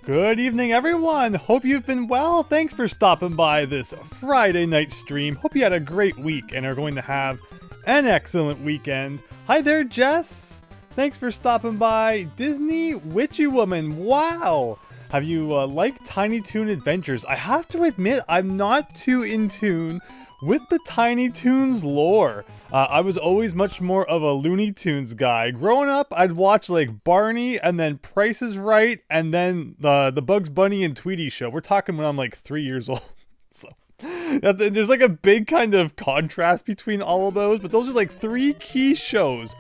Good evening, everyone. Hope you've been well. Thanks for stopping by this Friday night stream. Hope you had a great week and are going to have an excellent weekend. Hi there, Jess. Thanks for stopping by. Disney Witchy Woman. Wow. Have you liked Tiny Toon Adventures? I have to admit, I'm not too in tune with the Tiny Toons lore. I was always much more of a Looney Tunes guy. Growing up, I'd watch like Barney and then Price is Right and then the Bugs Bunny and Tweety show. We're talking when I'm like 3 years old. So there's like a big kind of contrast between all of those, but those are like three key shows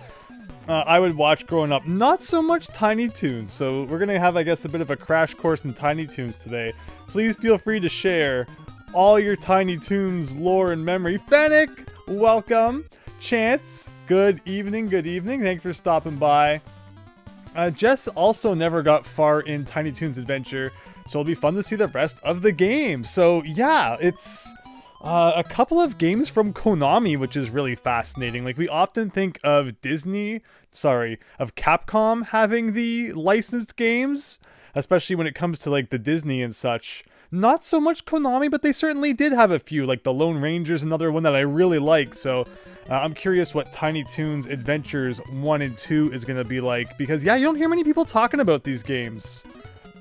I would watch growing up. Not so much Tiny Toons. So we're going to have, I guess, a bit of a crash course in Tiny Toons today. Please feel free to share all your Tiny Toons lore and memory. Fennec, welcome. Chance, good evening, good evening. Thanks for stopping by. Jess also never got far in Tiny Toons Adventure, so it'll be fun to see the rest of the game. So yeah, it's a couple of games from Konami, which is really fascinating. Like, we often think of Capcom having the licensed games, especially when it comes to like the Disney and such. Not so much Konami, but they certainly did have a few, like the Lone Ranger's another one that I really like. So I'm curious what Tiny Toons Adventures 1 and 2 is going to be like, because yeah, you don't hear many people talking about these games.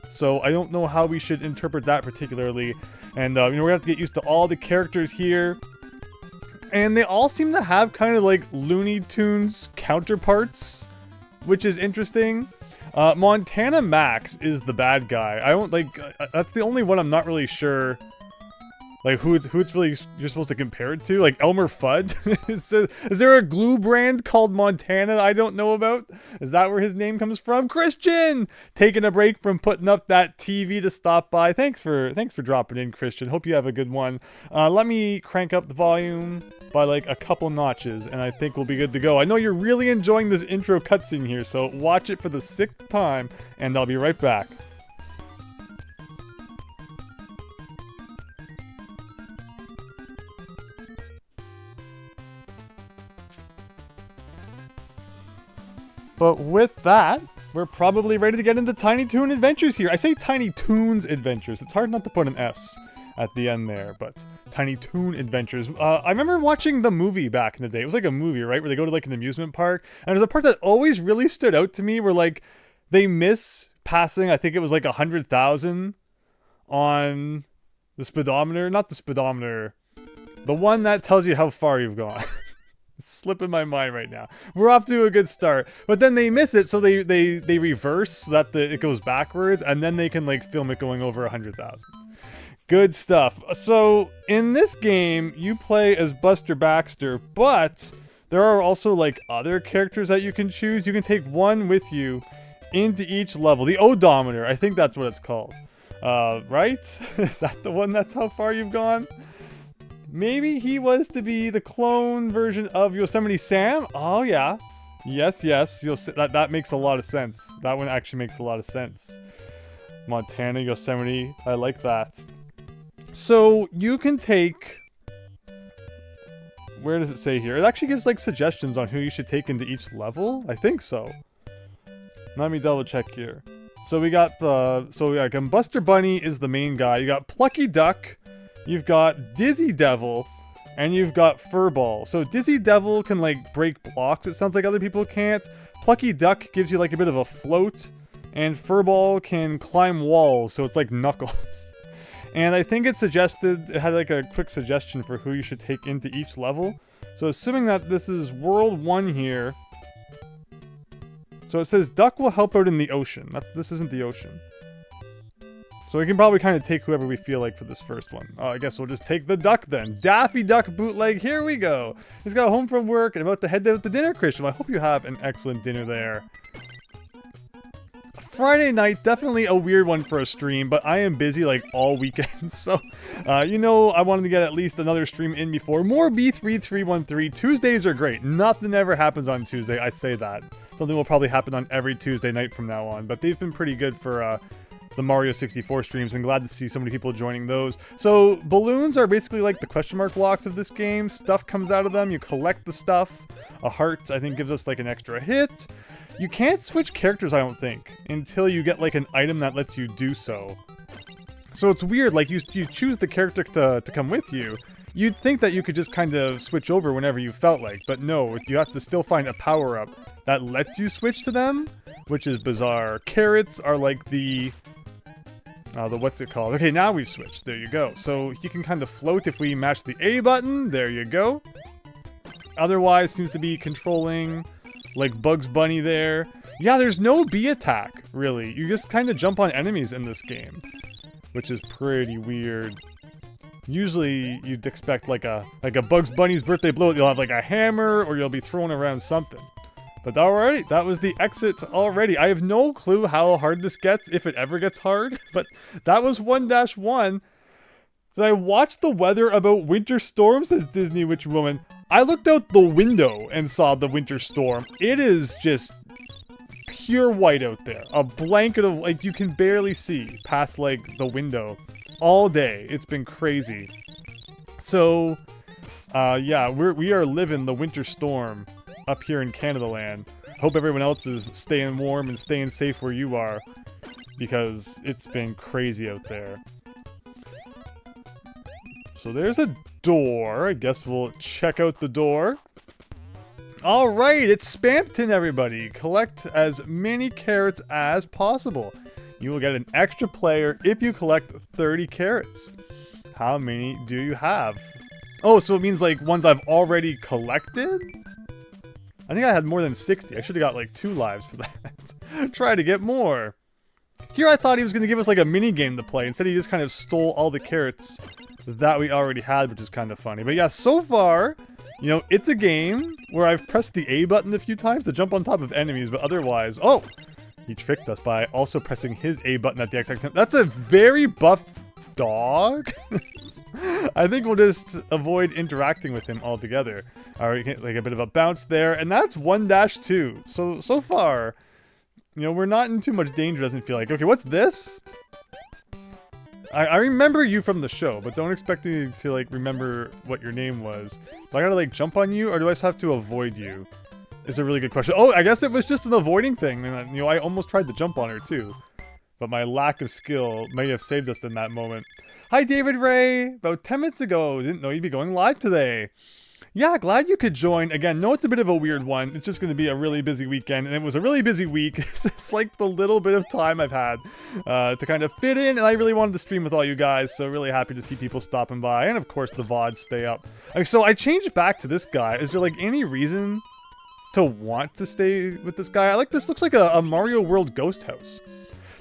So I don't know how we should interpret that particularly. And we're going to have to get used to all the characters here. And they all seem to have kind of like Looney Tunes counterparts, which is interesting. Montana Max is the bad guy. I don't like, that's the only one I'm not really sure like who it's really you're supposed to compare it to. Like Elmer Fudd? Is there a glue brand called Montana I don't know about? Is that where his name comes from? Christian, taking a break from putting up that TV to stop by. Thanks for dropping in, Christian. Hope you have a good one. Let me crank up the volume by like a couple notches, and I think we'll be good to go. I know you're really enjoying this intro cutscene here, so watch it for the 6th time, and I'll be right back. But with that, we're probably ready to get into Tiny Toon Adventures here. I say Tiny Toons Adventures. It's hard not to put an S at the end there, but Tiny Toon Adventures. I remember watching the movie back in the day. It was like a movie, right? Where they go to like an amusement park. And there's a part that always really stood out to me where like they miss passing, I think it was like 100,000 on the speedometer. Not the speedometer. The one that tells you how far you've gone. It's slipping my mind right now. We're off to a good start, but then they miss it, so they reverse so that it goes backwards, and then they can like film it going over 100,000. Good stuff. So in this game, you play as Buster Baxter, but there are also like other characters that you can choose. You can take one with you into each level. The odometer, I think that's what it's called. Right? Is that the one that's how far you've gone? Maybe he was to be the clone version of Yosemite Sam? Oh, yeah. Yes. That makes a lot of sense. That one actually makes a lot of sense. Montana, Yosemite. I like that. So, you can take... Where does it say here? It actually gives, like, suggestions on who you should take into each level? I think so. Let me double check here. So, we got... Buster Bunny is the main guy. You got Plucky Duck... You've got Dizzy Devil, and you've got Furball. So Dizzy Devil can like break blocks, it sounds like other people can't. Plucky Duck gives you like a bit of a float, and Furball can climb walls, so it's like Knuckles. And I think it had like a quick suggestion for who you should take into each level. So assuming that this is World 1 here. So it says Duck will help out in the ocean. This isn't the ocean. So we can probably kind of take whoever we feel like for this first one. Oh, I guess we'll just take the Duck then. Daffy Duck bootleg, here we go. He's got home from work and about to head out to dinner, Christian. Well, I hope you have an excellent dinner there. Friday night, definitely a weird one for a stream, but I am busy like all weekend. So, I wanted to get at least another stream in before. More B3313. Tuesdays are great. Nothing ever happens on Tuesday, I say that. Something will probably happen on every Tuesday night from now on, but they've been pretty good for, the Mario 64 streams, and glad to see so many people joining those. So balloons are basically like the question mark blocks of this game. Stuff comes out of them, you collect the stuff. A heart, I think, gives us like an extra hit. You can't switch characters, I don't think, until you get like an item that lets you do so. So it's weird, like you choose the character to come with you. You'd think that you could just kind of switch over whenever you felt like, but no, you have to still find a power-up that lets you switch to them, which is bizarre. Carrots are like the what's it called? Okay, now we've switched. There you go. So you can kind of float if we match the A button. There you go. Otherwise, seems to be controlling like Bugs Bunny there. Yeah, there's no B attack, really. You just kind of jump on enemies in this game, which is pretty weird. Usually, you'd expect like a Bugs Bunny's birthday blow. You'll have like a hammer, or you'll be throwing around something. But already, that was the exit already. I have no clue how hard this gets, if it ever gets hard. But that was 1-1. Did I watch the weather about winter storm, says Disney Witch Woman. I looked out the window and saw the winter storm. It is just pure white out there. A blanket of, like, you can barely see past, like, the window all day. It's been crazy. So, yeah, we are living the winter storm up here in Canada land. Hope everyone else is staying warm and staying safe where you are, because it's been crazy out there. So there's a door. I guess we'll check out the door. Alright, it's Spampton, everybody. Collect as many carrots as possible. You will get an extra player if you collect 30 carrots. How many do you have? Oh, so it means like ones I've already collected? I think I had more than 60. I should have got like 2 lives for that. Try to get more. Here I thought he was going to give us like a mini game to play. Instead he just kind of stole all the carrots that we already had, which is kind of funny. But yeah, so far, you know, it's a game where I've pressed the A button a few times to jump on top of enemies, but otherwise... Oh! He tricked us by also pressing his A button at the exact time. That's a very buff dog. I think we'll just avoid interacting with him altogether. Alright, like a bit of a bounce there, and that's 1-2. So far, you know, we're not in too much danger, doesn't feel like. Okay, what's this? I remember you from the show, but don't expect me to, like, remember what your name was. Do I gotta, like, jump on you, or do I just have to avoid you? Is a really good question. Oh, I guess it was just an avoiding thing, and, you know, I almost tried to jump on her, too. But my lack of skill may have saved us in that moment. Hi, David Ray! About 10 minutes ago, didn't know you'd be going live today. Yeah, glad you could join. Again, no, it's a bit of a weird one. It's just going to be a really busy weekend, and it was a really busy week. It's like the little bit of time I've had to kind of fit in, and I really wanted to stream with all you guys, so really happy to see people stopping by, and of course the VODs stay up. So I changed back to this guy. Is there like any reason to want to stay with this guy? I like this. Looks like a Mario World Ghost House.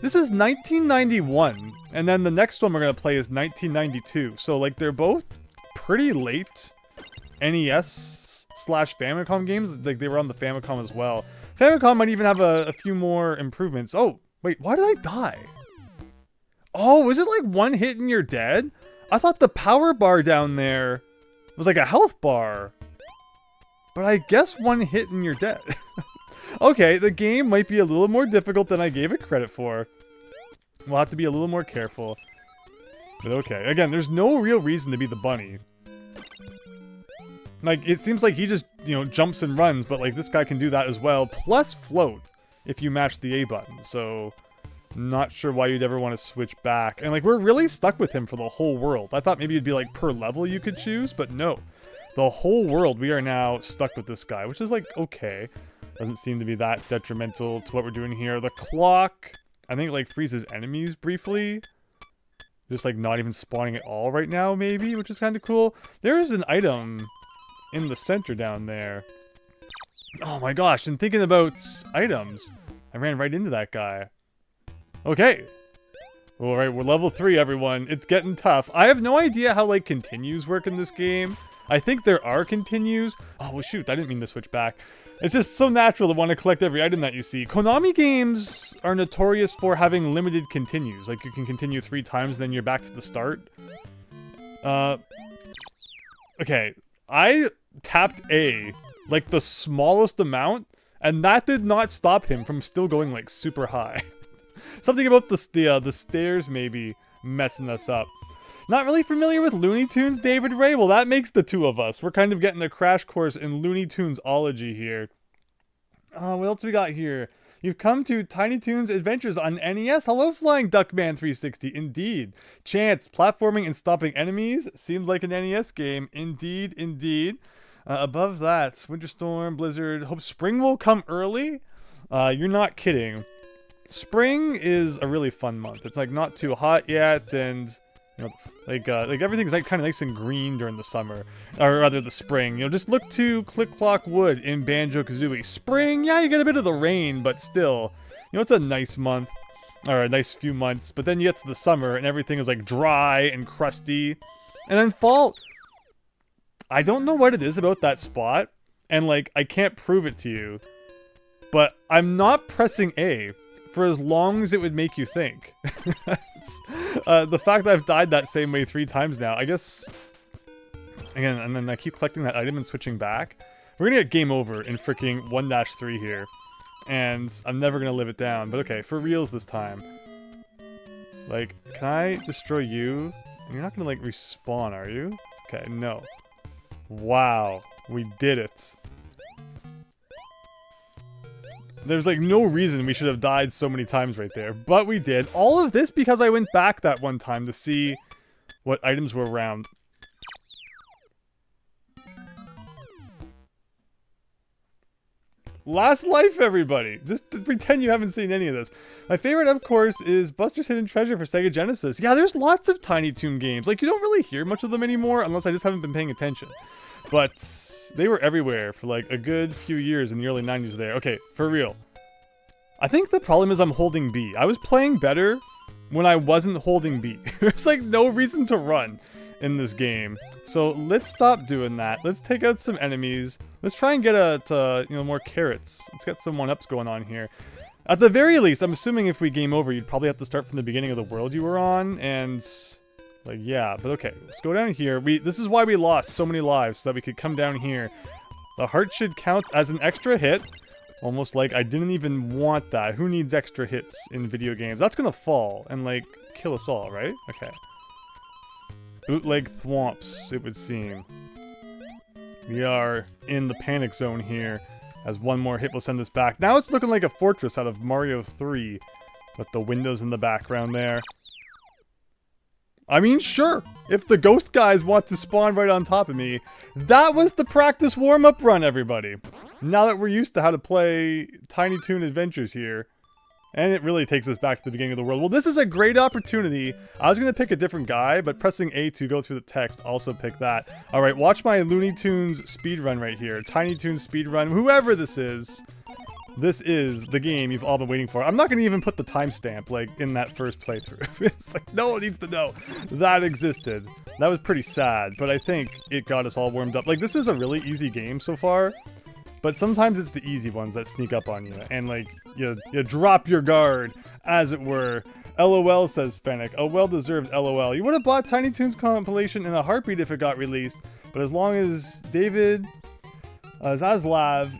This is 1991, and then the next one we're going to play is 1992. So like they're both pretty late NES/Famicom games. Like they were on the Famicom as well. Famicom might even have a few more improvements. Oh, wait, why did I die? Oh, is it like one hit and you're dead? I thought the power bar down there was like a health bar. But I guess one hit and you're dead. Okay, the game might be a little more difficult than I gave it credit for. We'll have to be a little more careful. But okay, again, there's no real reason to be the bunny. Like, it seems like he just, you know, jumps and runs, but like this guy can do that as well, plus float if you match the A button. So, not sure why you'd ever want to switch back. And like, we're really stuck with him for the whole world. I thought maybe it'd be like per level you could choose, but no. The whole world, we are now stuck with this guy, which is like, okay. Doesn't seem to be that detrimental to what we're doing here. The clock, I think, like, freezes enemies briefly. Just, like, not even spawning at all right now, maybe, which is kind of cool. There is an item in the center down there. Oh my gosh, and thinking about items, I ran right into that guy. Okay. Alright, we're level 3, everyone. It's getting tough. I have no idea how, like, continues work in this game. I think there are continues. Oh, well, shoot, I didn't mean to switch back. It's just so natural to want to collect every item that you see. Konami games are notorious for having limited continues. Like, you can continue 3 times, then you're back to the start. Okay, I tapped A, like, the smallest amount, and that did not stop him from still going, like, super high. Something about the stairs maybe messing us up. Not really familiar with Looney Tunes, David Ray? Well, that makes the two of us. We're kind of getting a crash course in Looney Tunes-ology here. What else we got here? You've come to Tiny Toon's Adventures on NES. Hello, Flying Duckman 360. Indeed. Chance, platforming and stopping enemies. Seems like an NES game. Indeed, indeed. Above that, Winter Storm, Blizzard. Hope spring will come early. You're not kidding. Spring is a really fun month. It's like not too hot yet, and you know, like everything's like kind of nice and green during the summer, or rather the spring. You know, just look to Click Clock Wood in Banjo-Kazooie. Spring, yeah, you get a bit of the rain, but still, you know, it's a nice month, or a nice few months. But then you get to the summer, and everything is like dry and crusty, and then fall. I don't know what it is about that spot, and like I can't prove it to you, but I'm not pressing A for as long as it would make you think. The fact that I've died that same way 3 times now, I guess... Again, and then I keep collecting that item and switching back. We're gonna get game over in freaking 1-3 here. And I'm never gonna live it down. But okay, for reals this time. Like, can I destroy you? You're not gonna, like, respawn, are you? Okay, no. Wow. We did it. There's like no reason we should have died so many times right there, but we did. All of this because I went back that one time to see what items were around. Last life, everybody! Just to pretend you haven't seen any of this. My favorite, of course, is Buster's Hidden Treasure for Sega Genesis. Yeah, there's lots of Tiny Toon games. Like, you don't really hear much of them anymore, unless I just haven't been paying attention. But they were everywhere for like a good few years in the early 90s there. Okay, for real. I think the problem is I'm holding B. I was playing better when I wasn't holding B. There's like no reason to run in this game. So let's stop doing that. Let's take out some enemies. Let's try and get more carrots. Let's get some 1-ups going on here. At the very least, I'm assuming if we game over, you'd probably have to start from the beginning of the world you were on, and like, yeah, but okay, let's go down here. This is why we lost so many lives, so that we could come down here. The heart should count as an extra hit. Almost like I didn't even want that. Who needs extra hits in video games? That's gonna fall and, like, kill us all, right? Okay. Bootleg thwomps, it would seem. We are in the panic zone here, as one more hit will send us back. Now it's looking like a fortress out of Mario 3, with the windows in the background there. I mean, sure, if the ghost guys want to spawn right on top of me. That was the practice warm-up run, everybody. Now that we're used to how to play Tiny Toon Adventures here. And it really takes us back to the beginning of the world. Well, this is a great opportunity. I was going to pick a different guy, but pressing A to go through the text also picked that. Alright, watch my Looney Tunes speedrun right here. Tiny Toons speedrun, whoever this is. This is the game you've all been waiting for. I'm not going to even put the timestamp, like, in that first playthrough. It's like, no one needs to know that existed. That was pretty sad, but I think it got us all warmed up. Like, this is a really easy game so far, but sometimes it's the easy ones that sneak up on you, and, like, you drop your guard, as it were. LOL, says Fennec. A well-deserved LOL. You would have bought Tiny Toons compilation in a heartbeat if it got released, but as long as David Zaslav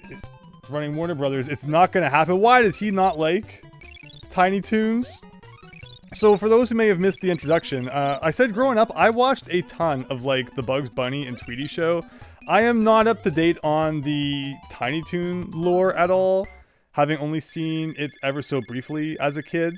running Warner Brothers, it's not going to happen. Why does he not like Tiny Toons? So for those who may have missed the introduction, I said growing up, I watched a ton of like the Bugs Bunny and Tweety show. I am not up to date on the Tiny Toon lore at all, having only seen it ever so briefly as a kid.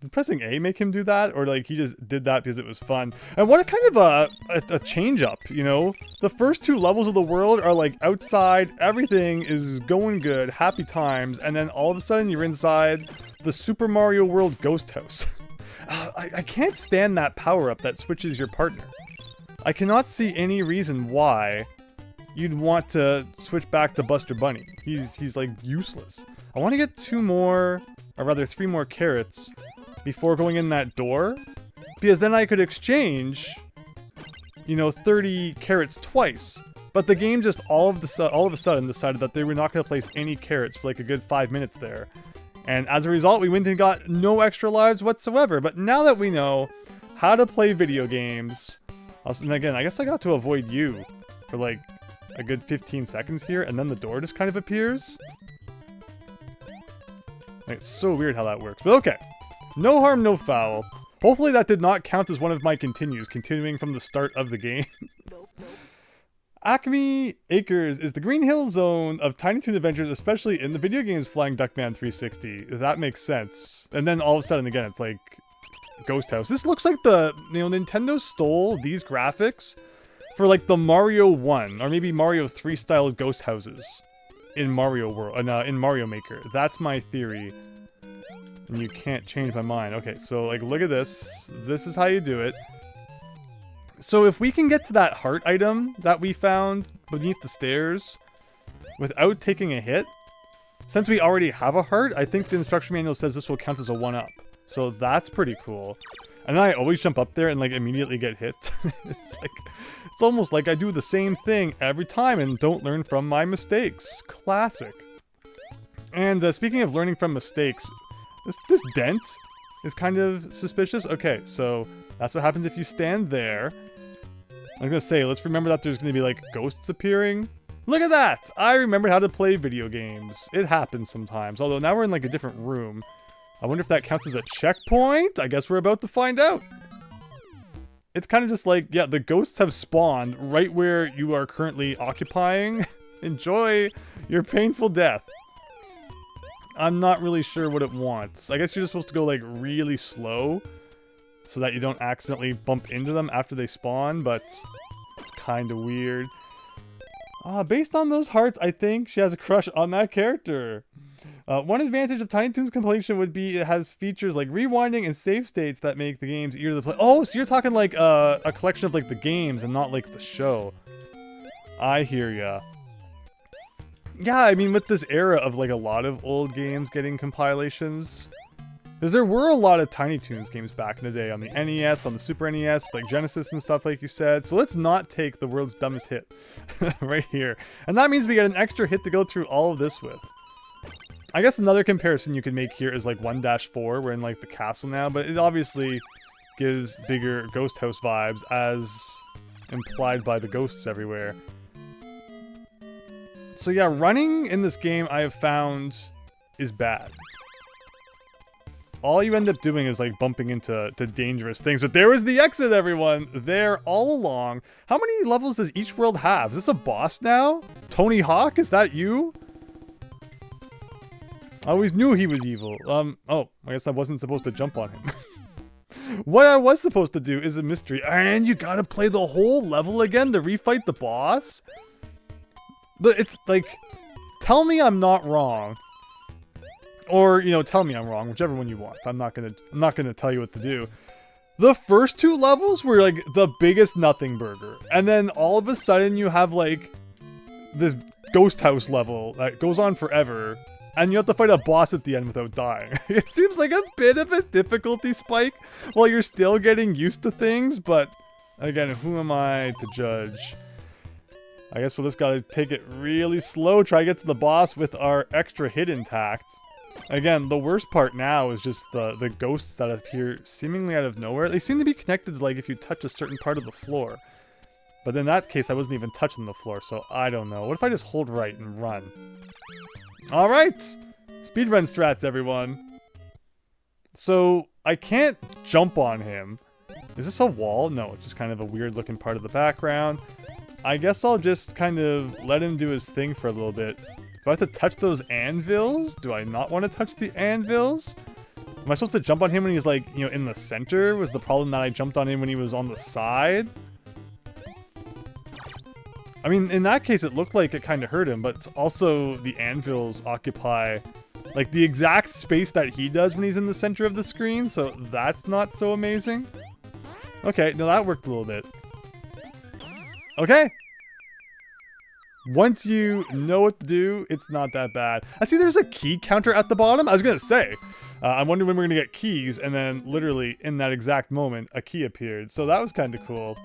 Did pressing A make him do that? Or like he just did that because it was fun? And what a kind of a change up, you know? The first 2 levels of the world are like outside, everything is going good, happy times, and then all of a sudden you're inside the Super Mario World ghost house. I can't stand that power up that switches your partner. I cannot see any reason why you'd want to switch back to Buster Bunny. He's like useless. I want to get 2 more, or rather 3 more carrots before going in that door, because then I could exchange, you know, 30 carrots twice. But the game just all of a sudden decided that they were not going to place any carrots for like a good 5 minutes there. And as a result, we went and got no extra lives whatsoever. But now that we know how to play video games, and again, I guess I got to avoid you for like a good 15 seconds here, and then the door just kind of appears. Like, it's so weird how that works, but okay. No harm, no foul. Hopefully that did not count as one of my continuing from the start of the game. Acme Acres is the green hill zone of Tiny Toon Adventures, especially in the video games Flying Duckman 360. That makes sense. And then all of a sudden, again, it's like Ghost House. This looks like Nintendo stole these graphics for like the Mario 1 or maybe Mario 3 style ghost houses in Mario World, in Mario Maker. That's my theory. And you can't change my mind. Okay, so like look at this. This is how you do it. So if we can get to that heart item that we found beneath the stairs without taking a hit, since we already have a heart, I think the instruction manual says this will count as a 1-up. So that's pretty cool. And then I always jump up there and like immediately get hit. It's almost like I do the same thing every time and don't learn from my mistakes. Classic. And speaking of learning from mistakes, this dent is kind of suspicious. Okay, so that's what happens if you stand there. I'm gonna say, let's remember that there's gonna be like ghosts appearing. Look at that! I remembered how to play video games. It happens sometimes, although now we're in like a different room. I wonder if that counts as a checkpoint? I guess we're about to find out. It's kind of just like, yeah, the ghosts have spawned right where you are currently occupying. Enjoy your painful death. I'm not really sure what it wants. I guess you're just supposed to go like really slow so that you don't accidentally bump into them after they spawn, but it's kind of weird. Based on those hearts, I think she has a crush on that character. One advantage of Tiny Toon's compilation would be it has features like rewinding and save states that make the games easier to play. Oh, so you're talking like a collection of like the games and not like the show. I hear ya. Yeah, I mean with this era of like a lot of old games getting compilations, because there were a lot of Tiny Toons games back in the day on the NES, on the Super NES, like Genesis and stuff like you said. So let's not take the world's dumbest hit right here. And that means we get an extra hit to go through all of this with. I guess another comparison you could make here is like 1-4. We're in like the castle now, but it obviously gives bigger ghost house vibes as implied by the ghosts everywhere. So yeah, running in this game I have found is bad. All you end up doing is like bumping into dangerous things. But there was the exit, everyone. There all along. How many levels does each world have? Is this a boss now? Tony Hawk, is that you? I always knew he was evil. Oh, I guess I wasn't supposed to jump on him. What I was supposed to do is a mystery. And you gotta play the whole level again to refight the boss? It's like, tell me I'm not wrong. Or, you know, tell me I'm wrong, whichever one you want. I'm not gonna tell you what to do. The first two levels were like the biggest nothing burger. And then all of a sudden you have like this ghost house level that goes on forever. And you have to fight a boss at the end without dying. It seems like a bit of a difficulty spike while you're still getting used to things. But again, who am I to judge? I guess we'll just gotta take it really slow. Try to get to the boss with our extra hit intact. Again, the worst part now is just the ghosts that appear seemingly out of nowhere. They seem to be connected to like if you touch a certain part of the floor. But in that case, I wasn't even touching the floor, so I don't know. What if I just hold right and run? Alright! Speedrun strats, everyone. So, I can't jump on him. Is this a wall? No, it's just kind of a weird looking part of the background. I guess I'll just kind of let him do his thing for a little bit. Do I have to touch those anvils? Do I not want to touch the anvils? Am I supposed to jump on him when he's like, you know, in the center? Was the problem that I jumped on him when he was on the side? I mean, in that case, it looked like it kind of hurt him, but also the anvils occupy like the exact space that he does when he's in the center of the screen, so that's not so amazing. Okay, no, that worked a little bit. Okay. Once you know what to do, it's not that bad. I see there's a key counter at the bottom. I was gonna say, I wonder when we're gonna get keys, and then literally in that exact moment, a key appeared. So that was kind of cool.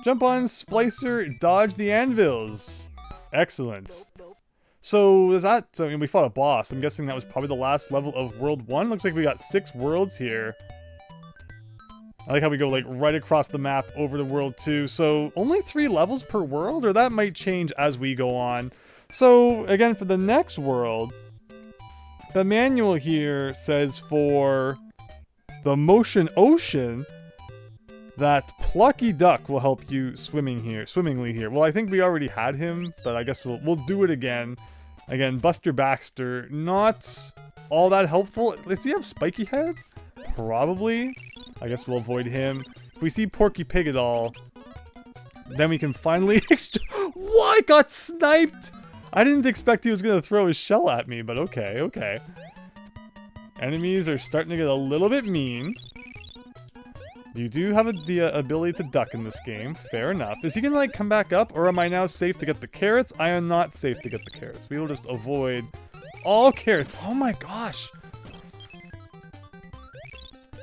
Jump on Splicer, dodge the anvils. Excellent. So is that, so we fought a boss. I'm guessing that was probably the last level of World 1. Looks like we got 6 worlds here. I like how we go like right across the map over to World 2. So only 3 levels per world, or that might change as we go on. So again, for the next world, the manual here says for the Motion Ocean, that Plucky Duck will help you swimmingly here. Well, I think we already had him, but I guess we'll do it again. Again, Buster Baxter, not all that helpful. Does he have Spiky Head? Probably. I guess we'll avoid him. If we see Porky Pig at all, then we can finally What? Got sniped? I didn't expect he was going to throw his shell at me, but okay, okay. Enemies are starting to get a little bit mean. You do have the ability to duck in this game. Fair enough. Is he going to, like, come back up? Or am I now safe to get the carrots? I am not safe to get the carrots. We will just avoid all carrots. Oh my gosh.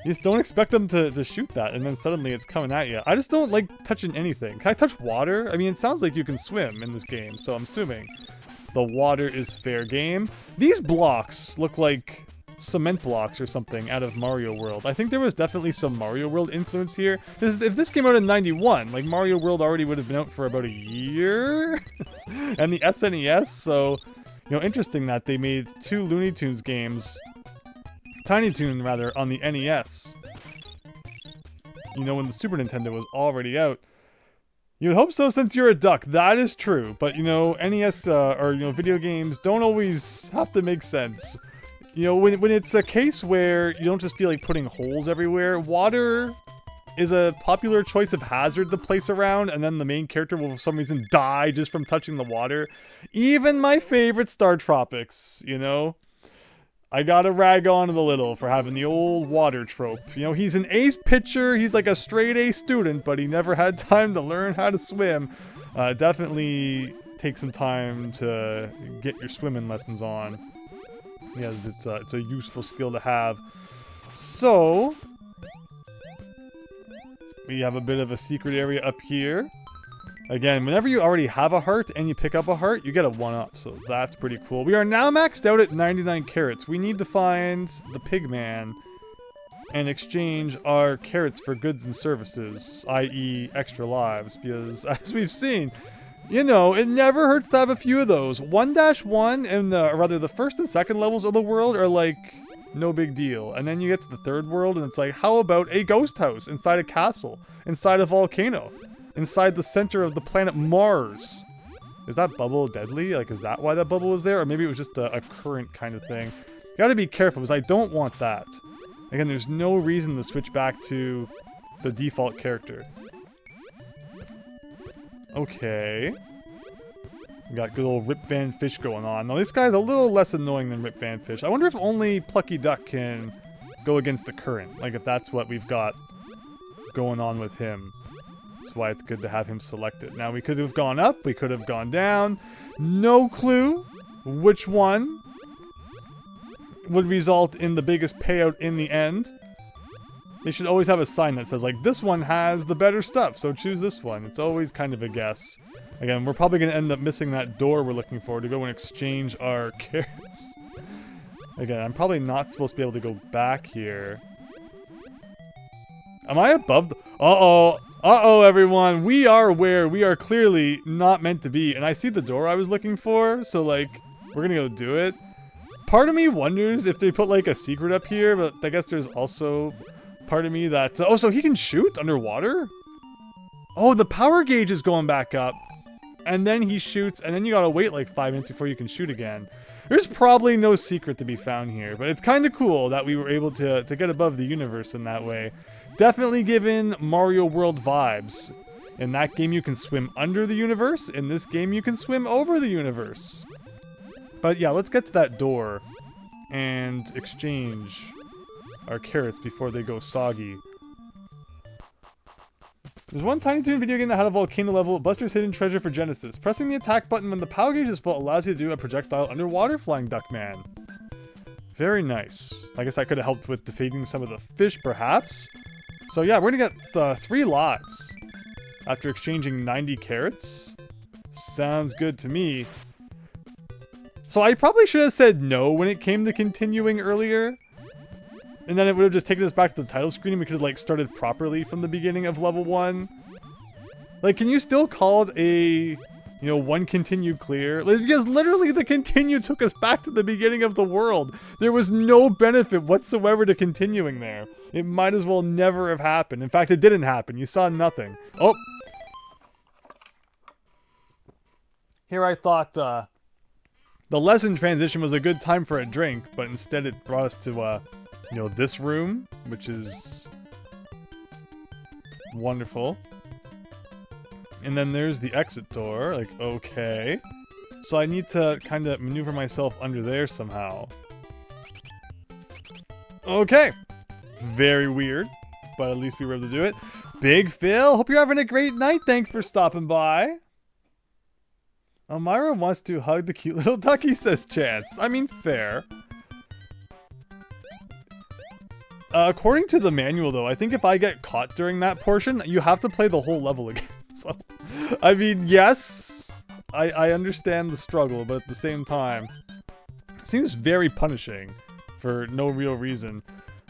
You just don't expect them to shoot that, and then suddenly it's coming at you. I just don't like touching anything. Can I touch water? I mean, it sounds like you can swim in this game, so I'm assuming the water is fair game. These blocks look like cement blocks or something out of Mario World. I think there was definitely some Mario World influence here. If this came out in 91, like Mario World already would have been out for about a year. And the SNES, so, you know, interesting that they made 2 Looney Tunes games, Tiny Toon rather, on the NES. You know, when the Super Nintendo was already out. You would hope so since you're a duck. That is true. But, you know, NES, or, you know, video games don't always have to make sense. You know, when it's a case where you don't just feel like putting holes everywhere, water is a popular choice of hazard to place around, and then the main character will for some reason die just from touching the water. Even my favorite Star Tropics, you know? I gotta rag on it a little for having the old water trope. You know, he's an ace pitcher, he's like a straight A student, but he never had time to learn how to swim. Definitely take some time to get your swimming lessons on. Yes, it's a useful skill to have. So, we have a bit of a secret area up here. Again, whenever you already have a heart and you pick up a heart, you get a 1-up, so that's pretty cool. We are now maxed out at 99 carrots. We need to find the Pigman and exchange our carrots for goods and services, i.e. extra lives, because as we've seen, you know, it never hurts to have a few of those. 1-1 and, rather, the first and second levels of the world are like, no big deal. And then you get to the third world and it's like, how about a ghost house inside a castle, inside a volcano, inside the center of the planet Mars? Is that bubble deadly? Like, is that why that bubble was there? Or maybe it was just a current kind of thing. You gotta be careful because I don't want that. Again, there's no reason to switch back to the default character. Okay. We got good old Rip Van Fish going on. Now this guy's a little less annoying than Rip Van Fish. I wonder if only Plucky Duck can go against the current. Like if that's what we've got going on with him. That's why it's good to have him selected. Now we could have gone up, we could have gone down. No clue which one would result in the biggest payout in the end. They should always have a sign that says, like, this one has the better stuff, so choose this one. It's always kind of a guess. Again, we're probably going to end up missing that door we're looking for to go and exchange our carrots. Again, I'm probably not supposed to be able to go back here. Am I above the... Uh-oh. Uh-oh, everyone. We are where we are clearly not meant to be. And I see the door I was looking for, so, like, we're going to go do it. Part of me wonders if they put, like, a secret up here, but I guess there's also... part of me that... oh, so he can shoot underwater? Oh, the power gauge is going back up. And then he shoots, and then you gotta wait like 5 minutes before you can shoot again. There's probably no secret to be found here, but it's kind of cool that we were able to get above the universe in that way. Definitely given Mario World vibes. In that game you can swim under the universe. In this game you can swim over the universe. But yeah, let's get to that door and exchange our carrots before they go soggy. There's one Tiny Toon video game that had a volcano level, Buster's Hidden Treasure for Genesis. Pressing the attack button when the power gauge is full allows you to do a projectile underwater flying Duckman. Very nice. I guess I could have helped with defeating some of the fish, perhaps. So yeah, we're gonna get 3 lives after exchanging 90 carrots. Sounds good to me. So I probably should have said no when it came to continuing earlier. And then it would have just taken us back to the title screen and we could have, like, started properly from the beginning of level 1. Like, can you still call it a You know, one continue clear. Because literally the continue took us back to the beginning of the world. There was no benefit whatsoever to continuing there. It might as well never have happened. In fact, it didn't happen. You saw nothing. Oh! Here I thought the lesson transition was a good time for a drink, but instead it brought us to, you know, this room, which is wonderful. And then there's the exit door, like, okay. So I need to kind of maneuver myself under there somehow. Okay. Very weird, but at least we were able to do it. Big Phil, hope you're having a great night. Thanks for stopping by. Elmira wants to hug the cute little ducky, says Chance. I mean, fair. According to the manual, though, I think if I get caught during that portion, you have to play the whole level again. So, I mean, yes, I understand the struggle, but at the same time, it seems very punishing for no real reason.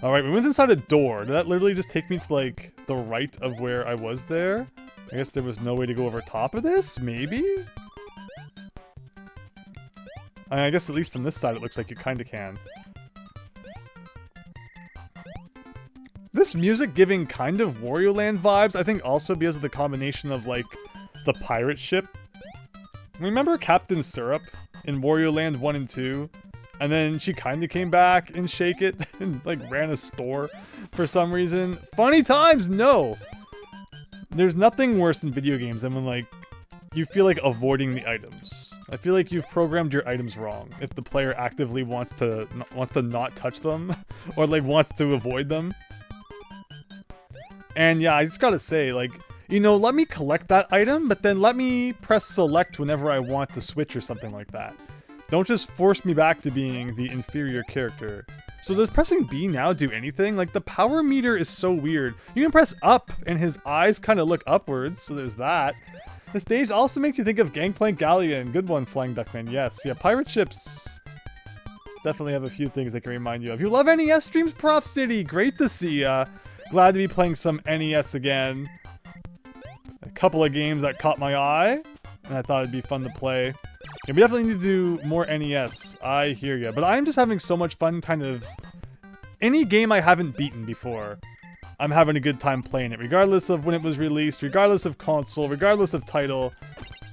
Alright, we went inside a door. Did that literally just take me to, like, the right of where I was there? I guess there was no way to go over top of this? Maybe? I guess at least from this side it looks like you kinda can. This music giving kind of Wario Land vibes, I think also because of the combination of, like, the pirate ship. Remember Captain Syrup in Wario Land 1 and 2? And then she kinda came back in Shake It and, like, ran a store for some reason. Funny times? No! There's nothing worse in video games than when, like, you feel like avoiding the items. I feel like you've programmed your items wrong if the player actively wants to not touch them or, like, wants to avoid them. And yeah, I just gotta say, like, you know, let me collect that item, but then let me press select whenever I want to switch or something like that. Don't just force me back to being the inferior character. So does pressing B now do anything? Like, the power meter is so weird. You can press up and his eyes kind of look upwards, so there's that. The stage also makes you think of Gangplank Galleon. Good one, Flying Duckman. Yes, yeah, pirate ships definitely have a few things they can remind you of. You love NES streams, Prop City. Great to see ya. Glad to be playing some NES again. A couple of games that caught my eye, and I thought it'd be fun to play. Yeah, we definitely need to do more NES. I hear ya. But I'm just having so much fun kind of... Any game I haven't beaten before, I'm having a good time playing it. Regardless of when it was released, regardless of console, regardless of title.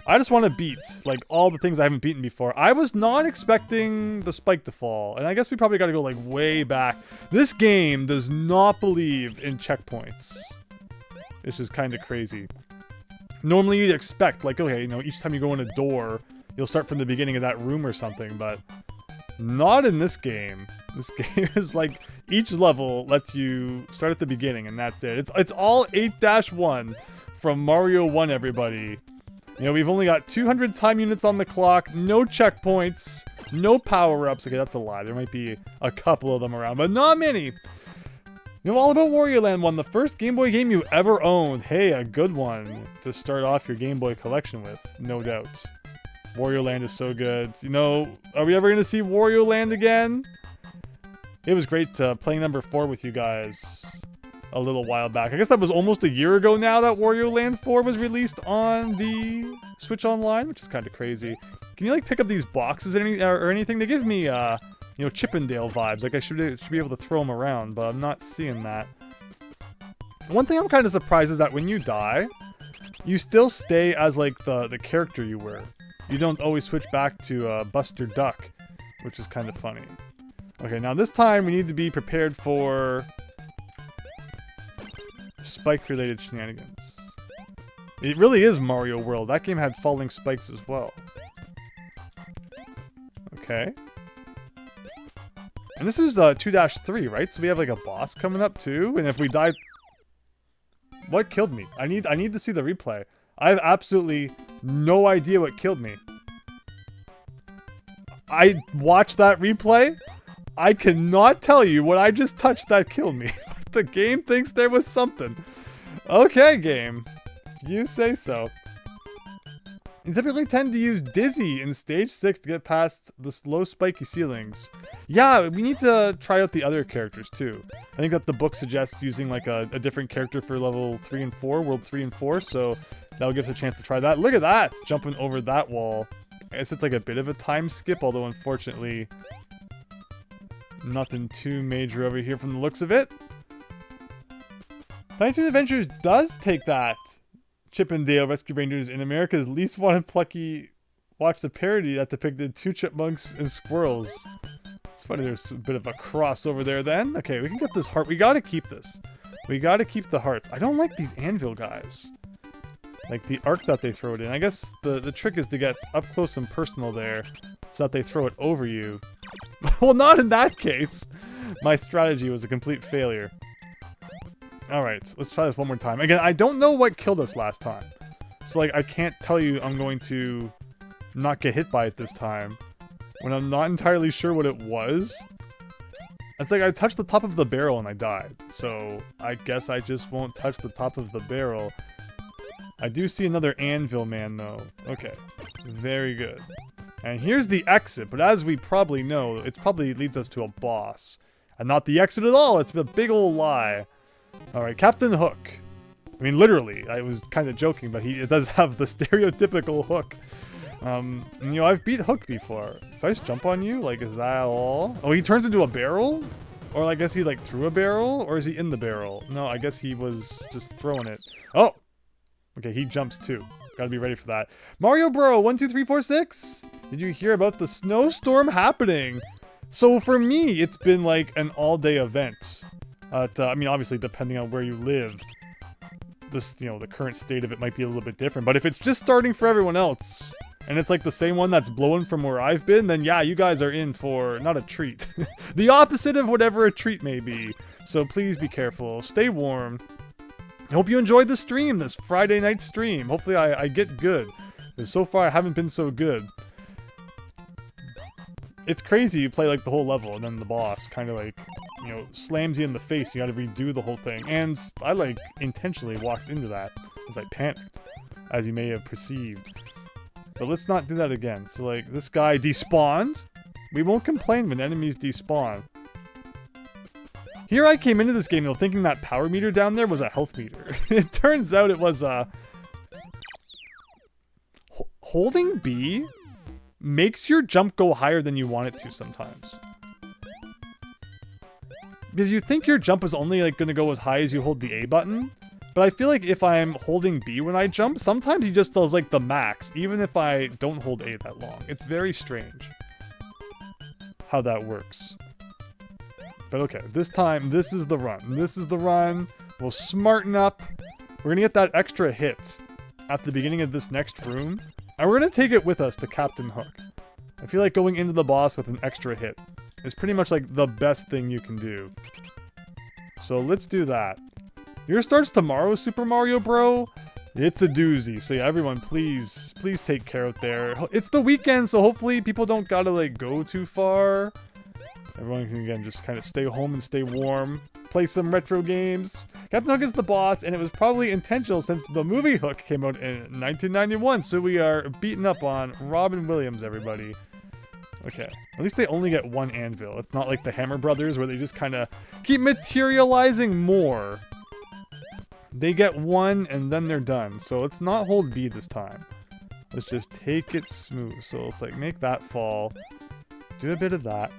I just want to beat, like, all the things I haven't beaten before. I was not expecting the spike to fall. And I guess we probably got to go, like, way back. This game does not believe in checkpoints. It's just kind of crazy. Normally you'd expect, like, okay, you know, each time you go in a door, you'll start from the beginning of that room or something, but not in this game. This game is like, each level lets you start at the beginning, and that's it. It's all 8-1 from Mario 1, everybody. You know, we've only got 200 time units on the clock, no checkpoints, no power-ups. Okay, that's a lie. There might be a couple of them around, but not many. You know all about Wario Land 1, the first Game Boy game you ever owned. Hey, a good one to start off your Game Boy collection with, no doubt. Wario Land is so good. You know, are we ever going to see Wario Land again? It was great playing number 4 with you guys a little while back. I guess that was almost a year ago now that Wario Land 4 was released on the Switch Online, which is kind of crazy. Can you, like, pick up these boxes or anything? They give me, you know, Chippendale vibes. Like, I should be able to throw them around, but I'm not seeing that. One thing I'm kind of surprised is that when you die, you still stay as, like, the character you were. You don't always switch back to Buster Duck, which is kind of funny. Okay, now this time we need to be prepared for spike-related shenanigans. It really is Mario World. That game had falling spikes as well. Okay. And this is 2-3, right? So we have like a boss coming up too, and if we die... What killed me? I need to see the replay. I have absolutely no idea what killed me. I watched that replay. I cannot tell you what I just touched that killed me. The game thinks there was something. Okay, game. You say so. You typically tend to use Dizzy in Stage 6 to get past the slow spiky ceilings. Yeah, we need to try out the other characters too. I think that the book suggests using like a different character for level 3 and 4, world 3 and 4, so That'll give us a chance to try that. Look at that! Jumping over that wall. I guess it's like a bit of a time skip, although unfortunately nothing too major over here from the looks of it. Tiny Toon Adventures does take that. Chip and Dale Rescue Rangers in America's Least Wanted Plucky watched a parody that depicted 2 chipmunks and squirrels. It's funny there's a bit of a crossover there then. Okay, we can get this heart. We gotta keep this. We gotta keep the hearts. I don't like these anvil guys. Like the arc that they throw it in. I guess the trick is to get up close and personal there so that they throw it over you. Well, not in that case. My strategy was a complete failure. Alright, let's try this one more time. Again, I don't know what killed us last time. So, like, I can't tell you I'm going to not get hit by it this time when I'm not entirely sure what it was. It's like I touched the top of the barrel and I died. So, I guess I just won't touch the top of the barrel. I do see another anvil man, though. Okay, very good. And here's the exit, but as we probably know, it probably leads us to a boss. And not the exit at all, it's a big old lie. Alright, Captain Hook. I mean, literally, I was kind of joking, but it does have the stereotypical hook. And, you know, I've beat Hook before. Did I just jump on you? Like, is that all? Oh, he turns into a barrel? Or I guess he, like, threw a barrel? Or is he in the barrel? No, I guess he was just throwing it. Oh! Okay, he jumps too. Gotta be ready for that. Mario Bro, 1, 2, 3, 4, 6. Did you hear about the snowstorm happening? So for me, it's been like an all-day event. I mean, obviously, depending on where you live, this, you know, the current state of it might be a little bit different. But if it's just starting for everyone else, and it's like the same one that's blowing from where I've been, then yeah, you guys are in for not a treat. The opposite of whatever a treat may be. So please be careful. Stay warm. I hope you enjoyed the stream, this Friday night stream. Hopefully I get good. Because so far I haven't been so good. It's crazy, you play like the whole level and then the boss kind of like, you know, slams you in the face. You gotta redo the whole thing. And I like intentionally walked into that because I panicked, as you may have perceived. But let's not do that again. So like, this guy despawned. We won't complain when enemies despawn. Here I came into this game though thinking that power meter down there was a health meter. It turns out it was holding B makes your jump go higher than you want it to sometimes. Because you think your jump is only like going to go as high as you hold the A button. But I feel like if I'm holding B when I jump, sometimes he just does like the max, even if I don't hold A that long. It's very strange how that works. But okay, this time, this is the run. This is the run. We'll smarten up. We're going to get that extra hit at the beginning of this next room. And we're going to take it with us to Captain Hook. I feel like going into the boss with an extra hit is pretty much like the best thing you can do. So let's do that. Yours starts tomorrow, Super Mario Bro. It's a doozy. So yeah, everyone, please take care out there. It's the weekend, so hopefully people don't gotta like go too far. Everyone can, again, just kind of stay home and stay warm. Play some retro games. Captain Hook is the boss, and it was probably intentional since the movie Hook came out in 1991. So we are beating up on Robin Williams, everybody. Okay. At least they only get one anvil. It's not like the Hammer Brothers where they just kind of keep materializing more. They get one, and then they're done. So let's not hold B this time. Let's just take it smooth. So let's like make that fall. Do a bit of that.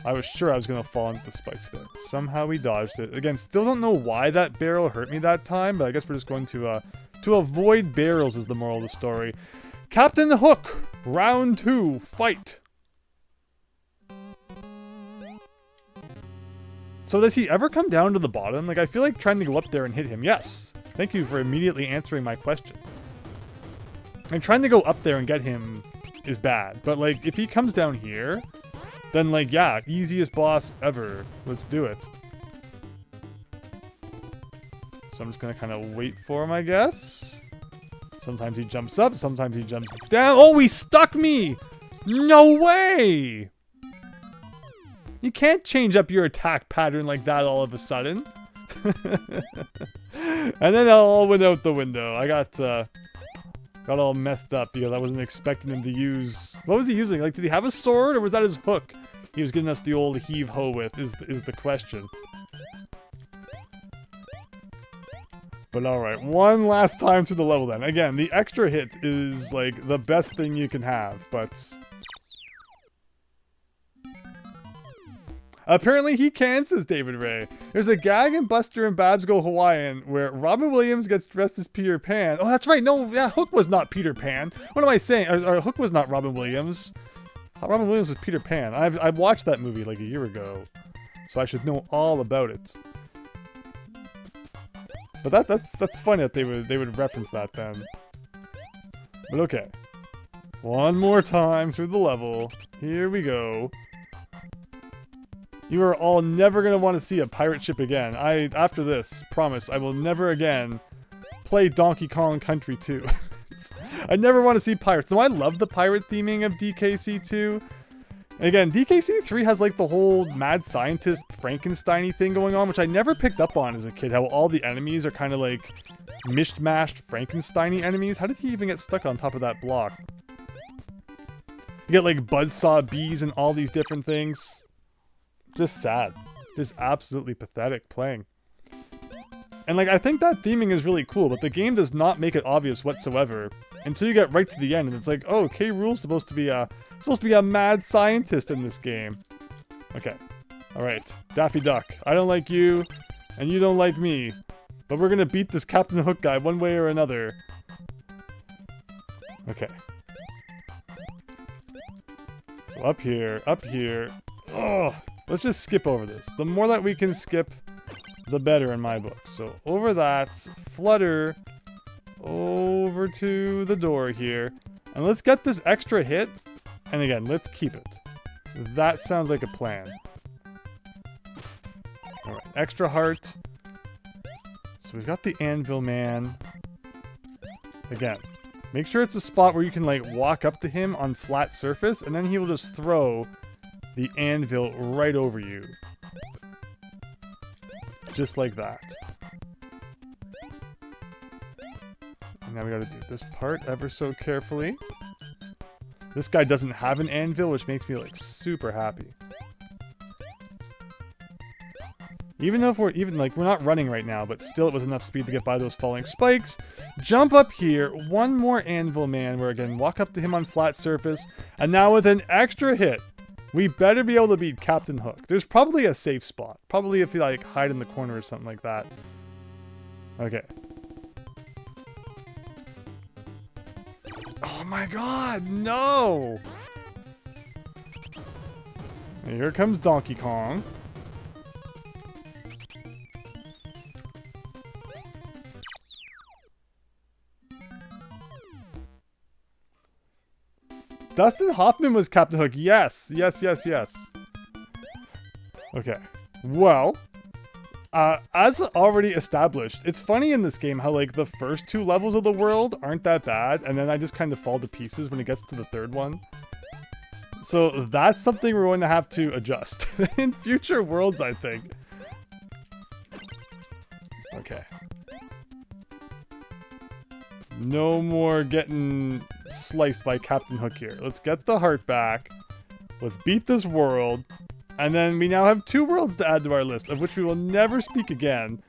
I was sure I was going to fall into the spikes there. Somehow we dodged it. Again, still don't know why that barrel hurt me that time, but I guess we're just going to avoid barrels is the moral of the story. Captain Hook, round 2, fight. So does he ever come down to the bottom? Like, I feel like trying to go up there and hit him. Yes. Thank you for immediately answering my question. And trying to go up there and get him is bad. But, like, if he comes down here, then, like, yeah, easiest boss ever. Let's do it. So I'm just going to kind of wait for him, I guess. Sometimes he jumps up, sometimes he jumps down. Oh, he stuck me! No way! You can't change up your attack pattern like that all of a sudden. And then it all went out the window. I got all messed up because I wasn't expecting him to use... What was he using? Like, did he have a sword or was that his hook he was giving us the old heave-ho with is the question. But alright, one last time through the level then. Again, the extra hit is like the best thing you can have, but... Apparently he can, says David Ray. There's a gag in Buster and Babs Go Hawaiian where Robin Williams gets dressed as Peter Pan. Oh, that's right. No, yeah, Hook was not Peter Pan. What am I saying? Hook was not Robin Williams. Robin Williams was Peter Pan. I watched that movie like a year ago, so I should know all about it. But that's funny that they would reference that then. But okay. One more time through the level. Here we go. You are all never going to want to see a pirate ship again. After this, promise, I will never again play Donkey Kong Country 2. I never want to see pirates. No, I love the pirate theming of DKC 2. And again, DKC 3 has like the whole mad scientist Frankenstein-y thing going on, which I never picked up on as a kid. How all the enemies are kind of like mishmashed Frankenstein-y enemies. How did he even get stuck on top of that block? You get like buzzsaw bees and all these different things. Just sad. Just absolutely pathetic playing. And like, I think that theming is really cool, but the game does not make it obvious whatsoever until you get right to the end, and it's like, oh, K. Rool's supposed to be a mad scientist in this game. Okay. Alright. Daffy Duck. I don't like you, and you don't like me. But we're gonna beat this Captain Hook guy one way or another. Okay. So up here. Oh, let's just skip over this. The more that we can skip, the better in my book. So over that, flutter over to the door here. And let's get this extra hit. And again, let's keep it. That sounds like a plan. Alright, extra heart. So we've got the Anvil Man. Again, make sure it's a spot where you can like walk up to him on flat surface, and then he will just throw the anvil right over you. Just like that. And now we gotta do this part ever so carefully. This guy doesn't have an anvil, which makes me like super happy. Even though we're not running right now, but still it was enough speed to get by those falling spikes. Jump up here, one more Anvil Man, where again, walk up to him on flat surface, and now with an extra hit, we better be able to beat Captain Hook. There's probably a safe spot. Probably if you like hide in the corner or something like that. Okay. Oh my god, no! And here comes Donkey Kong. Dustin Hoffman was Captain Hook. Yes. Okay. Well, as already established, it's funny in this game how like the first two levels of the world aren't that bad, and then I just kind of fall to pieces when it gets to the third one. So that's something we're going to have to adjust in future worlds, I think. Okay. No more getting sliced by Captain Hook here. Let's get the heart back. Let's beat this world. And then we now have 2 worlds to add to our list, of which we will never speak again.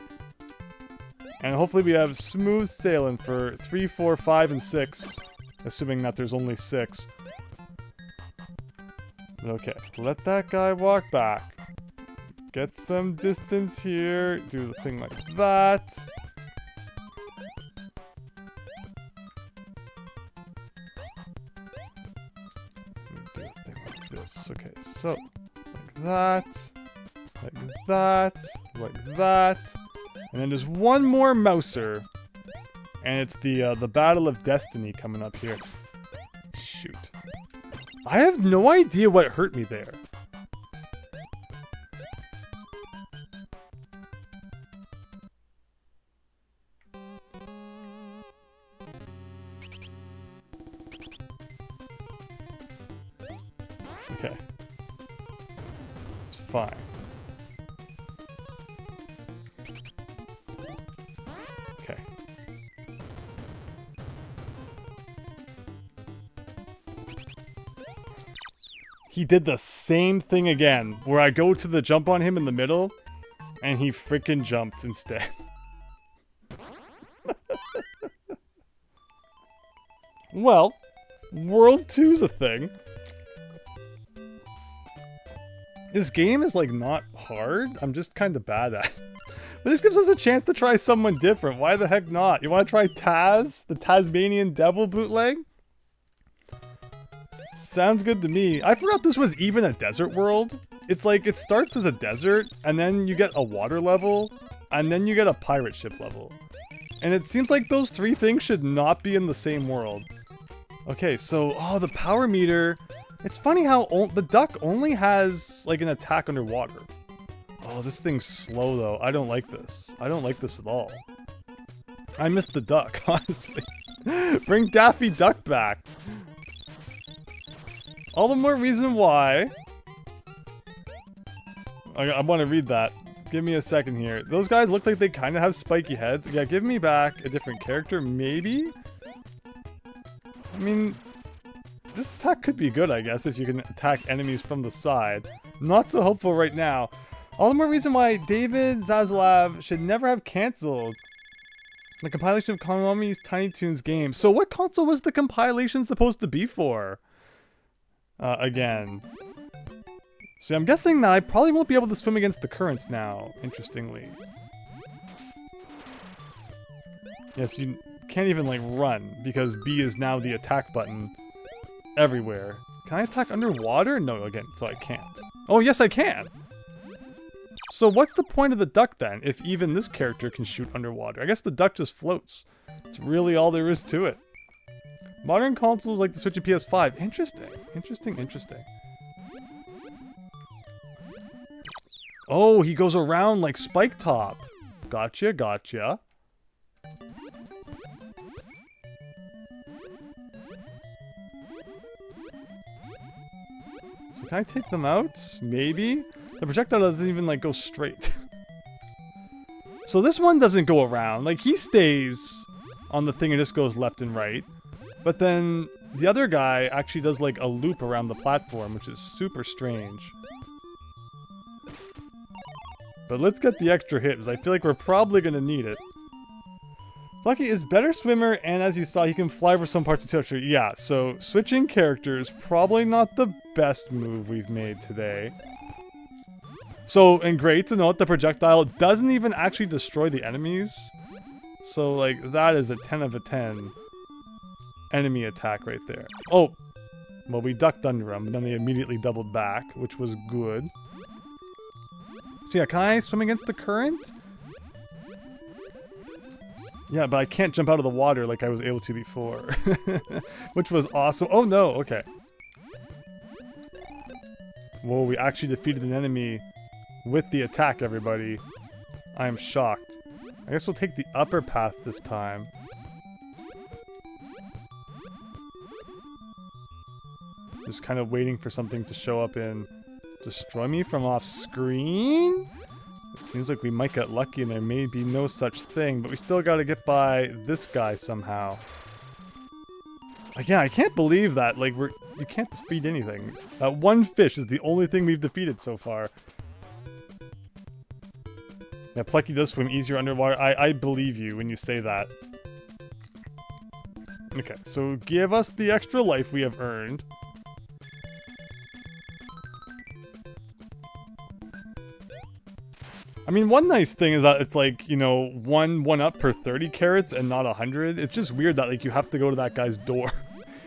And hopefully we have smooth sailing for 3, 4, 5, and 6. Assuming that there's only 6. Okay, let that guy walk back. Get some distance here. Do the thing like that. Do a thing like this. Okay, so like that, like that, and then there's one more mouser, and it's the Battle of Destiny coming up here. Shoot, I have no idea what hurt me there. Okay. It's fine. Okay. He did the same thing again, where I go to the jump on him in the middle, and he freaking jumped instead. Well, World 2's a thing. This game is, like, not hard. I'm just kind of bad at it. But this gives us a chance to try someone different. Why the heck not? You want to try Taz? The Tasmanian Devil bootleg? Sounds good to me. I forgot this was even a desert world. It's like, it starts as a desert, and then you get a water level, and then you get a pirate ship level. And it seems like those three things should not be in the same world. Okay, so, oh, the power meter. It's funny how the duck only has, like, an attack underwater. Oh, this thing's slow, though. I don't like this. I don't like this at all. I miss the duck, honestly. Bring Daffy Duck back. All the more reason why. I want to read that. Give me a second here. Those guys look like they kind of have spiky heads. Yeah, give me back a different character, maybe? I mean, this attack could be good, I guess, if you can attack enemies from the side. Not so helpful right now. All the more reason why David Zaslav should never have cancelled the compilation of Konami's Tiny Toons game. So what console was the compilation supposed to be for? Again. So I'm guessing that I probably won't be able to swim against the currents now, interestingly. Yes, you can't even, like, run, because B is now the attack button everywhere. Can I attack underwater? No, again, so I can't. Oh, yes, I can! So what's the point of the duck, then, if even this character can shoot underwater? I guess the duck just floats. It's really all there is to it. Modern consoles like the Switch and PS5. Interesting. Interesting, interesting. Oh, he goes around like Spike Top. Gotcha, gotcha. So can I take them out? Maybe? The projectile doesn't even, like, go straight. So this one doesn't go around. Like, he stays on the thing and just goes left and right. But then the other guy actually does, like, a loop around the platform, which is super strange. But let's get the extra hit, because I feel like we're probably going to need it. Lucky is better swimmer, and as you saw, he can fly over some parts of territory. Yeah, so switching characters, probably not the best move we've made today. So, and great to note, the projectile doesn't even actually destroy the enemies. So, like, that is a 10 of a 10 enemy attack right there. Oh! Well, we ducked under them, but then they immediately doubled back, which was good. So yeah, can I swim against the current? Yeah, but I can't jump out of the water like I was able to before. Which was awesome. Oh no, okay. Whoa, we actually defeated an enemy with the attack, everybody. I am shocked. I guess we'll take the upper path this time. Just kind of waiting for something to show up and destroy me from off screen? It seems like we might get lucky and there may be no such thing, but we still gotta get by this guy somehow. Again, I can't believe that, like, you can't defeat anything. That one fish is the only thing we've defeated so far. Yeah, Plucky does swim easier underwater. I believe you when you say that. Okay, so give us the extra life we have earned. I mean, one nice thing is that it's like, you know, one up per 30 carrots and not 100. It's just weird that, like, you have to go to that guy's door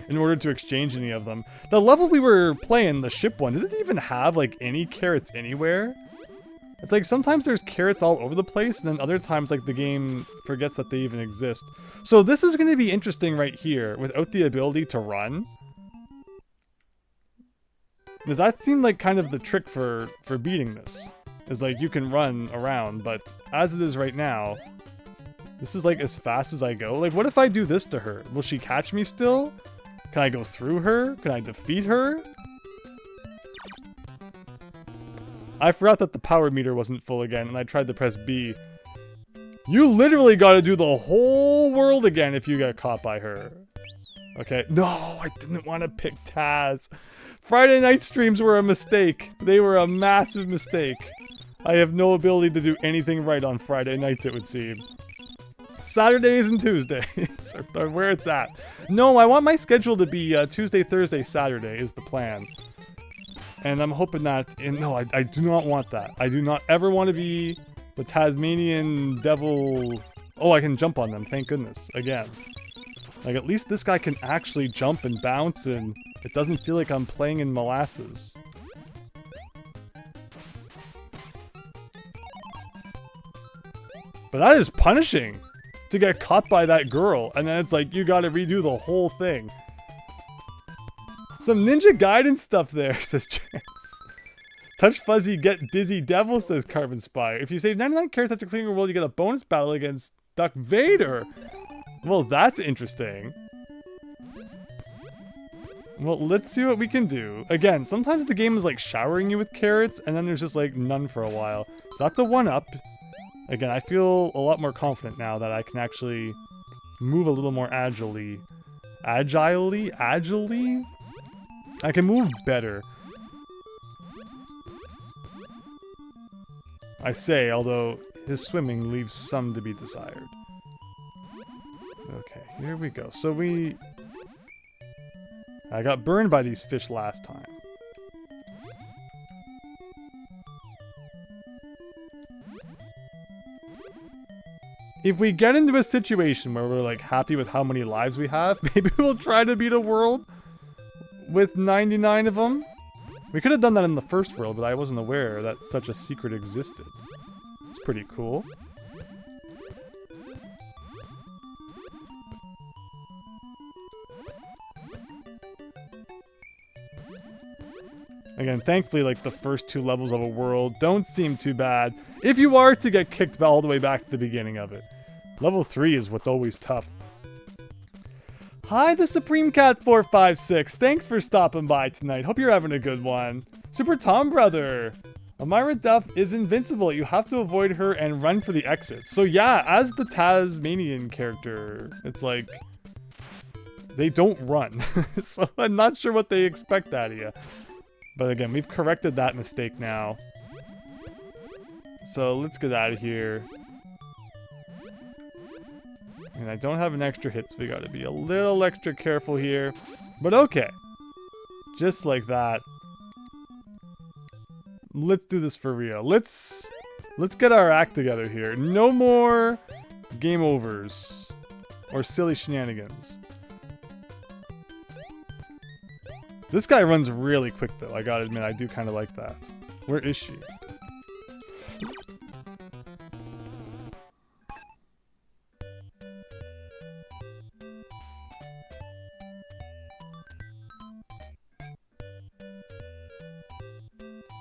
in order to exchange any of them. The level we were playing, the ship one, didn't even have, like, any carrots anywhere. It's like sometimes there's carrots all over the place, and then other times, like, the game forgets that they even exist. So this is going to be interesting right here, without the ability to run. Because that seemed like kind of the trick for beating this. Is like, you can run around, but as it is right now, this is like as fast as I go. Like, what if I do this to her? Will she catch me still? Can I go through her? Can I defeat her? I forgot that the power meter wasn't full again, and I tried to press B. You literally gotta do the whole world again if you get caught by her. Okay, no, I didn't want to pick Taz. Friday night streams were a mistake. They were a massive mistake. I have no ability to do anything right on Friday nights, it would seem. Saturdays and Tuesdays are where it's at. No, I want my schedule to be Tuesday, Thursday, Saturday is the plan. And I'm hoping that... no, I do not want that. I do not ever want to be the Tasmanian devil... Oh, I can jump on them, thank goodness. Again. Like, at least this guy can actually jump and bounce, and it doesn't feel like I'm playing in molasses. But that is punishing, to get caught by that girl, and then it's like, you gotta redo the whole thing. Some Ninja Gaiden stuff there, says Chance. Touch Fuzzy, get Dizzy Devil, says Carbon Spire. If you save 99 carrots after clearing a world, you get a bonus battle against Duck Vader. Well, that's interesting. Well, let's see what we can do. Again, sometimes the game is like showering you with carrots, and then there's just like none for a while. So that's a 1-up. Again, I feel a lot more confident now that I can actually move a little more agilely. Agilely? I can move better. I say, although his swimming leaves some to be desired. Okay, here we go. So I got burned by these fish last time. If we get into a situation where we're like happy with how many lives we have, maybe we'll try to beat a world with 99 of them. We could have done that in the first world, but I wasn't aware that such a secret existed. It's pretty cool. Again, thankfully, like, the first 2 levels of a world don't seem too bad if you are to get kicked all the way back to the beginning of it. Level 3 is what's always tough. Hi, the Supreme Cat 456. Thanks for stopping by tonight. Hope you're having a good one. Super Tom Brother. Amira Duff is invincible. You have to avoid her and run for the exits. So yeah, as the Tasmanian character, it's like they don't run. So I'm not sure what they expect out of you. But again, we've corrected that mistake now. So let's get out of here. And I don't have an extra hit, so we gotta be a little extra careful here. But okay. Just like that. Let's do this for real. Let's get our act together here. No more game overs or silly shenanigans. This guy runs really quick though, I gotta admit, I do kind of like that. Where is she?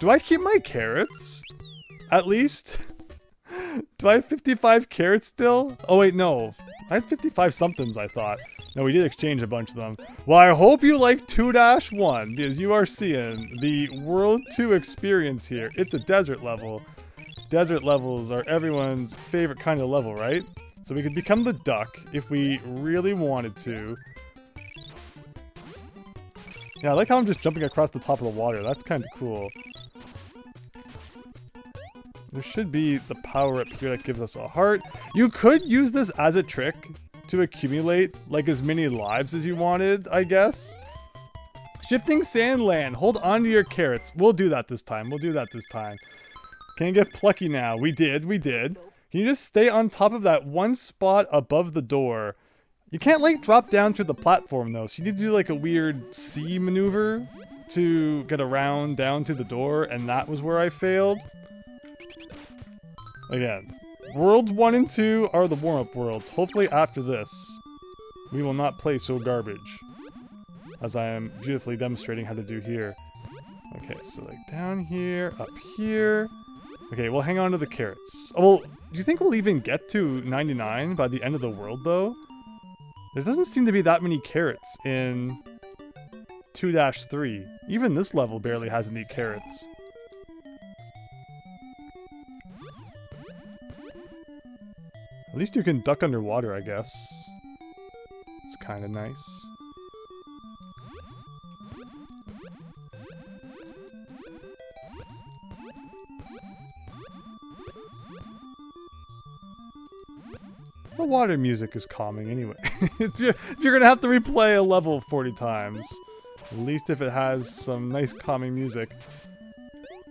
Do I keep my carrots? At least? Do I have 55 carrots still? Oh wait, no. I had 55 somethings, I thought. No, we did exchange a bunch of them. Well, I hope you like 2-1, because you are seeing the World 2 experience here. It's a desert level. Desert levels are everyone's favorite kind of level, right? So we could become the duck if we really wanted to. Yeah, I like how I'm just jumping across the top of the water. That's kind of cool. There should be the power up here that gives us a heart. You could use this as a trick to accumulate like as many lives as you wanted, I guess. Shifting Sandland. Hold on to your carrots. We'll do that this time. Can you get plucky now? We did. Can you just stay on top of that one spot above the door? You can't like drop down through the platform though, so you need to do like a weird C maneuver to get around down to the door, and that was where I failed. Again, worlds 1 and 2 are the warm-up worlds. Hopefully after this, we will not play so garbage, as I am beautifully demonstrating how to do here. Okay, so like down here, up here. Okay, we'll hang on to the carrots. Oh, well, do you think we'll even get to 99 by the end of the world, though? There doesn't seem to be that many carrots in 2-3. Even this level barely has any carrots. At least you can duck underwater, I guess. It's kind of nice. The water music is calming anyway. if you're gonna have to replay a level 40 times, at least if it has some nice calming music.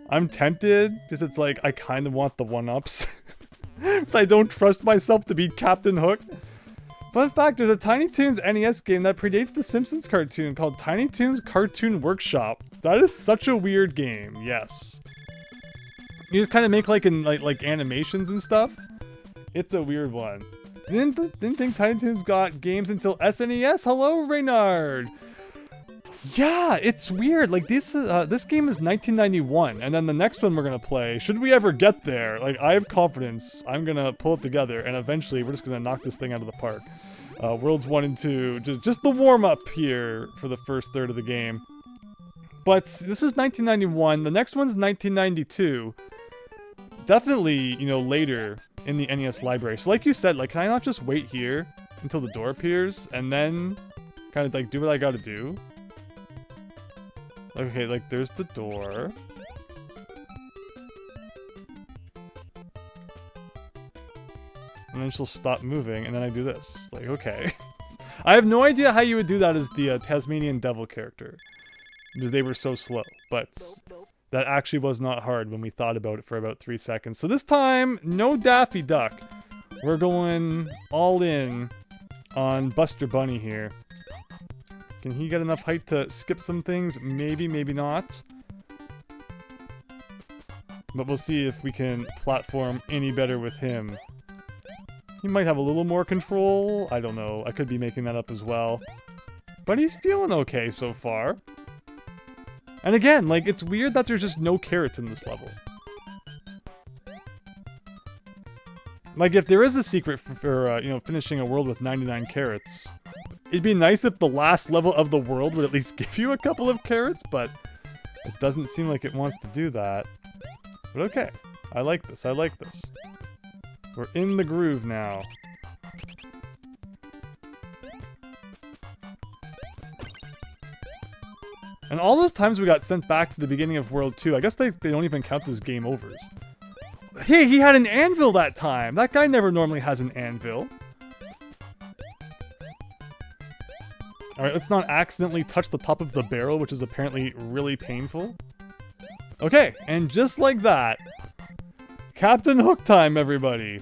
I'm tempted, because it's like, I kind of want the one-ups. Because I don't trust myself to beat Captain Hook. Fun fact, there's a Tiny Toons NES game that predates the Simpsons cartoon called Tiny Toons Cartoon Workshop. That is such a weird game, yes. You just kind of make like animations and stuff. It's a weird one. Didn't think Tiny Toons got games until SNES. Hello, Reynard. Yeah, it's weird. Like this game is 1991, and then the next one we're gonna play, should we ever get there, like I have confidence I'm gonna pull it together, and eventually we're just gonna knock this thing out of the park. Worlds 1 and 2, just the warm up here for the first third of the game. But this is 1991. The next one's 1992. Definitely, you know, later in the NES library. So like you said, like, can I not just wait here until the door appears and then kind of like do what I gotta do? Okay, like there's the door. And then she'll stop moving, and then I do this. Like, okay. I have no idea how you would do that as the Tasmanian Devil character, because they were so slow, but that actually was not hard when we thought about it for about 3 seconds. So this time, no Daffy Duck. We're going all in on Buster Bunny here. Can he get enough height to skip some things? Maybe, maybe not. But we'll see if we can platform any better with him. He might have a little more control. I don't know. I could be making that up as well. But he's feeling okay so far. And again, like, it's weird that there's just no carrots in this level. Like, if there is a secret for you know, finishing a world with 99 carrots, it'd be nice if the last level of the world would at least give you a couple of carrots, but it doesn't seem like it wants to do that. But okay, I like this, I like this. We're in the groove now. And all those times we got sent back to the beginning of World 2, I guess they don't even count as game overs. Hey, he had an anvil that time! That guy never normally has an anvil. Alright, let's not accidentally touch the top of the barrel, which is apparently really painful. Okay, and just like that, Captain Hook time, everybody!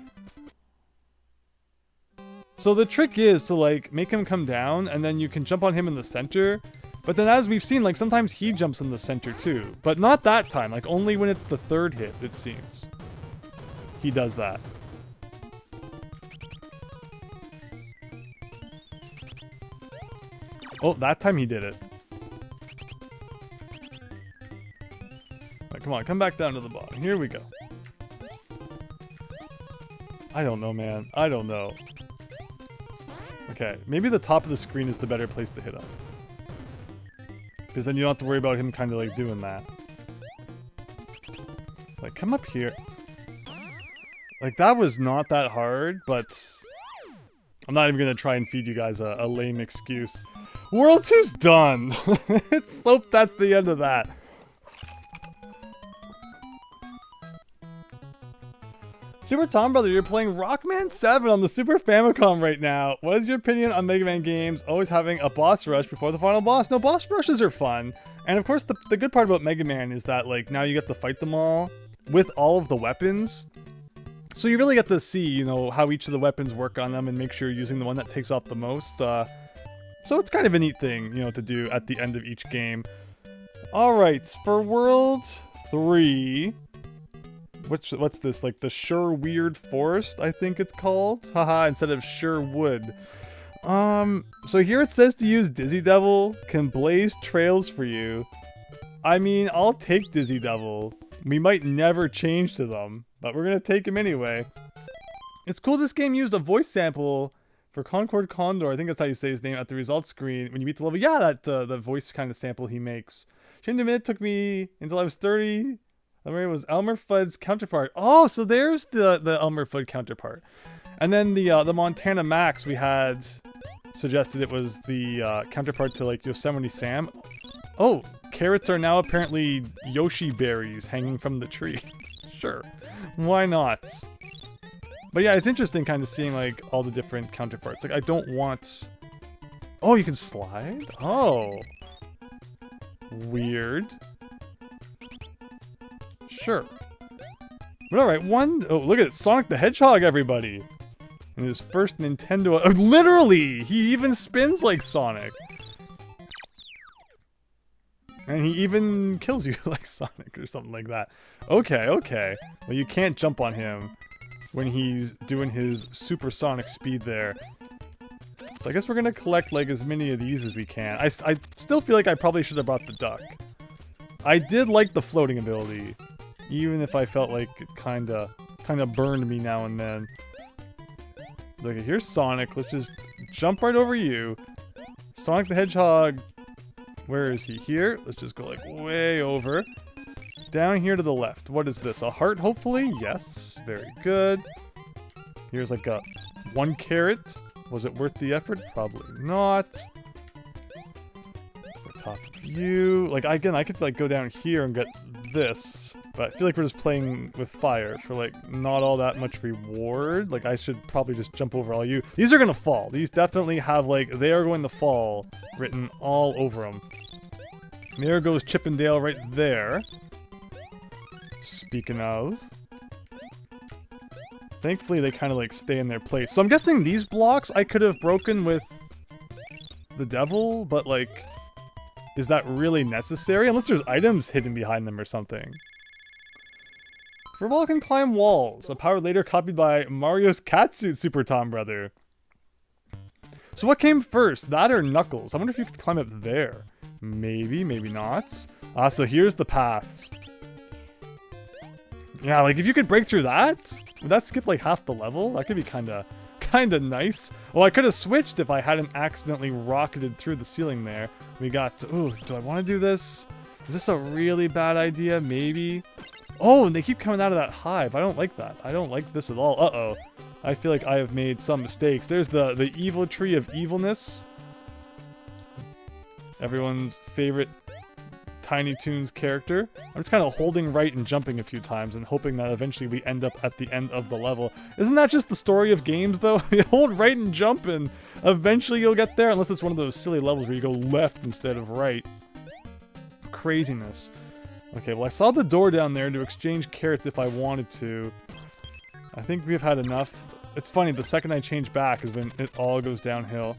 So the trick is to, like, make him come down, and then you can jump on him in the center. But then as we've seen, like, sometimes he jumps in the center too. But not that time, like, only when it's the third hit, it seems. He does that. Oh, that time he did it. Right, come on, come back down to the bottom. Here we go. I don't know, man. I don't know. Okay, maybe the top of the screen is the better place to hit him. Because then you don't have to worry about him kind of like doing that. Like, come up here. Like, that was not that hard, but I'm not even going to try and feed you guys a lame excuse. World 2's done! Let's hope that's the end of that. Super Tom Brother, you're playing Rockman 7 on the Super Famicom right now. What is your opinion on Mega Man games always having a boss rush before the final boss? No, boss rushes are fun. And of course, the good part about Mega Man is that, like, now you get to fight them all with all of the weapons. So you really get to see, you know, how each of the weapons work on them and make sure you're using the one that takes off the most. So it's kind of a neat thing, you know, to do at the end of each game. Alright, for World 3... What's this, like the Sure Weird Forest, I think it's called? Haha, instead of Sherwood. So here it says to use Dizzy Devil, can blaze trails for you. I mean, I'll take Dizzy Devil. We might never change to them, but we're gonna take him anyway. It's cool this game used a voice sample for Concord Condor, I think that's how you say his name, at the results screen when you beat the level. Yeah, that the voice kind of sample he makes. Shame to admit it took me until I was 30. It was Elmer Fudd's counterpart. Oh, so there's the Elmer Fudd counterpart. And then the Montana Max we had suggested it was the counterpart to, like, Yosemite Sam. Oh, carrots are now apparently Yoshi berries hanging from the tree. Sure, why not? But yeah, it's interesting kind of seeing like all the different counterparts. Like I don't want... Oh, you can slide? Oh. Weird. Sure. But alright, oh, look at it. Sonic the Hedgehog, everybody. In his first Nintendo... Oh, literally! He even spins like Sonic. And he even kills you like Sonic or something like that. Okay, okay. Well, you can't jump on him when he's doing his supersonic speed there. So I guess we're gonna collect like as many of these as we can. I still feel like I probably should have brought the duck. I did like the floating ability, even if I felt like it kinda burned me now and then. Look, here's Sonic. Let's just jump right over you. Sonic the Hedgehog. Where is he? Here? Let's just go like way over. Down here to the left. What is this? A heart, hopefully? Yes. Very good. Here's like a 1 carrot. Was it worth the effort? Probably not. Top of you. Like, again, I could like go down here and get this. But I feel like we're just playing with fire for like not all that much reward. Like I should probably just jump over all you. These are gonna fall. These definitely have like, they are going to fall written all over them. There goes Chip and Dale right there. Speaking of. Thankfully they kind of like stay in their place. So I'm guessing these blocks I could have broken with the devil, but like, is that really necessary? Unless there's items hidden behind them or something. Furball can climb walls, a power later copied by Mario's catsuit Super Tom Brother. So what came first, that or Knuckles? I wonder if you could climb up there. Maybe, maybe not. So here's the paths. Yeah, like if you could break through that, would that skip like half the level? That could be kinda nice. Well, I could have switched if I hadn't accidentally rocketed through the ceiling there. We got, ooh, do I want to do this? Is this a really bad idea? Maybe. Oh, and they keep coming out of that hive. I don't like that. I don't like this at all. Uh-oh. I feel like I have made some mistakes. There's the evil tree of evilness. Everyone's favorite Tiny Toons character. I'm just kind of holding right and jumping a few times and hoping that eventually we end up at the end of the level. Isn't that just the story of games, though? You hold right and jump and eventually you'll get there, unless it's one of those silly levels where you go left instead of right. Craziness. Okay, well I saw the door down there to exchange carrots if I wanted to. I think we've had enough. It's funny, the second I change back is when it all goes downhill.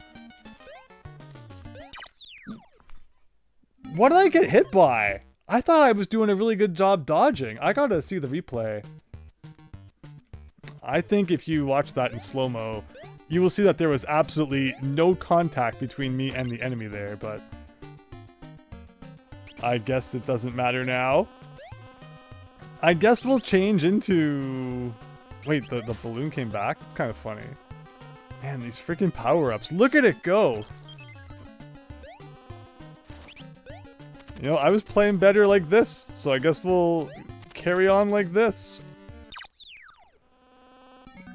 What did I get hit by? I thought I was doing a really good job dodging. I gotta see the replay. I think if you watch that in slow-mo, you will see that there was absolutely no contact between me and the enemy there, but I guess it doesn't matter now. I guess we'll change into... Wait, the balloon came back? It's kind of funny. Man, these freaking power-ups. Look at it go! You know, I was playing better like this, so I guess we'll carry on like this.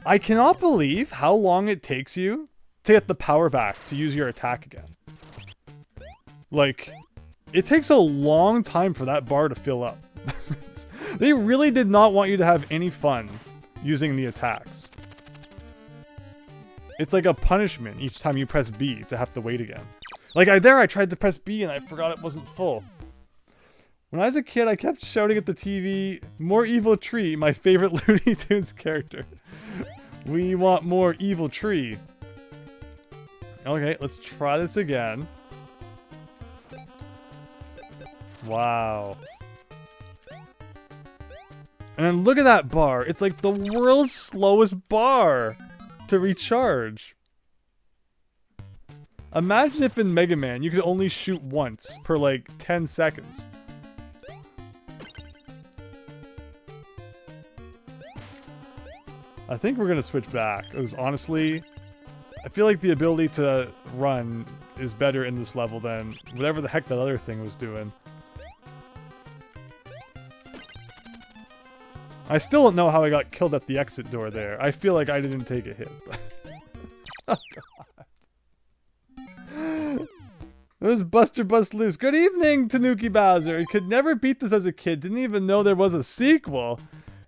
I cannot believe how long it takes you to get the power back to use your attack again. Like, it takes a long time for that bar to fill up. They really did not want you to have any fun using the attacks. It's like a punishment each time you press B to have to wait again. Like I tried to press B and I forgot it wasn't full. When I was a kid, I kept shouting at the TV, "More Evil Tree," my favorite Looney Tunes character. We want more Evil Tree. Okay, let's try this again. Wow. And then look at that bar. It's like the world's slowest bar to recharge. Imagine if in Mega Man you could only shoot once per like 10 seconds. I think we're gonna switch back, because honestly, I feel like the ability to run is better in this level than whatever the heck that other thing was doing. I still don't know how I got killed at the exit door there. I feel like I didn't take a hit. Oh god. It was Buster Bust Loose. Good evening, Tanuki Bowser. You could never beat this as a kid. Didn't even know there was a sequel.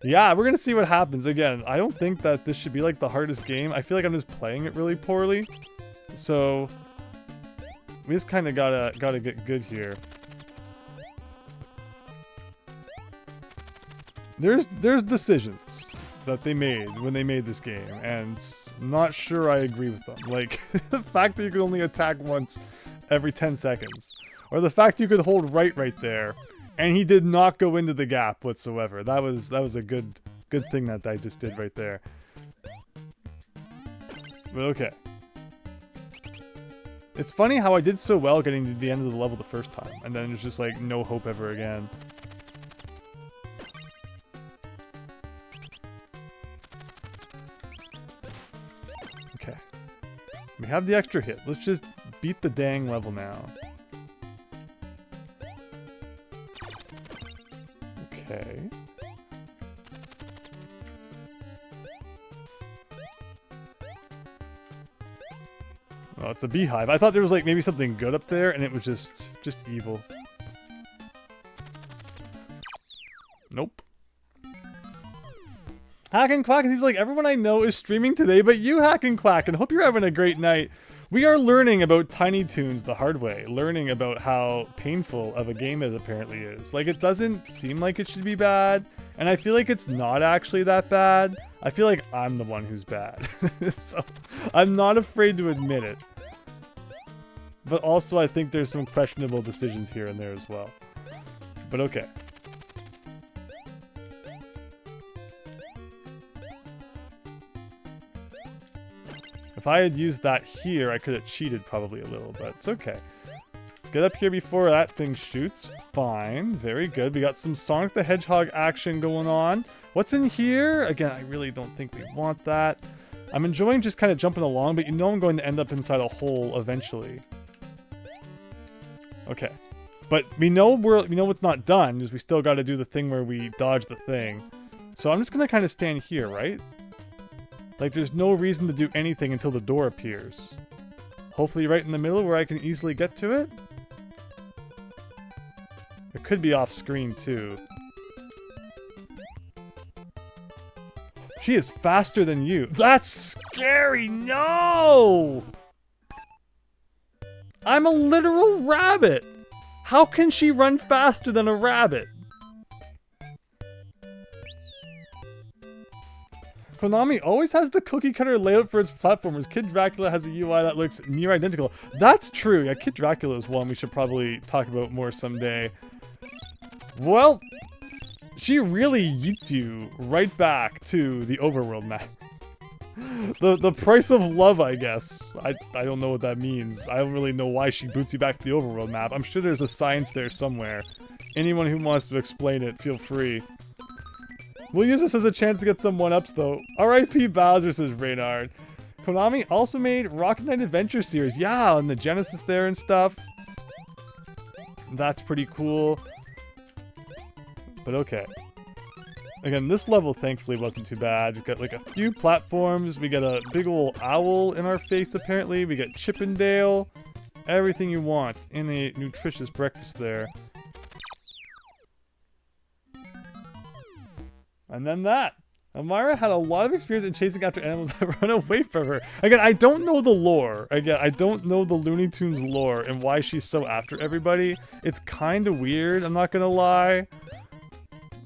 Yeah, we're gonna see what happens. Again, I don't think that this should be like the hardest game. I feel like I'm just playing it really poorly. So we just kind of gotta get good here. There's decisions that they made when they made this game, and I'm not sure I agree with them. Like the fact that you could only attack once every 10 seconds, or the fact you could hold right there, and he did not go into the gap whatsoever. That was a good thing that I just did right there. But okay. It's funny how I did so well getting to the end of the level the first time, and then it's just like no hope ever again. Okay. We have the extra hit. Let's just beat the dang level now. Okay. Oh, it's a beehive. I thought there was like maybe something good up there, and it was just evil. Nope. Hack and Quack, it seems like everyone I know is streaming today, but you, Hack and Quack, and hope you're having a great night. We are learning about Tiny Toons the hard way, learning about how painful of a game it apparently is. Like, it doesn't seem like it should be bad, and I feel like it's not actually that bad. I feel like I'm the one who's bad. So, I'm not afraid to admit it. But also, I think there's some questionable decisions here and there as well. But okay. If I had used that here, I could have cheated probably a little, but it's okay. Let's get up here before that thing shoots. Fine. Very good. We got some Sonic the Hedgehog action going on. What's in here? Again, I really don't think we want that. I'm enjoying just kind of jumping along, but you know I'm going to end up inside a hole eventually. Okay. But we know what's not done, is we still got to do the thing where we dodge the thing. So I'm just going to kind of stand here, right? Like, there's no reason to do anything until the door appears. Hopefully right in the middle where I can easily get to it. It could be off screen, too. She is faster than you. That's scary! No! I'm a literal rabbit! How can she run faster than a rabbit? Konami always has the cookie cutter layout for its platformers. Kid Dracula has a UI that looks near identical. That's true. Yeah, Kid Dracula is one we should probably talk about more someday. Well, she really yeets you right back to the overworld map. The price of love, I guess. I don't know what that means. I don't really know why she boots you back to the overworld map. I'm sure there's a science there somewhere. Anyone who wants to explain it, feel free. We'll use this as a chance to get some 1-ups, though. R.I.P. Bowser, says Reynard. Konami also made Rocket Knight Adventure series. Yeah, and the Genesis there and stuff. That's pretty cool. But okay. Again, this level thankfully wasn't too bad. We've got like a few platforms. We got a big ol' owl in our face, apparently. We got Chippendale. Everything you want in a nutritious breakfast there. And then that. Amara had a lot of experience in chasing after animals that run away from her. Again, I don't know the lore. Again, I don't know the Looney Tunes lore and why she's so after everybody. It's kind of weird, I'm not gonna lie.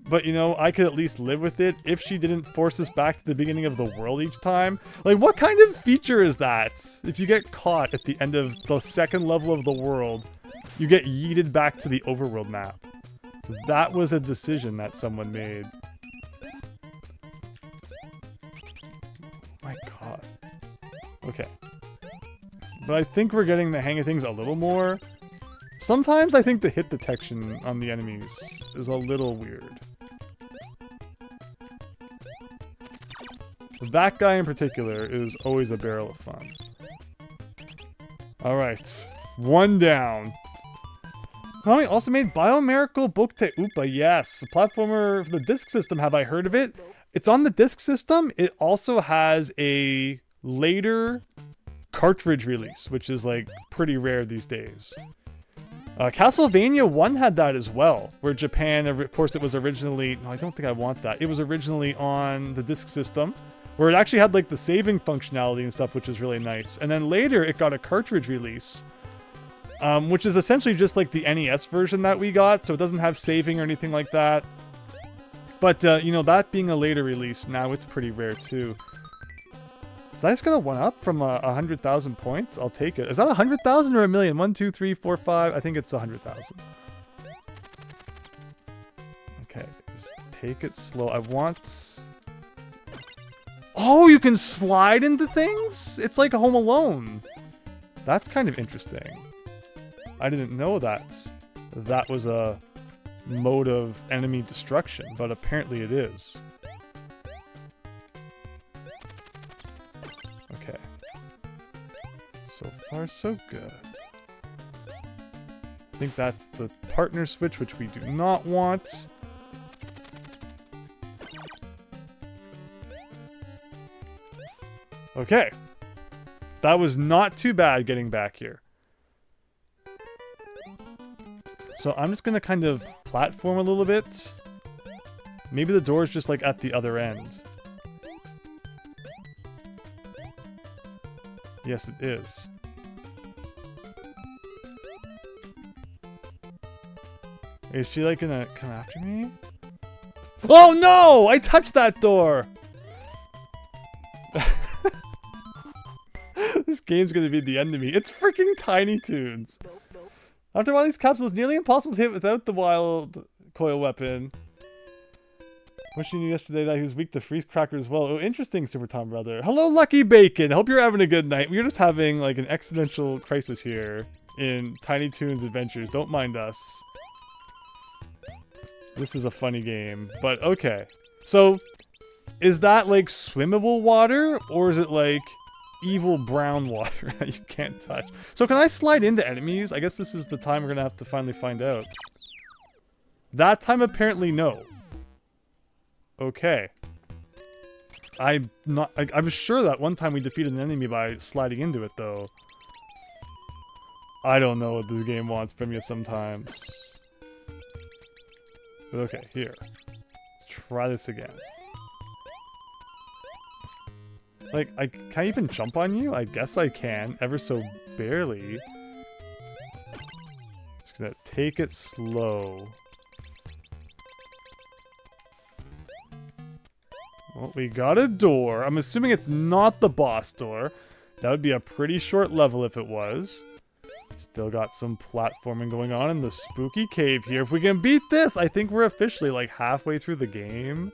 But, you know, I could at least live with it if she didn't force us back to the beginning of the world each time. Like, what kind of feature is that? If you get caught at the end of the second level of the world, you get yeeted back to the overworld map. That was a decision that someone made. My god. Okay. But I think we're getting the hang of things a little more. Sometimes I think the hit detection on the enemies is a little weird. That guy in particular is always a barrel of fun. Alright. One down. Konami also made Biomiracle Bokte Upa. Yes. The platformer for the disc system. Have I heard of it? It's on the disc system. It also has a later cartridge release, which is like pretty rare these days. Castlevania 1 had that as well, where Japan, of course, it was originally... No, I don't think I want that. It was originally on the disk system, where it actually had like the saving functionality and stuff, which is really nice. And then later, it got a cartridge release, which is essentially just like the NES version that we got, so it doesn't have saving or anything like that. But, you know, that being a later release, now it's pretty rare too. Is I just got a 1-up from 100,000 points? I'll take it. Is that 100,000 or a million? 1, 2, 3, 4, 5. I think it's 100,000. Okay, just take it slow. I want... Oh, you can slide into things? It's like Home Alone. That's kind of interesting. I didn't know that was a mode of enemy destruction, but apparently it is. Okay. So far, so good. I think that's the partner switch, which we do not want. Okay. That was not too bad getting back here. So I'm just going to kind of platform a little bit. Maybe the door is just like at the other end. Yes, it is. Is she like gonna come after me? Oh no! I touched that door! This game's gonna be the end of me. It's freaking Tiny Toons. After one of these capsules, nearly impossible to hit without the wild coil weapon. Wishing you yesterday that he was weak to freeze cracker as well. Oh, interesting, Super Tom brother. Hello, Lucky Bacon. Hope you're having a good night. We're just having like an existential crisis here in Tiny Toons Adventures. Don't mind us. This is a funny game, but okay. So, is that like swimmable water, or is it like evil brown water that you can't touch? So can I slide into enemies? I guess this is the time we're gonna have to finally find out. That time apparently no. Okay. I'm sure that one time we defeated an enemy by sliding into it though. I don't know what this game wants from you sometimes. But okay, here. Let's try this again. Like, can I even jump on you? I guess I can, ever so barely. Just gonna take it slow. Well, we got a door. I'm assuming it's not the boss door. That would be a pretty short level if it was. Still got some platforming going on in the spooky cave here. If we can beat this, I think we're officially like halfway through the game.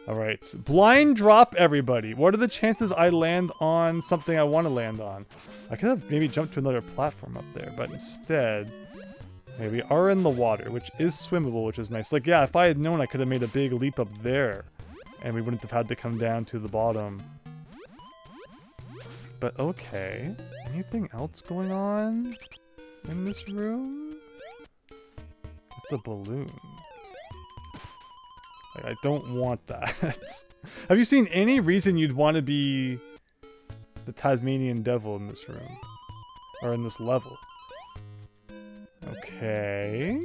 Alright, blind drop everybody. What are the chances I land on something I want to land on? I could have maybe jumped to another platform up there, but instead... Okay, we are in the water, which is swimmable, which is nice. Like, yeah, if I had known, I could have made a big leap up there. And we wouldn't have had to come down to the bottom. But okay. Anything else going on in this room? It's a balloon. I don't want that. Have you seen any reason you'd want to be the Tasmanian devil in this room? Or in this level? Okay.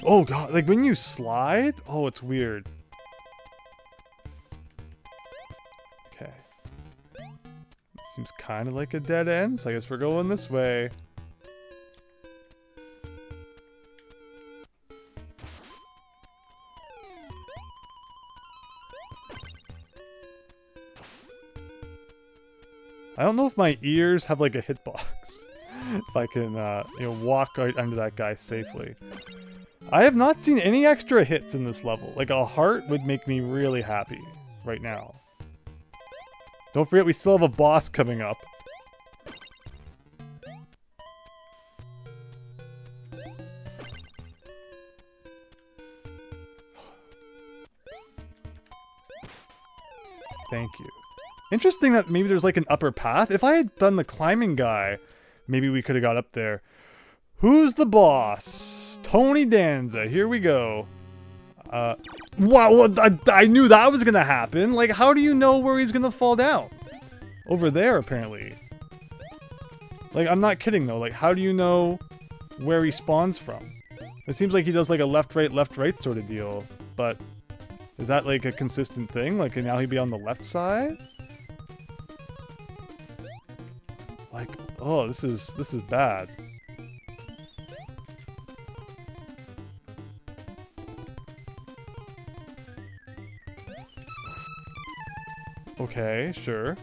Oh god, like when you slide? Oh, it's weird. Okay. Seems kind of like a dead end, so I guess we're going this way. I don't know if my ears have like a hitbox. If I can, you know, walk right under that guy safely. I have not seen any extra hits in this level. Like a heart would make me really happy right now. Don't forget we still have a boss coming up. Thank you. Interesting that maybe there's like an upper path. If I had done the climbing guy, maybe we could have got up there. Who's the boss? Tony Danza. Here we go. Wow, I knew that was gonna happen. Like, how do you know where he's gonna fall down? Over there, apparently. Like, I'm not kidding though. Like, how do you know where he spawns from? It seems like he does like a left, right sort of deal. But is that like a consistent thing? Like, can now he be on the left side? Like, oh, this is bad. Okay, sure.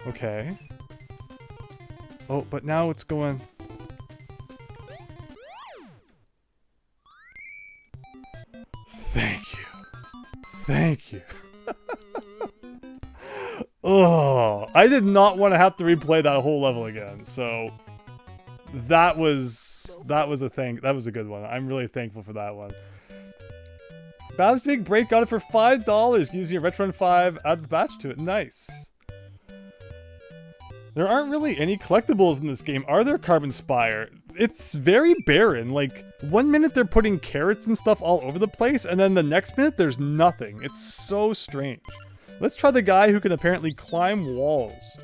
Okay. Oh, but now it's going... Thank you. Thank you. Oh, I did not want to have to replay that whole level again, so... That was a thing. That was a good one. I'm really thankful for that one. Bab's Big Break got it for $5 using your Retron 5, add the batch to it. Nice. There aren't really any collectibles in this game, are there, Carbon Spire? It's very barren. Like, 1 minute they're putting carrots and stuff all over the place, and then the next minute there's nothing. It's so strange. Let's try the guy who can apparently climb walls.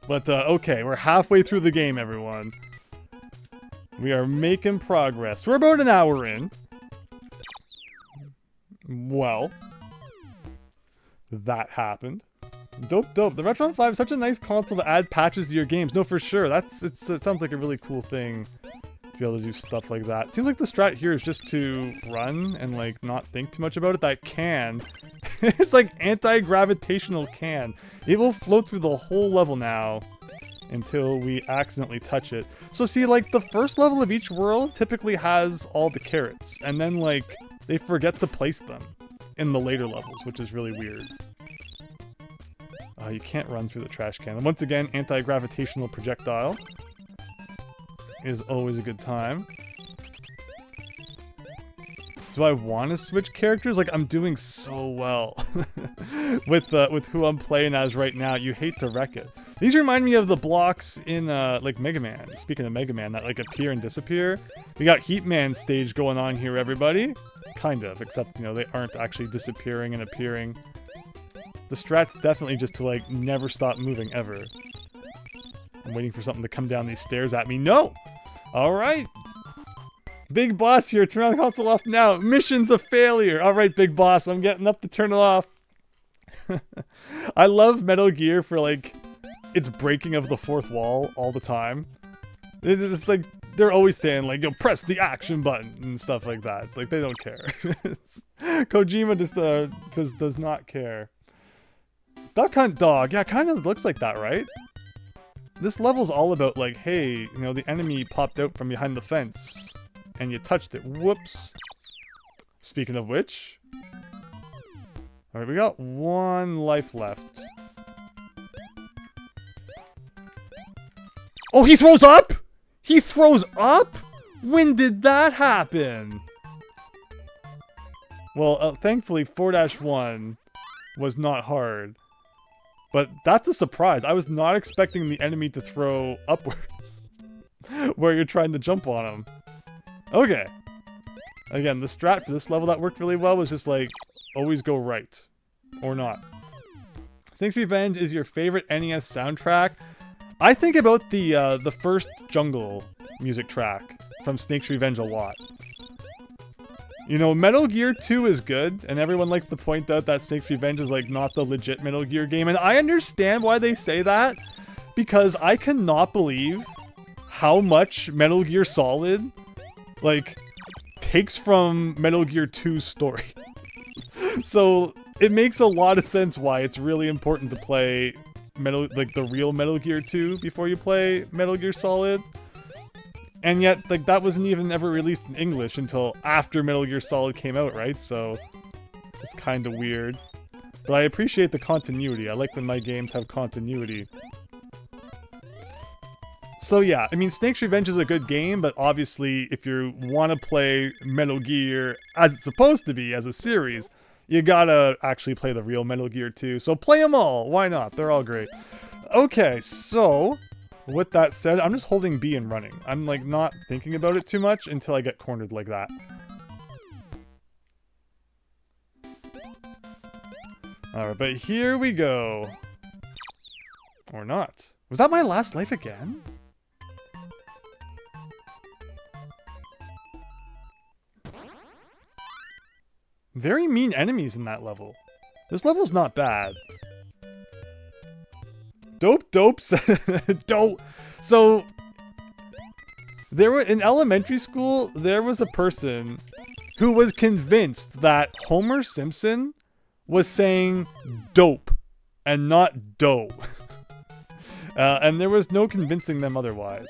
But, okay, we're halfway through the game, everyone. We are making progress. We're about an hour in. Well, that happened. Dope. The Retron 5 is such a nice console to add patches to your games. No, for sure. It sounds like a really cool thing to be able to do stuff like that. It seems like the strat here is just to run and, like, not think too much about it. That can. It's like anti-gravitational can. It will float through the whole level now until we accidentally touch it. So see, like, the first level of each world typically has all the carrots, and then, like, they forget to place them in the later levels, which is really weird. You can't run through the trash can. And once again, anti-gravitational projectile is always a good time. Do I want to switch characters? Like, I'm doing so well with who I'm playing as right now. You hate to wreck it. These remind me of the blocks in, like, Mega Man. Speaking of Mega Man, that, like, appear and disappear. We got Heat Man stage going on here, everybody. Kind of, except, you know, they aren't actually disappearing and appearing. The strat's definitely just to, like, never stop moving, ever. I'm waiting for something to come down these stairs at me. No! Alright! Big Boss here, turn on the console off now. Mission's a failure. Alright, Big Boss, I'm getting up to turn it off. I love Metal Gear for, like, its breaking of the fourth wall all the time. It's like, they're always saying, like, yo, press the action button and stuff like that. It's like, they don't care. Kojima just does not care. Duck Hunt Dog, yeah, kind of looks like that, right? This level's all about, like, hey, you know, the enemy popped out from behind the fence, and you touched it. Whoops. Speaking of which... Alright, we got 1 life left. Oh, he throws up?! He throws up?! When did that happen? Well, thankfully, 4-1 was not hard. But that's a surprise. I was not expecting the enemy to throw upwards where you're trying to jump on him. Okay. Again, the strat for this level that worked really well was just like, always go right. Or not. Snake's Revenge is your favorite NES soundtrack. I think about the first Jungle music track from Snake's Revenge a lot. You know, Metal Gear 2 is good, and everyone likes to point out that Snake's Revenge is, like, not the legit Metal Gear game, and I understand why they say that, because I cannot believe how much Metal Gear Solid, like, takes from Metal Gear 2's story. So, it makes a lot of sense why it's really important to play the real Metal Gear 2 before you play Metal Gear Solid. And yet, like, that wasn't even ever released in English until after Metal Gear Solid came out, right? So, it's kind of weird. But I appreciate the continuity. I like when my games have continuity. So yeah, I mean, Snake's Revenge is a good game, but obviously, if you want to play Metal Gear as it's supposed to be, as a series, you gotta actually play the real Metal Gear 2. So play them all! Why not? They're all great. Okay, so... with that said, I'm just holding B and running. I'm, like, not thinking about it too much until I get cornered like that. Alright, but here we go. Or not. Was that my last life again? Very mean enemies in that level. This level's not bad. Dope. Dope. So, in elementary school, there was a person who was convinced that Homer Simpson was saying dope and not dough. And there was no convincing them otherwise.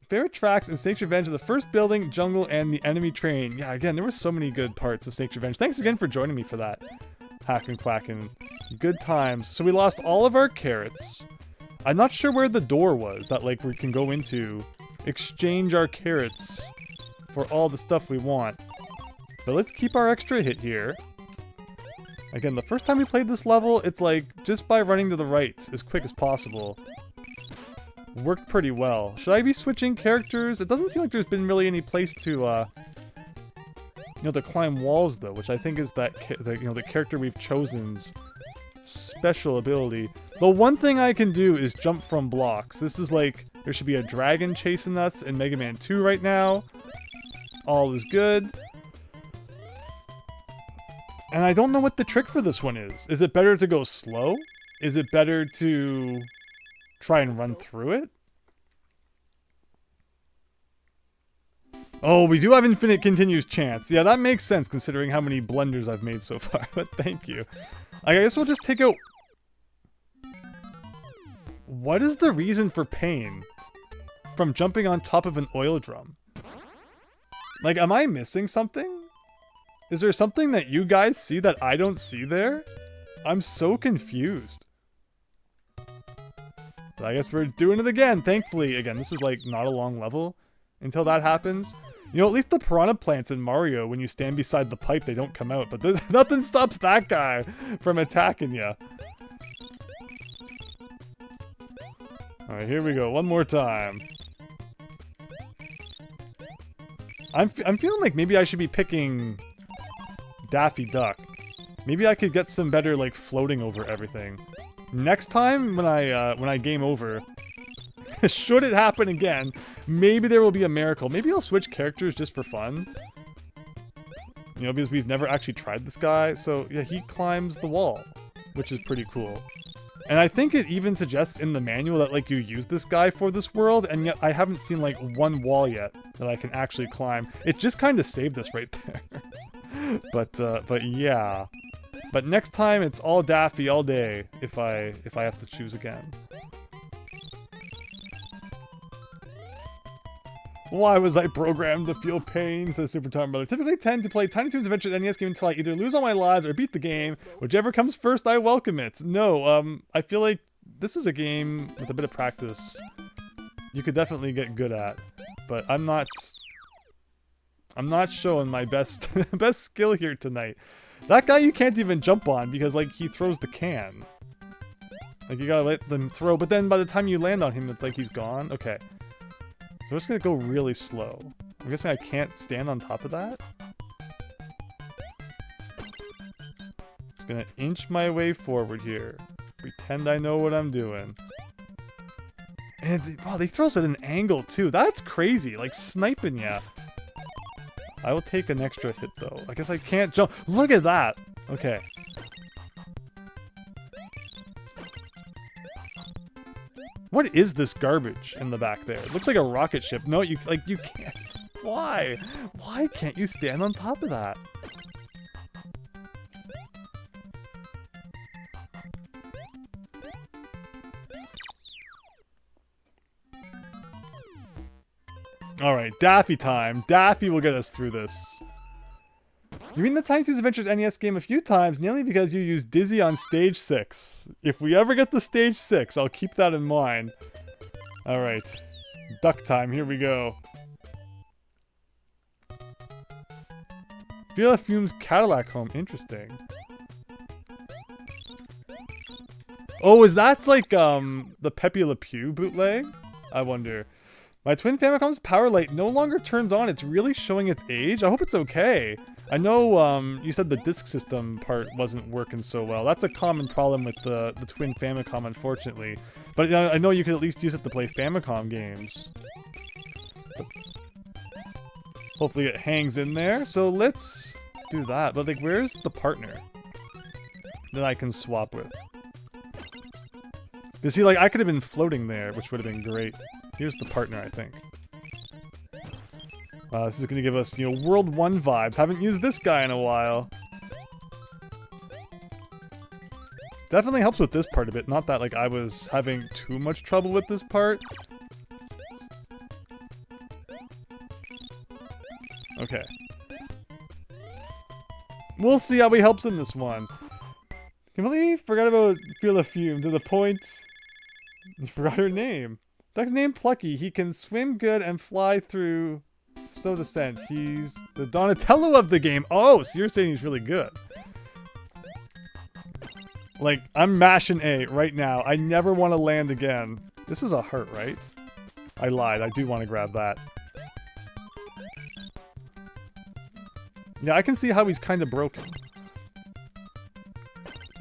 Favorite tracks in Snake's Revenge are the first building, jungle, and the enemy train. Yeah, again, there were so many good parts of Snake's Revenge. Thanks again for joining me for that. Hack and quackin'. Good times. So we lost all of our carrots. I'm not sure where the door was that, like, we can go into. Exchange our carrots for all the stuff we want. But let's keep our extra hit here. Again, the first time we played this level, it's like, just by running to the right as quick as possible. Worked pretty well. Should I be switching characters? It doesn't seem like there's been really any place to, you know, to climb walls, though, which I think is that, the character we've chosen's special ability. The one thing I can do is jump from blocks. This is like, there should be a dragon chasing us in Mega Man 2 right now. All is good. And I don't know what the trick for this one is. Is it better to go slow? Is it better to try and run through it? Oh, we do have infinite continues chance. Yeah, that makes sense considering how many blunders I've made so far, but thank you. I guess we'll just take out... What is the reason for pain from jumping on top of an oil drum? Like, am I missing something? Is there something that you guys see that I don't see there? I'm so confused. But I guess we're doing it again, thankfully. Again, this is like not a long level until that happens. You know, at least the piranha plants in Mario, when you stand beside the pipe, they don't come out. But nothing stops that guy from attacking you. Alright, here we go. One more time. I'm feeling like maybe I should be picking Daffy Duck. Maybe I could get some better, like, floating over everything. Next time, when I game over, should it happen again, maybe there will be a miracle. Maybe I'll switch characters just for fun. You know, because we've never actually tried this guy. So, yeah, he climbs the wall, which is pretty cool. And I think it even suggests in the manual that, like, you use this guy for this world, and yet I haven't seen, like, one wall yet that I can actually climb. It just kind of saved us right there. But yeah. But next time, it's all Daffy all day, if I have to choose again. Why was I programmed to feel pain, says Super Tom Brother. Typically tend to play Tiny Toon's Adventure NES game until I either lose all my lives or beat the game. Whichever comes first, I welcome it. No, I feel like this is a game with a bit of practice you could definitely get good at. But I'm not showing my best best skill here tonight. That guy you can't even jump on because, like, he throws the can. Like, you gotta let them throw, but then by the time you land on him, it's like he's gone. Okay. I'm just gonna go really slow. I'm guessing I can't stand on top of that. Just gonna inch my way forward here. Pretend I know what I'm doing. And, wow, they throw us at an angle, too. That's crazy. Like, sniping ya. I will take an extra hit, though. I guess I can't jump. Look at that! Okay. What is this garbage in the back there? It looks like a rocket ship. No, you can't. Why? Why can't you stand on top of that? Alright, Daffy time. Daffy will get us through this. You've beaten the Tiny Toons Adventures NES game a few times, mainly because you used Dizzy on stage 6. If we ever get to stage 6, I'll keep that in mind. Alright. Duck time, here we go. Viola Fume's Cadillac home, interesting. Oh, is that like, the Pepe Le Pew bootleg? I wonder. My twin Famicom's power light no longer turns on. It's really showing its age. I hope it's okay. I know you said the disk system part wasn't working so well. That's a common problem with the twin Famicom, unfortunately. But I know you could at least use it to play Famicom games. But hopefully it hangs in there. So let's do that. But like, where's the partner that I can swap with? You see, like, I could have been floating there, which would have been great. Here's the partner, I think. This is going to give us, you know, World 1 vibes. Haven't used this guy in a while. Definitely helps with this part a bit. Not that, like, I was having too much trouble with this part. Okay. We'll see how he helps in this one. Completely forgot about Fume to the point... You forgot her name. Duck's name Plucky. He can swim good and fly through snow descent. He's the Donatello of the game. Oh, so you're saying he's really good. Like, I'm mashing A right now. I never want to land again. This is a heart, right? I lied. I do want to grab that. Yeah, I can see how he's kind of broken.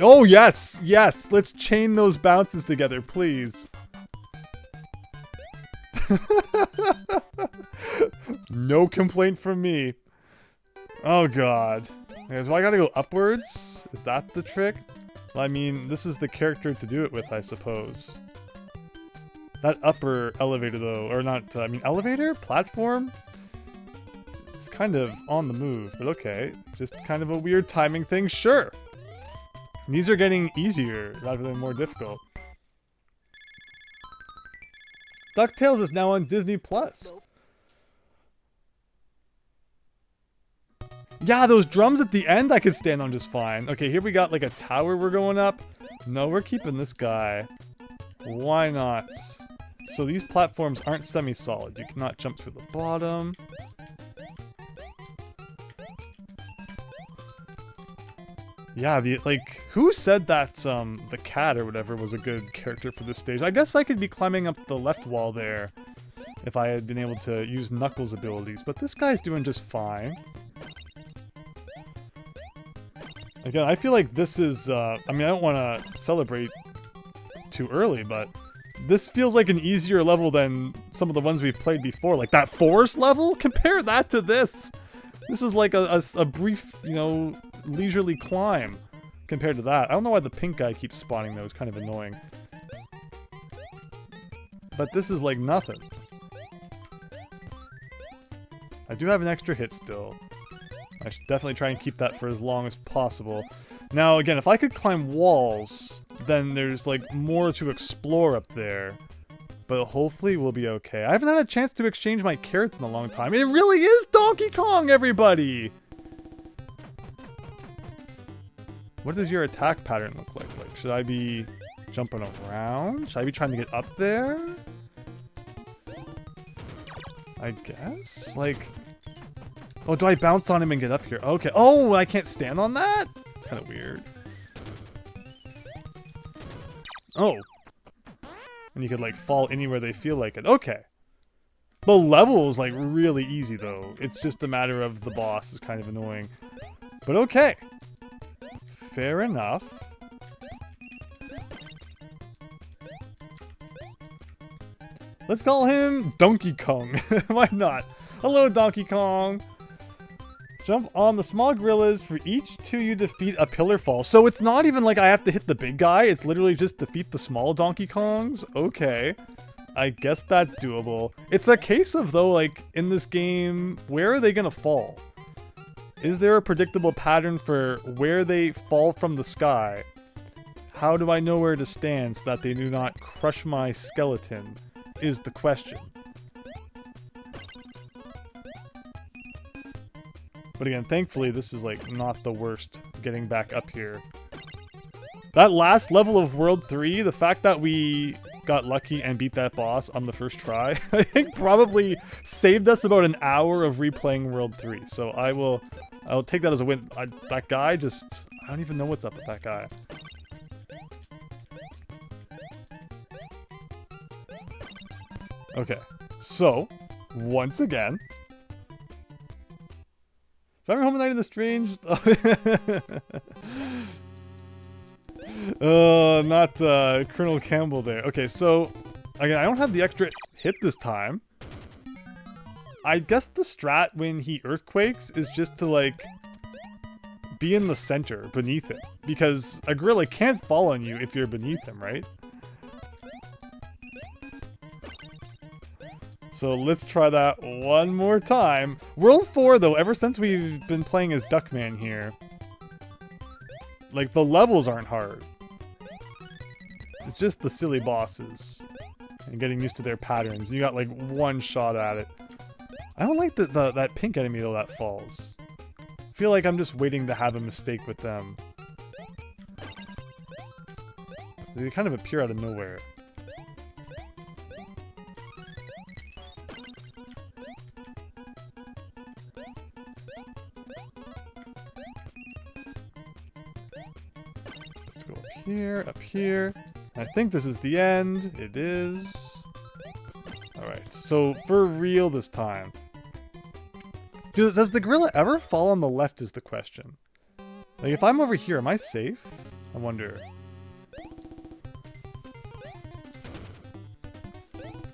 Oh, yes! Yes! Let's chain those bounces together, please. No complaint from me. Oh, God. Okay, so I gotta go upwards? Is that the trick? Well, I mean, this is the character to do it with, I suppose. That upper elevator, though, or not, I mean, elevator? Platform? It's kind of on the move, but okay. Just kind of a weird timing thing, sure! These are getting easier rather than more difficult. DuckTales is now on Disney Plus. Yeah, those drums at the end I could stand on just fine. Okay, here we got like a tower we're going up. No, we're keeping this guy. Why not? So these platforms aren't semi-solid. You cannot jump through the bottom. Yeah, who said that, the cat or whatever was a good character for this stage? I guess I could be climbing up the left wall there if I had been able to use Knuckles' abilities, but this guy's doing just fine. Again, I feel like this is, I mean, I don't want to celebrate too early, but this feels like an easier level than some of the ones we've played before. Like that forest level? Compare that to this! This is like a brief, you know, leisurely climb compared to that. I don't know why the pink guy keeps spawning though, it's kind of annoying. But this is like nothing. I do have an extra hit still. I should definitely try and keep that for as long as possible. Now again, if I could climb walls, then there's like more to explore up there. But hopefully we'll be okay. I haven't had a chance to exchange my carrots in a long time. It really is Donkey Kong, everybody! What does your attack pattern look like? Like, should I be jumping around? Should I be trying to get up there? I guess? Like... Oh, do I bounce on him and get up here? Okay. Oh, I can't stand on that? It's kind of weird. Oh. And you could, like, fall anywhere they feel like it. Okay. The level is, like, really easy, though. It's just a matter of the boss is kind of annoying. But okay. Fair enough. Let's call him Donkey Kong. Why not? Hello, Donkey Kong. Jump on the small gorillas. For each 2 you defeat, a pillar falls. So it's not even like I have to hit the big guy. It's literally just defeat the small Donkey Kongs. Okay. I guess that's doable. It's a case of, though, like, in this game, where are they gonna fall? Is there a predictable pattern for where they fall from the sky? How do I know where to stand so that they do not crush my skeleton? Is the question. But again, thankfully, this is, like, not the worst getting back up here. That last level of World 3, the fact that we got lucky and beat that boss on the first try, I think probably saved us about an hour of replaying World 3. So I'll take that as a win. That guy just... I don't even know what's up with that guy. Okay. So, once again... Driving home at night in the strange... not Colonel Campbell there. Okay, so... Again, I don't have the extra hit this time. I guess the strat when he earthquakes is just to, like, be in the center, beneath it. Because a gorilla can't fall on you if you're beneath him, right? So let's try that one more time. World 4, though, ever since we've been playing as Duckman here, like, the levels aren't hard. It's just the silly bosses. And getting used to their patterns. You got, like, one shot at it. I don't like that pink enemy, though, that falls. I feel like I'm just waiting to have a mistake with them. They kind of appear out of nowhere. Let's go up here, up here. I think this is the end. It is. Alright, so for real this time. Does the gorilla ever fall on the left is the question. Like, if I'm over here, am I safe? I wonder.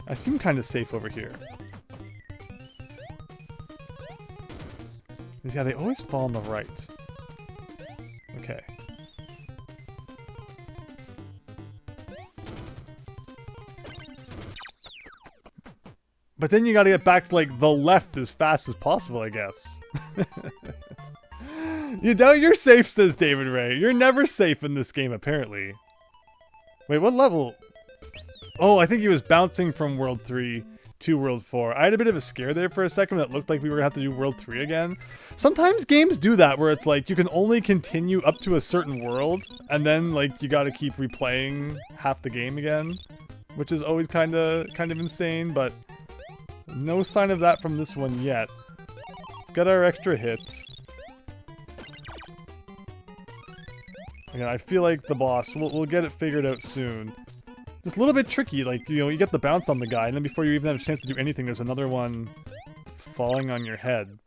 I seem kind of safe over here. Yeah, they always fall on the right. Okay. But then you gotta get back to, like, the left as fast as possible, I guess. You doubt you're safe, says David Ray. You're never safe in this game, apparently. Wait, what level? Oh, I think he was bouncing from World 3 to World 4. I had a bit of a scare there for a second. It looked like we were gonna have to do World 3 again. Sometimes games do that, where it's like, you can only continue up to a certain world, and then, like, you gotta keep replaying half the game again. Which is always kind of insane, but... no sign of that from this one yet. Let's get our extra hits. Again, I feel like the boss, we'll get it figured out soon. Just a little bit tricky, like, you know, you get the bounce on the guy, and then before you even have a chance to do anything, there's another one falling on your head.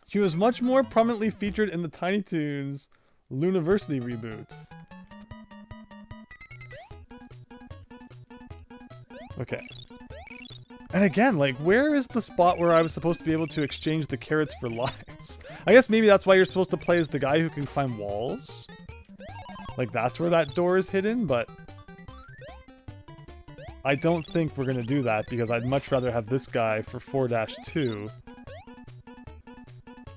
She was much more prominently featured in the Tiny Toons Luniversity reboot. Okay. And again, like, where is the spot where I was supposed to be able to exchange the carrots for lives? I guess maybe that's why you're supposed to play as the guy who can climb walls. Like, that's where that door is hidden, but... I don't think we're gonna do that, because I'd much rather have this guy for 4-2.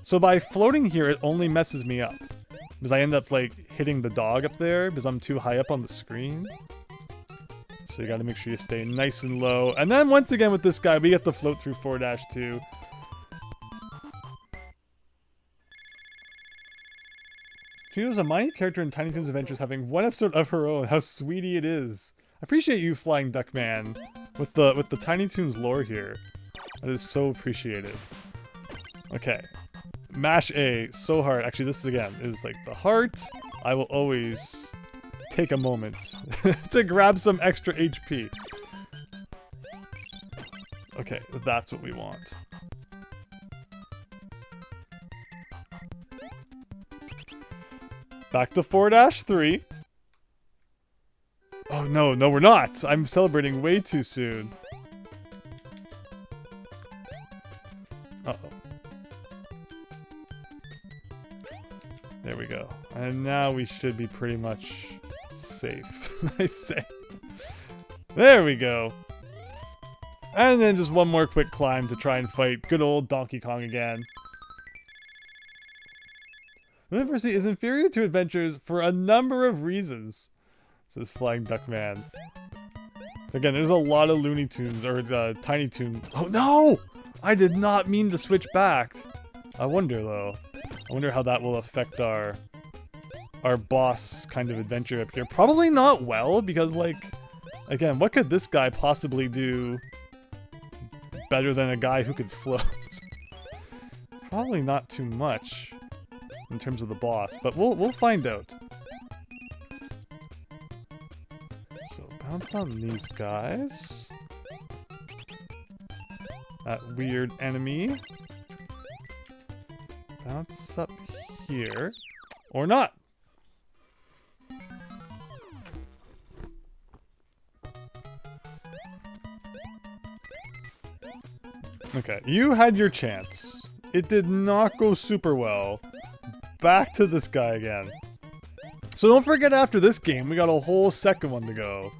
So by floating here, it only messes me up. Because I end up, like, hitting the dog up there, because I'm too high up on the screen. So you gotta make sure you stay nice and low. And then once again with this guy, we get to float through 4-2. She was a minor character in Tiny Toons Adventures having one episode of her own. How sweetie it is. I appreciate you, Flying Duckman, with the Tiny Toons lore here. That is so appreciated. Okay. Mash A, so hard. Actually, this again is like the heart. I will always take a moment to grab some extra HP. Okay, that's what we want. Back to 4-3. Oh no, no we're not! I'm celebrating way too soon. Uh-oh. There we go. And now we should be pretty much safe, I say. There we go. And then just one more quick climb to try and fight good old Donkey Kong again. University is inferior to Adventures for a number of reasons, says Flying Duckman. Again, there's a lot of Looney Tunes, or Tiny Toon. Oh no! I did not mean to switch back. I wonder though. I wonder how that will affect our boss kind of adventure up here. Probably not well, because like, again, what could this guy possibly do better than a guy who could float? Probably not too much in terms of the boss, but we'll find out. So bounce on these guys. that weird enemy. Bounce up here. Or not. Okay, you had your chance. It did not go super well. Back to this guy again. So don't forget, after this game, we got a whole second one to go.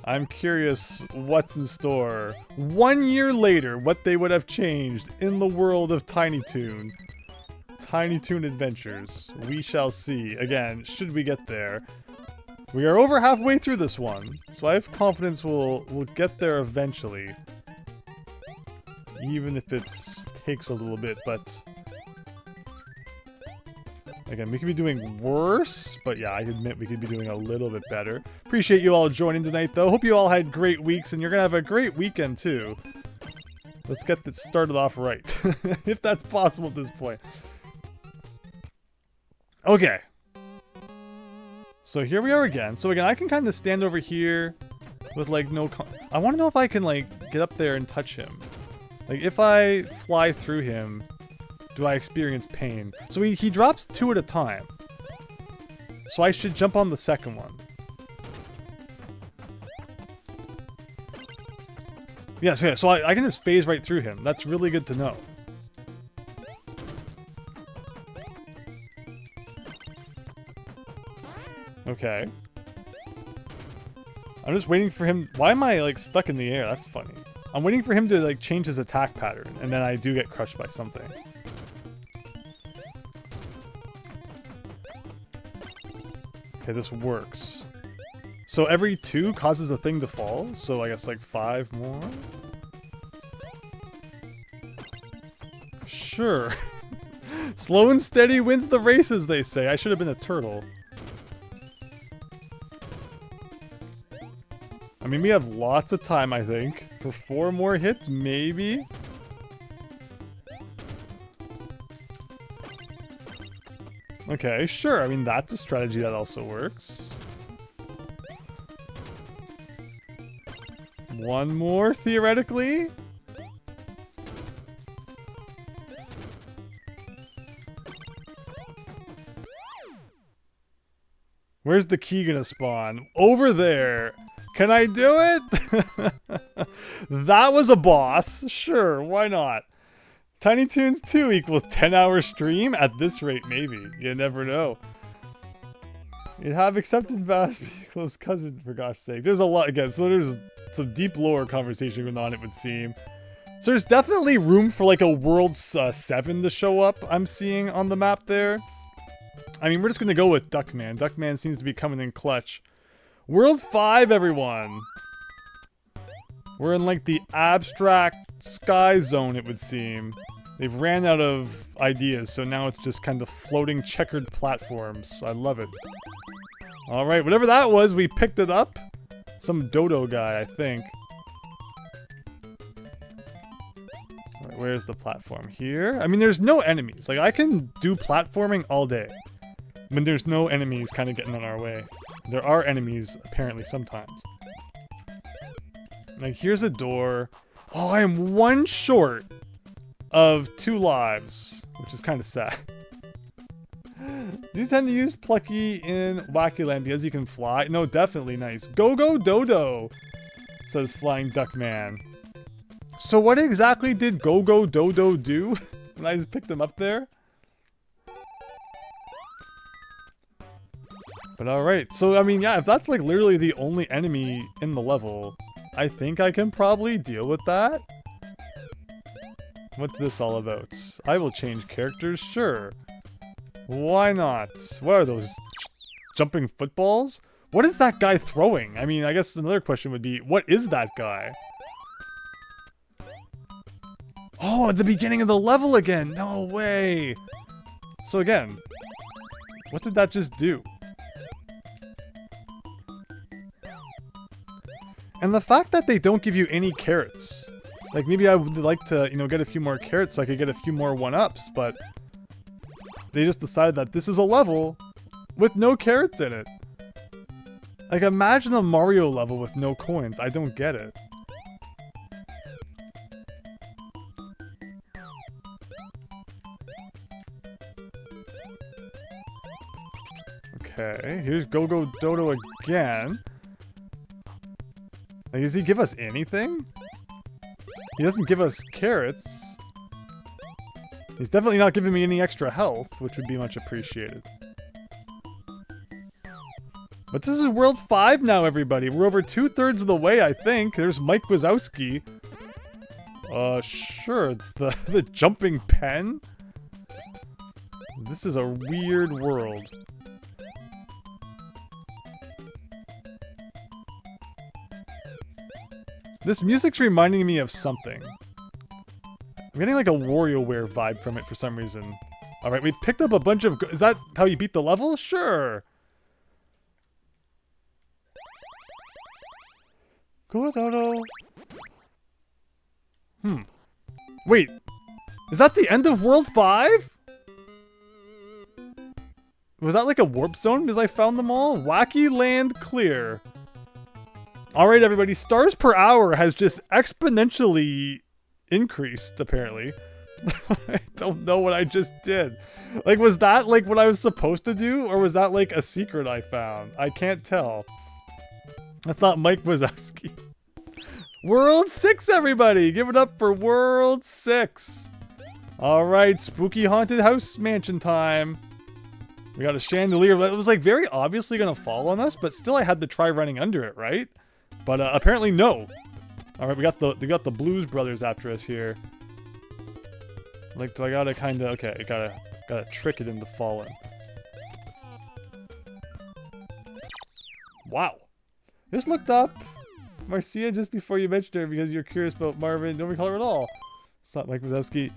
I'm curious what's in store 1 year later, what they would have changed in the world of Tiny Toon. Tiny Toon Adventures. We shall see. Again, should we get there. We are over halfway through this one, so I have confidence we'll get there eventually. Even if it takes a little bit, but... Again, we could be doing worse, but yeah, I admit we could be doing a little bit better. Appreciate you all joining tonight, though. Hope you all had great weeks, and you're going to have a great weekend, too. Let's get this started off right, if that's possible at this point. Okay. So here we are again. So again, I can kind of stand over here with, like, no... I want to know if I can, like, get up there and touch him. Like, if I fly through him... do I experience pain? So he drops 2 at a time. So I should jump on the second one. Yes, okay, so I can just phase right through him. That's really good to know. Okay. I'm just waiting for him. Why am I, like, stuck in the air? That's funny. I'm waiting for him to, like, change his attack pattern, and then I do get crushed by something. Okay, this works. So every 2 causes a thing to fall, so I guess like 5 more? Sure. Slow and steady wins the races, they say. I should have been a turtle. I mean, we have lots of time, I think. For 4 more hits, maybe? Okay, sure. I mean, that's a strategy that also works. 1 more, theoretically? Where's the key gonna spawn? Over there! Can I do it? That was a boss. Sure, why not? Tiny Toons 2 equals 10-hour stream? At this rate, maybe. You never know. You'd have accepted Bash be a close cousin, for gosh sake. There's a lot, again, so there's some deep lore conversation going on, it would seem. So there's definitely room for, like, a World 7 to show up, I'm seeing on the map there. I mean, we're just going to go with Duckman. Duckman seems to be coming in clutch. World 5, everyone! We're in, like, the abstract sky zone, it would seem. They've ran out of ideas, so now it's just kind of floating checkered platforms. I love it. Alright, whatever that was, we picked it up. Some dodo guy, I think. Alright, where's the platform? Here? I mean, there's no enemies. Like, I can do platforming all day. When there's no enemies kind of getting in our way. There are enemies, apparently, sometimes. Like, here's a door. Oh, I am 1 short of 2 lives, which is kind of sad. Do you tend to use Plucky in Wacky Land because you can fly? No, definitely nice. Go go dodo, says Flying Duck Man. So what exactly did Go Go Dodo do when I just picked him up there? But alright, so I mean, yeah, if that's like literally the only enemy in the level, I think I can probably deal with that. What's this all about? I will change characters, sure. Why not? What are those? Jumping footballs? What is that guy throwing? I mean, I guess another question would be, what is that guy? Oh, at the beginning of the level again! No way! So again, what did that just do? And the fact that they don't give you any carrots. Like, maybe I would like to, you know, get a few more carrots so I could get a few more 1-ups, but they just decided that this is a level with no carrots in it. Like, imagine a Mario level with no coins. I don't get it. Okay, here's Go-Go Dodo again. Like, does he give us anything? He doesn't give us carrots. He's definitely not giving me any extra health, which would be much appreciated. But this is World 5 now, everybody. We're over 2/3 of the way, I think. There's Mike Wazowski. Sure, it's the jumping pen. This is a weird world. This music's reminding me of something. I'm getting like a WarioWare vibe from it for some reason. Alright, we picked up a bunch of... Is that how you beat the level? Sure. Go Dodo. Wait. Is that the end of World 5? Was that like a warp zone because I found them all? Wacky Land clear. Alright everybody, stars per hour has just exponentially increased, apparently. I don't know what I just did. Like, was that like what I was supposed to do? Or was that like a secret I found? I can't tell. That's not Mike Wazowski. World 6, everybody! Give it up for World 6! Alright, spooky haunted house mansion time. We got a chandelier that was like very obviously gonna fall on us, but still I had to try running under it, right? But apparently no. Alright, we got the Blues Brothers after us here. Like, do I gotta kinda... Okay, gotta trick it into falling. Wow. Just looked up Marcia just before you mentioned her because you're curious about Marvin. Don't recall her at all. It's not Mike Wazowski.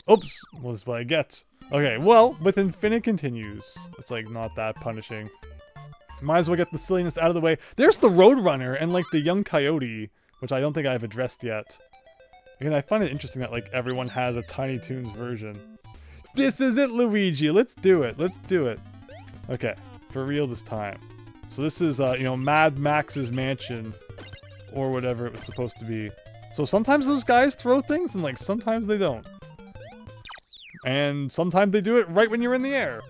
Oops. Well, that's what I get. Okay, well, with Infinite continues. It's like not that punishing. Might as well get the silliness out of the way. There's the Roadrunner and like the young coyote, which I don't think I've addressed yet. Again, I find it interesting that like everyone has a Tiny Toons version. This is it, Luigi. Let's do it. Let's do it. Okay, for real this time. So this is, you know, Mad Max's mansion, or whatever it was supposed to be. So sometimes those guys throw things, and like sometimes they don't. And sometimes they do it right when you're in the air.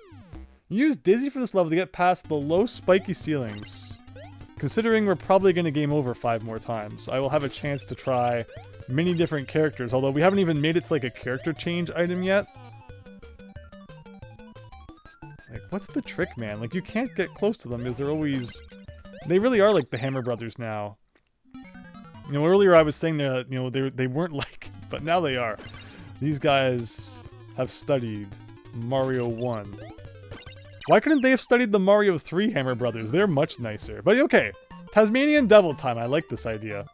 Use Dizzy for this level to get past the low spiky ceilings. Considering we're probably going to game over 5 more times, I will have a chance to try many different characters, although we haven't even made it to like a character change item yet. Like, what's the trick, man? Like, you can't get close to them because they're always... They really are like the Hammer Brothers now. You know, earlier I was saying that, you know, they weren't like it, but now they are. These guys have studied Mario 1. Why couldn't they have studied the Mario 3 Hammer Brothers? They're much nicer. But okay, Tasmanian Devil time. I like this idea.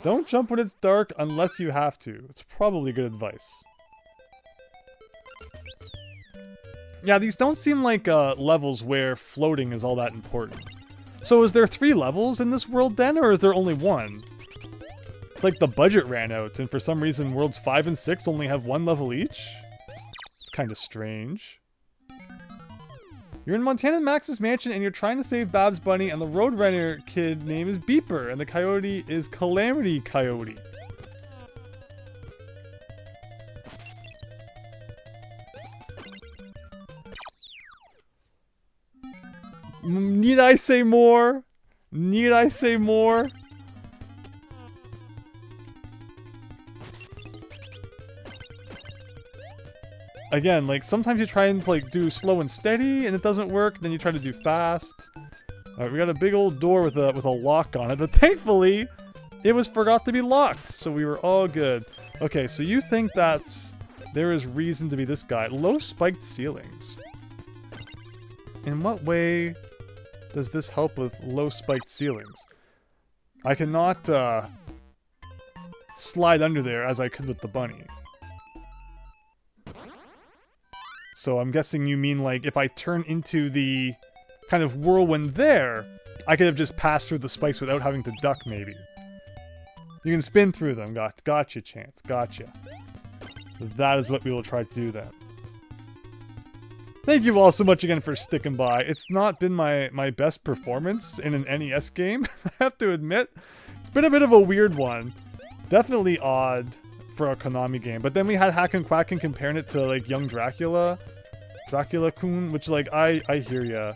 Don't jump when it's dark unless you have to. It's probably good advice. Yeah, these don't seem like levels where floating is all that important. So is there 3 levels in this world then, or is there only 1? It's like the budget ran out, and for some reason worlds 5 and 6 only have 1 level each? It's kind of strange. You're in Montana Max's mansion and you're trying to save Babs Bunny, and the Roadrunner kid name is Beeper, and the coyote is Calamity Coyote. Need I say more? Need I say more? Again, like, sometimes you try and, like, do slow and steady, and it doesn't work, then you try to do fast. Alright, we got a big old door with a lock on it, but thankfully, it was forgot to be locked, so we were all good. Okay, so you think that's... There is reason to be this guy. Low spiked ceilings. In what way does this help with low spiked ceilings? I cannot, slide under there as I could with the bunny. So I'm guessing you mean, like, if I turn into the kind of whirlwind there, I could have just passed through the spikes without having to duck, maybe. You can spin through them. Gotcha, Chance. Gotcha. That is what we will try to do then. Thank you all so much again for sticking by. It's not been my best performance in an NES game, I have to admit. It's been a bit of a weird one. Definitely odd for a Konami game. But then we had Hack and Quack and comparing it to, like, Young Dracula. Dracula-kun, which, like, I hear ya.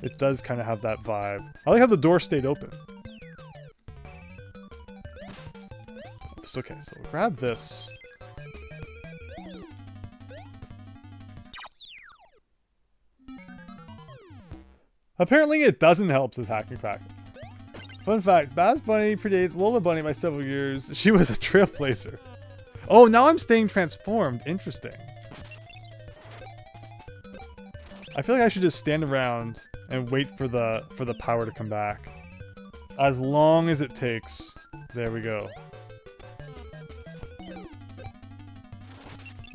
It does kind of have that vibe. I like how the door stayed open. Okay, so we'll grab this. Apparently it doesn't help, says Hack and Crack. Fun fact, Bass Bunny predates Lola Bunny by several years. She was a trailblazer. Oh, now I'm staying transformed. Interesting. I feel like I should just stand around and wait for the power to come back. As long as it takes. There we go.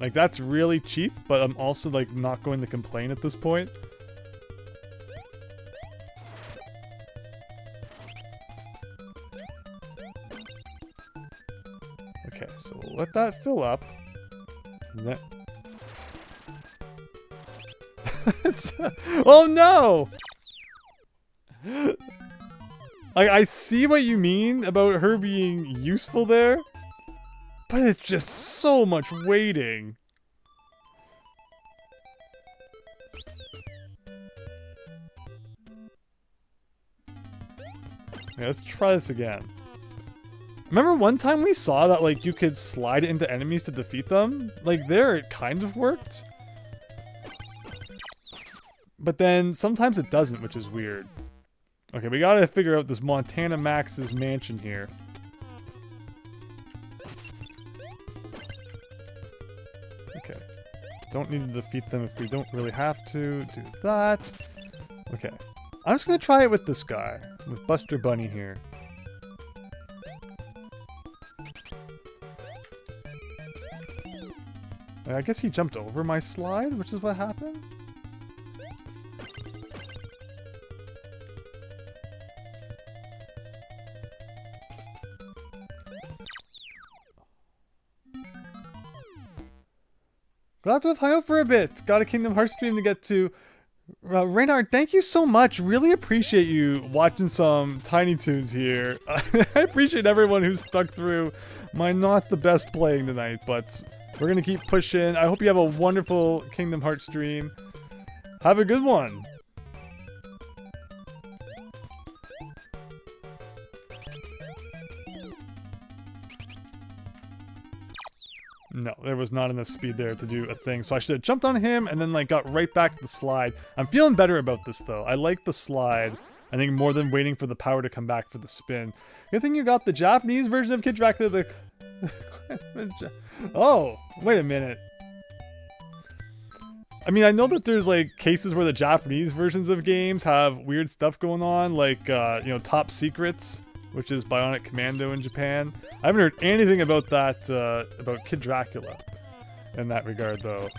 Like, that's really cheap, but I'm also, like, not going to complain at this point. Okay, so we'll let that fill up. That... oh no! I see what you mean about her being useful there, but it's just so much waiting. Yeah, let's try this again. Remember one time we saw that, like, you could slide into enemies to defeat them? Like, there it kind of worked. But then sometimes it doesn't, which is weird. Okay, we gotta figure out this Montana Max's mansion here. Okay. Don't need to defeat them if we don't really have to. Do that. Okay. I'm just gonna try it with this guy. With Buster Bunny here. I guess he jumped over my slide, which is what happened? Got to hang out for a bit. Got a Kingdom Hearts stream to get to. Reynard, thank you so much. Really appreciate you watching some Tiny Toons here. I appreciate everyone who's stuck through my not the best playing tonight, but we're going to keep pushing. I hope you have a wonderful Kingdom Hearts stream. Have a good one. No, there was not enough speed there to do a thing, so I should have jumped on him and then, like, got right back to the slide. I'm feeling better about this, though. I like the slide, I think, more than waiting for the power to come back for the spin. Good thing you got the Japanese version of Kid Dracula. Oh, wait a minute. I mean, I know that there's, like, cases where the Japanese versions of games have weird stuff going on, like, you know, Top Secrets, which is Bionic Commando in Japan. I haven't heard anything about that, about Kid Dracula in that regard, though.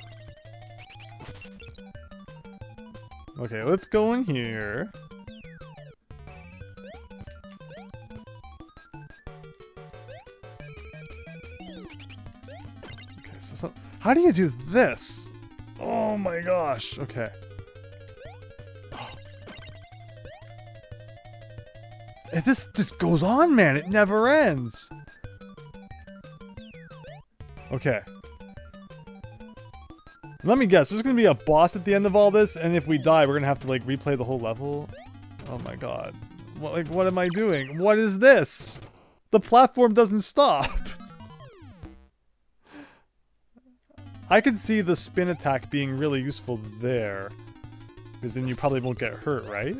Okay, let's go in here. Okay, so how do you do this? Oh my gosh, okay. This just goes on, man. It never ends. Okay. Let me guess. There's going to be a boss at the end of all this, and if we die, we're going to have to, like, replay the whole level. Oh my god. What am I doing? What is this? The platform doesn't stop. I could see the spin attack being really useful there. Because then you probably won't get hurt, right?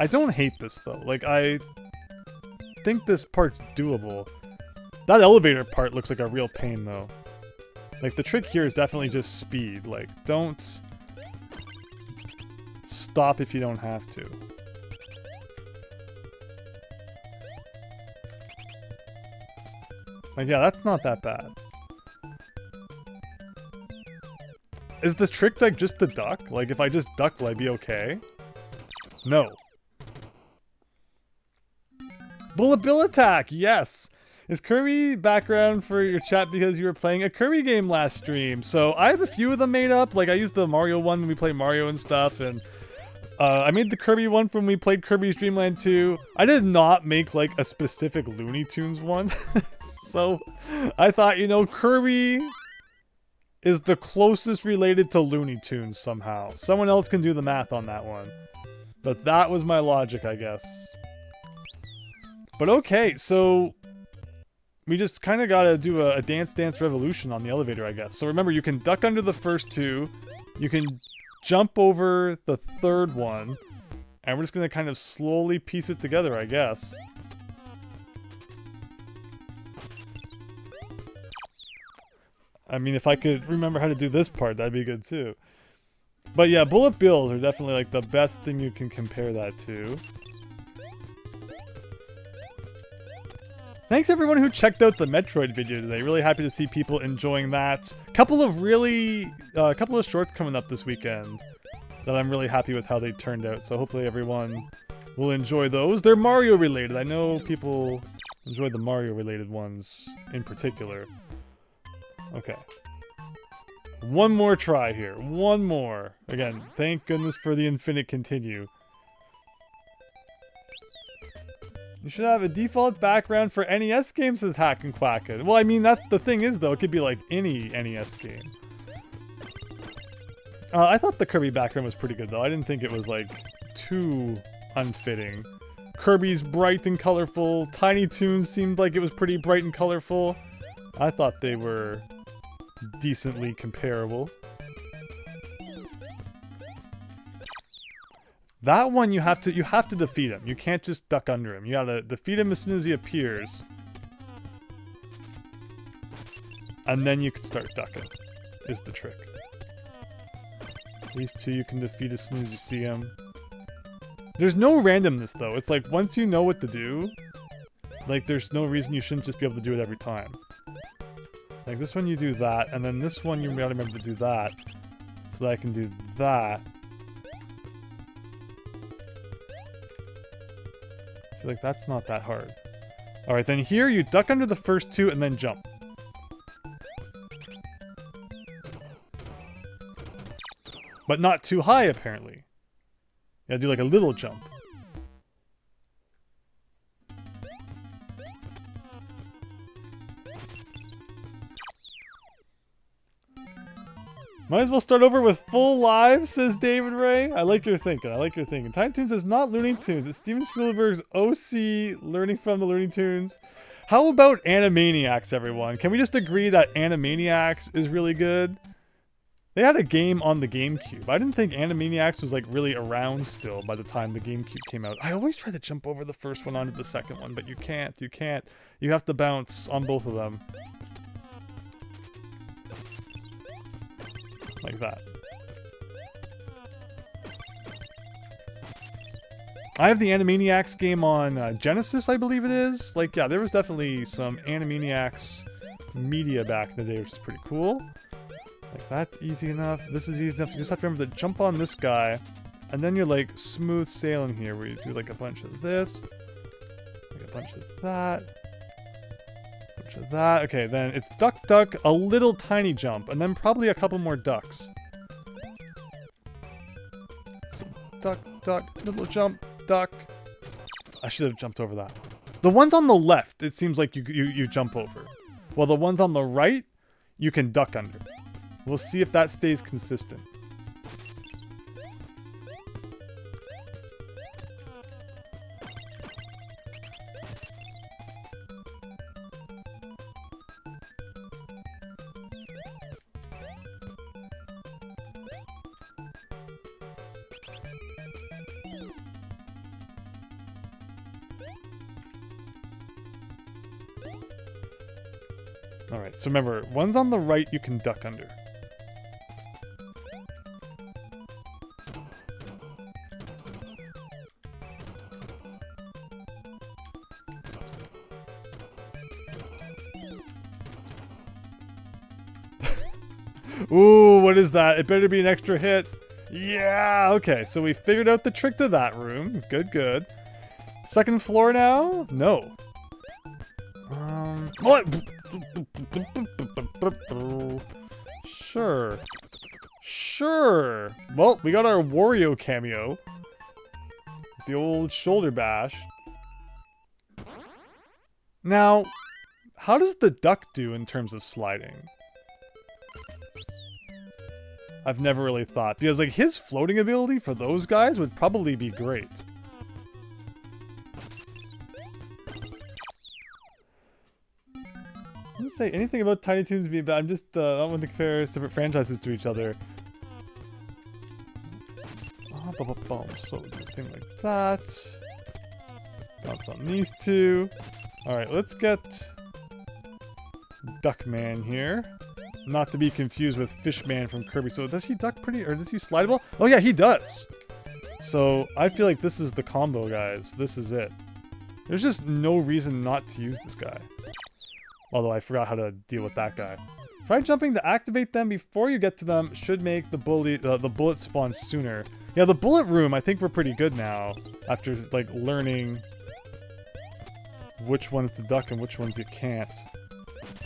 I don't hate this, though. Like, I think this part's doable. That elevator part looks like a real pain, though. Like, the trick here is definitely just speed. Like, don't stop if you don't have to. Like, yeah, that's not that bad. Is the trick, like, just to duck? Like, if I just duck, will I be okay? No. Bullet Bill attack, yes! Is Kirby background for your chat because you were playing a Kirby game last stream? So I have a few of them made up. Like, I used the Mario one when we played Mario and stuff, and I made the Kirby one from when we played Kirby's Dream Land 2. I did not make, like, a specific Looney Tunes one. So, I thought, you know, Kirby is the closest related to Looney Tunes somehow. Someone else can do the math on that one. But that was my logic, I guess. But okay, so we just kind of gotta do a Dance Dance Revolution on the elevator, I guess. So remember, you can duck under the first two, you can jump over the third one, and we're just gonna kind of slowly piece it together, I guess. I mean, if I could remember how to do this part, that'd be good too. But yeah, bullet bills are definitely like the best thing you can compare that to. Thanks everyone who checked out the Metroid video today. Really happy to see people enjoying that. Couple of shorts coming up this weekend that I'm really happy with how they turned out. So hopefully everyone will enjoy those. They're Mario related. I know people enjoy the Mario related ones in particular. Okay. One more try here. One more. Again, thank goodness for the infinite continue. You should have a default background for NES games, says Hack and Quacken. Well, I mean, that's the thing is, though, it could be like any NES game. I thought the Kirby background was pretty good, though. I didn't think it was, like, too unfitting. Kirby's bright and colorful. Tiny Toons seemed like it was pretty bright and colorful. I thought they were decently comparable. That one you have to defeat him. You can't just duck under him. You gotta defeat him as soon as he appears. And then you can start ducking, is the trick. These two you can defeat as soon as you see him. There's no randomness though. It's like once you know what to do, like there's no reason you shouldn't just be able to do it every time. Like this one you do that, and then this one you gotta remember to do that. So that I can do that. So like that's not that hard. Alright, then here you duck under the first two and then jump. But not too high apparently. You gotta do like a little jump. Might as well start over with full lives, says David Ray. I like your thinking. I like your thinking. Tiny Toons is not Looney Tunes. It's Steven Spielberg's OC, learning from the Looney Tunes. How about Animaniacs, everyone? Can we just agree that Animaniacs is really good? They had a game on the GameCube. I didn't think Animaniacs was like really around still by the time the GameCube came out. I always try to jump over the first one onto the second one, but you can't. You can't. You have to bounce on both of them. Like that. I have the Animaniacs game on Genesis, I believe it is. Like, yeah, there was definitely some Animaniacs media back in the day, which is pretty cool. Like, that's easy enough. This is easy enough. You just have to remember to jump on this guy, and then you're like smooth sailing here, where you do like a bunch of this, like a bunch of that, a bunch of that. Okay, then it's duck, duck, a little tiny jump, and then probably a couple more ducks. So duck, duck, little jump, duck. I should have jumped over that. The ones on the left, it seems like you jump over. While the ones on the right, you can duck under. We'll see if that stays consistent. Alright, so remember, ones on the right you can duck under. Ooh, what is that? It better be an extra hit. Yeah, okay, so we figured out the trick to that room. Good, good. Second floor now? No. What? Sure. Sure. Well, we got our Wario cameo. The old shoulder bash. Now, how does the duck do in terms of sliding? I've never really thought, because like his floating ability for those guys would probably be great. I didn't say anything about Tiny Toons being bad. I'm just I don't want to compare separate franchises to each other. So thing like that. Bounce on these two. All right, let's get Duckman here. Not to be confused with Fishman from Kirby. So does he duck pretty, or does he slidable? Oh yeah, he does. So I feel like this is the combo, guys. This is it. There's just no reason not to use this guy. Although I forgot how to deal with that guy. Try jumping to activate them before you get to them. Should make the bullet spawn sooner. Yeah, the bullet room, I think we're pretty good now. After like learning which ones to duck and which ones you can't.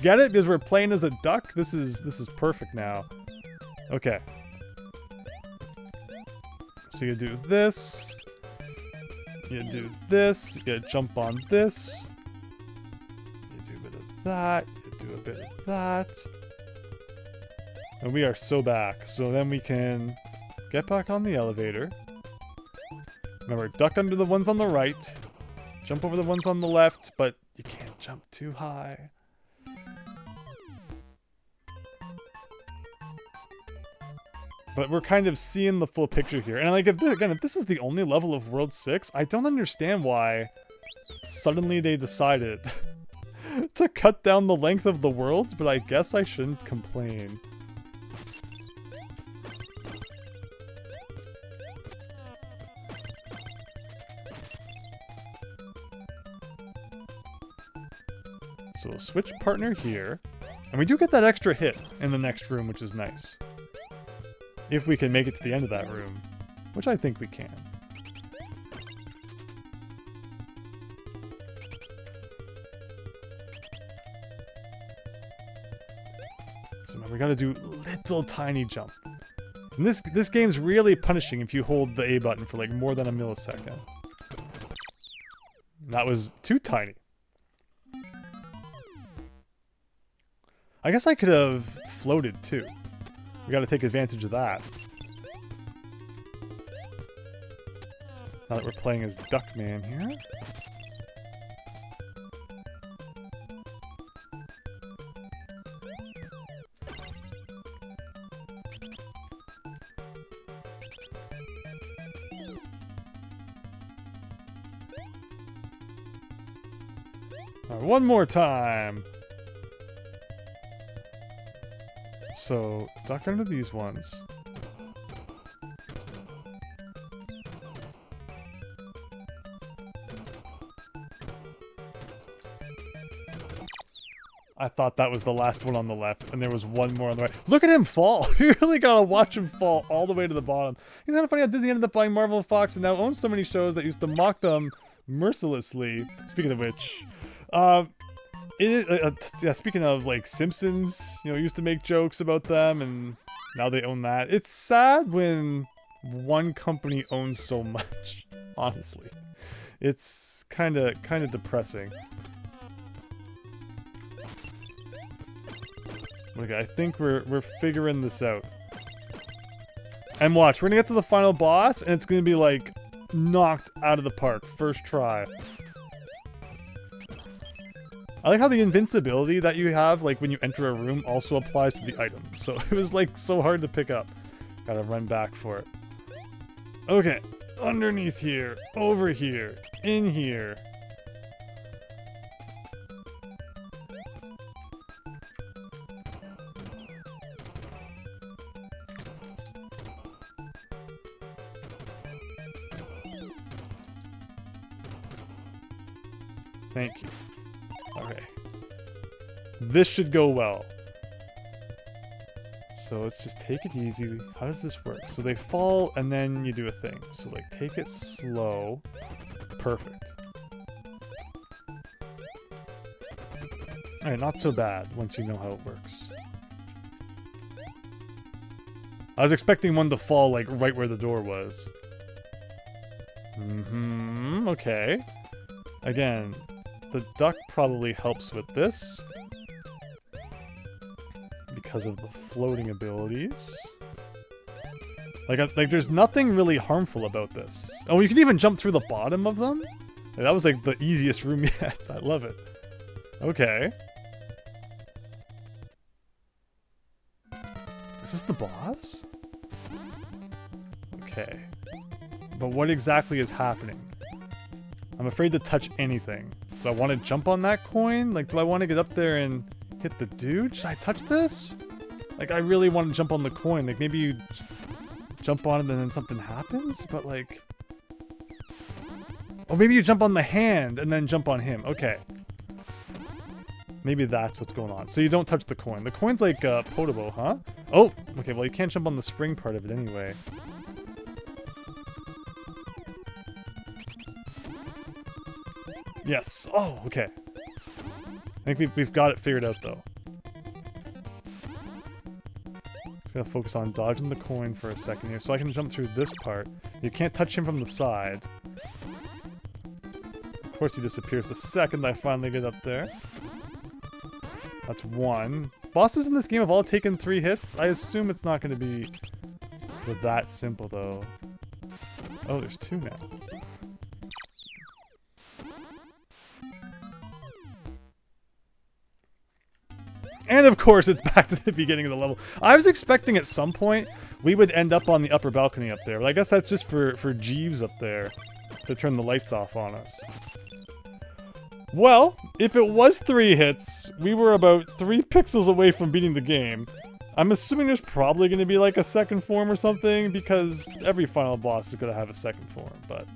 Get it? Because we're playing as a duck? This is perfect now. Okay. So you do this. You do this. You jump on this. You do a bit of that. You do a bit of that. And we are so back. So then we can get back on the elevator. Remember, duck under the ones on the right. Jump over the ones on the left, but you can't jump too high. But we're kind of seeing the full picture here. And like, if this is the only level of World 6, I don't understand why suddenly they decided to cut down the length of the worlds, but I guess I shouldn't complain. So we'll switch partner here. And we do get that extra hit in the next room, which is nice. If we can make it to the end of that room, which I think we can. So now we gotta do little tiny jump. And this game's really punishing if you hold the A button for like more than a millisecond. That was too tiny. I guess I could have floated too. We gotta take advantage of that. Now that we're playing as Duckman here. Alright, one more time. So, duck under these ones. I thought that was the last one on the left, and there was one more on the right. Look at him fall! You really gotta watch him fall all the way to the bottom. It's kind of funny how Disney ended up buying Marvel and Fox and now owns so many shows that used to mock them mercilessly. Speaking of which, yeah, speaking of like Simpsons, you know, used to make jokes about them, and now they own that. It's sad when one company owns so much. Honestly, it's kind of depressing. Okay, I think we're figuring this out. And watch, we're gonna get to the final boss, and it's gonna be like knocked out of the park first try. I like how the invincibility that you have, like when you enter a room, also applies to the item. So it was like so hard to pick up. Gotta run back for it. Okay, underneath here, over here, in here. Thank you. Okay. This should go well. So let's just take it easy. How does this work? So they fall and then you do a thing. So like take it slow. Perfect. Alright, not so bad once you know how it works. I was expecting one to fall like right where the door was. Okay. Again, The duck probably helps with this. Because of the floating abilities. Like there's nothing really harmful about this. Oh, you can even jump through the bottom of them? That was like the easiest room yet. I love it. Okay. Is this the boss? Okay. But what exactly is happening? I'm afraid to touch anything. Do I want to jump on that coin? Like, do I want to get up there and hit the dude? Should I touch this? Like, I really want to jump on the coin. Like, maybe you jump on it and then something happens? But, like... Oh, maybe you jump on the hand and then jump on him. Okay. Maybe that's what's going on. So you don't touch the coin. The coin's like potable, huh? Oh! Okay, well you can't jump on the spring part of it anyway. Yes. Oh, okay. I think we've got it figured out, though. Gonna focus on dodging the coin for a second here, so I can jump through this part. You can't touch him from the side. Of course, he disappears the second I finally get up there. That's one. Bosses in this game have all taken 3 hits. I assume it's not going to be that simple, though. Oh, there's 2 now. And of course, it's back to the beginning of the level. I was expecting at some point we would end up on the upper balcony up there. But I guess that's just for Jeeves up there to turn the lights off on us. Well, if it was 3 hits, we were about 3 pixels away from beating the game. I'm assuming there's probably going to be like a second form or something, because every final boss is going to have a second form, but...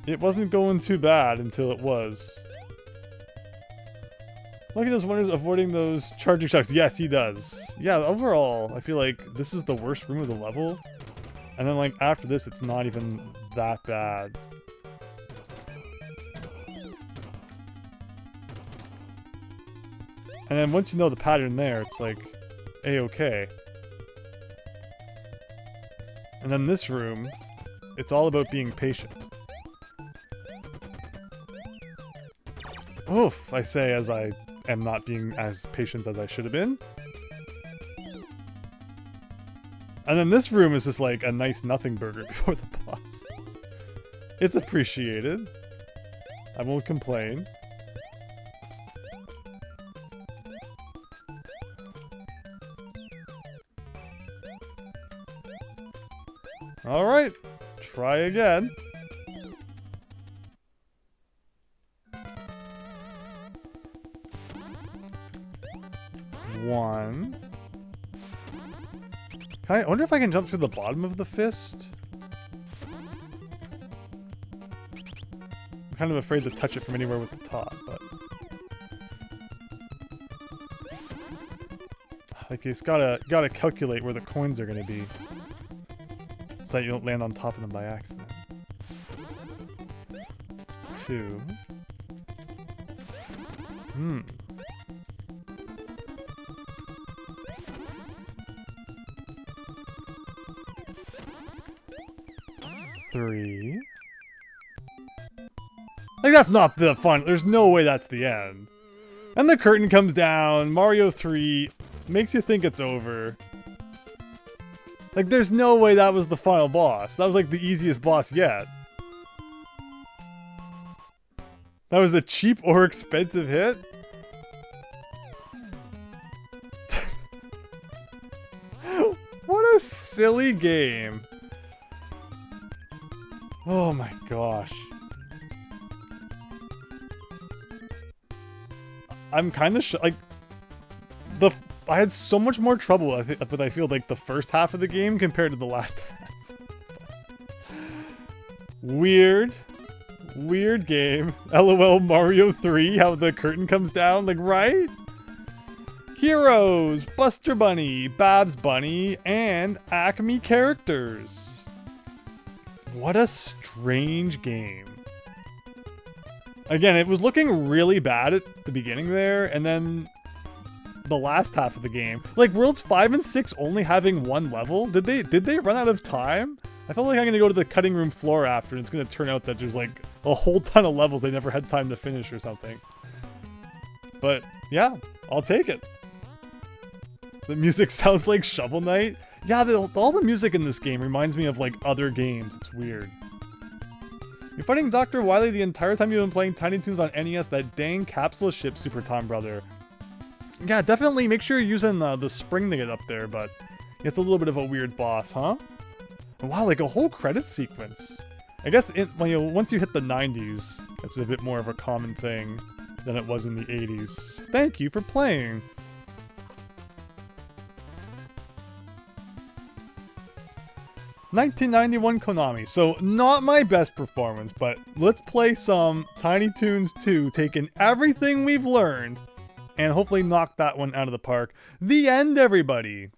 It wasn't going too bad until it was. Look at those wonders avoiding those charging shocks. Yes, he does. Yeah, overall, I feel like this is the worst room of the level. And then, like, after this, it's not even that bad. And then once you know the pattern there, it's like, A-okay. And then this room, it's all about being patient. Oof, I say as I am not being as patient as I should have been. And then this room is just like a nice nothing burger before the boss. It's appreciated. I won't complain. Alright, try again. One. I wonder if I can jump through the bottom of the fist. I'm kind of afraid to touch it from anywhere with the top, but... Like, it's gotta calculate where the coins are gonna be. So that you don't land on top of them by accident. 2. 3. Like, that's not the fun. There's no way that's the end. And the curtain comes down. Mario 3 makes you think it's over. Like, there's no way that was the final boss. That was, like, the easiest boss yet. That was a cheap or expensive hit? What a silly game. Oh my gosh. I'm kind of like... I had so much more trouble with, I feel like, the first half of the game compared to the last half. Weird. Weird game. LOL Mario 3, how the curtain comes down, like, right? Heroes, Buster Bunny, Babs Bunny, and Acme characters. What a strange game. Again, it was looking really bad at the beginning there, and then... the last half of the game. Like, Worlds 5 and 6 only having 1 level? Did they run out of time? I felt like I'm gonna go to the cutting room floor after and it's gonna turn out that there's like a whole ton of levels they never had time to finish or something. But yeah, I'll take it. The music sounds like Shovel Knight. Yeah, all the music in this game reminds me of like other games. It's weird. You're fighting Dr. Wily the entire time you've been playing Tiny Toons on NES, that dang capsule ship, Super Tom Brother. Yeah, definitely make sure you're using the spring to get up there, but it's a little bit of a weird boss, huh? Wow, like a whole credit sequence. I guess once you hit the 90s, that's a bit more of a common thing than it was in the 80s. Thank you for playing. "1991 Konami." So, not my best performance, but let's play some Tiny Toons 2, taking everything we've learned, and hopefully knock that one out of the park. The end, everybody!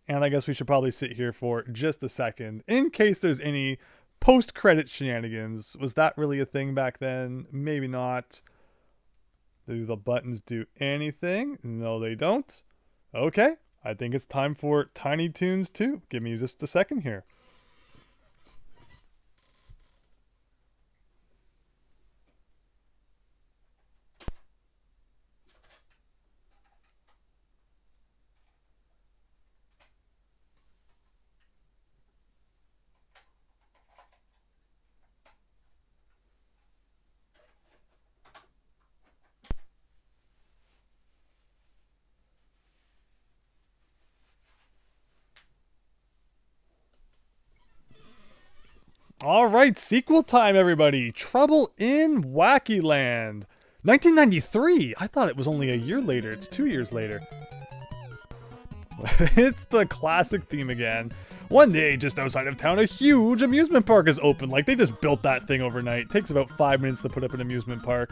And I guess we should probably sit here for just a second, in case there's any post-credit shenanigans. Was that really a thing back then? Maybe not. Do the buttons do anything? No, they don't. Okay. I think it's time for Tiny Toons 2. Give me just a second here. All right, sequel time, everybody. Trouble in Wacky Land. 1993. I thought it was only a year later. It's 2 years later. It's the classic theme again. One day, just outside of town, a huge amusement park is open. Like, they just built that thing overnight. It takes about 5 minutes to put up an amusement park.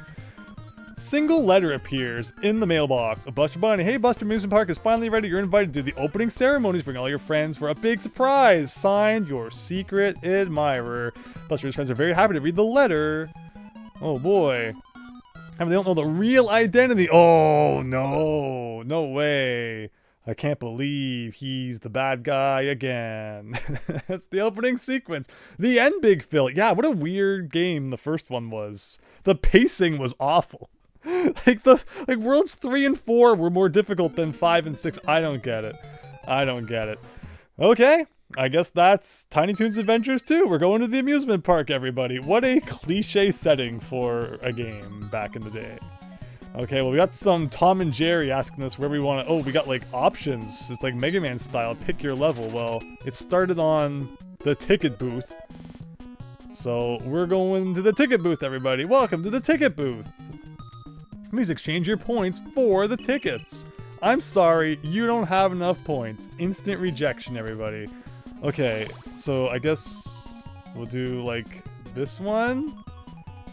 Single letter appears in the mailbox. Buster Bunny, hey, Buster Amusement Park is finally ready. You're invited to the opening ceremonies. Bring all your friends for a big surprise. Signed, your secret admirer. Buster's friends are very happy to read the letter. Oh boy. I mean, they don't know the real identity. Oh no, no way. I can't believe he's the bad guy again. That's the opening sequence. The end, Big Phil. Yeah, what a weird game the first one was. The pacing was awful. Like worlds 3 and 4 were more difficult than 5 and 6. I don't get it. I don't get it. Okay, I guess that's Tiny Toons Adventures 2. We're going to the amusement park, everybody. What a cliche setting for a game back in the day. Okay, well, we got some Tom and Jerry asking us where we want to... Oh, we got, like, options. It's like Mega Man style. Pick your level. Well, it started on the ticket booth. So, we're going to the ticket booth, everybody. Welcome to the ticket booth. Please exchange your points for the tickets. I'm sorry, you don't have enough points. Instant rejection, everybody. Okay, so I guess we'll do, like, this one.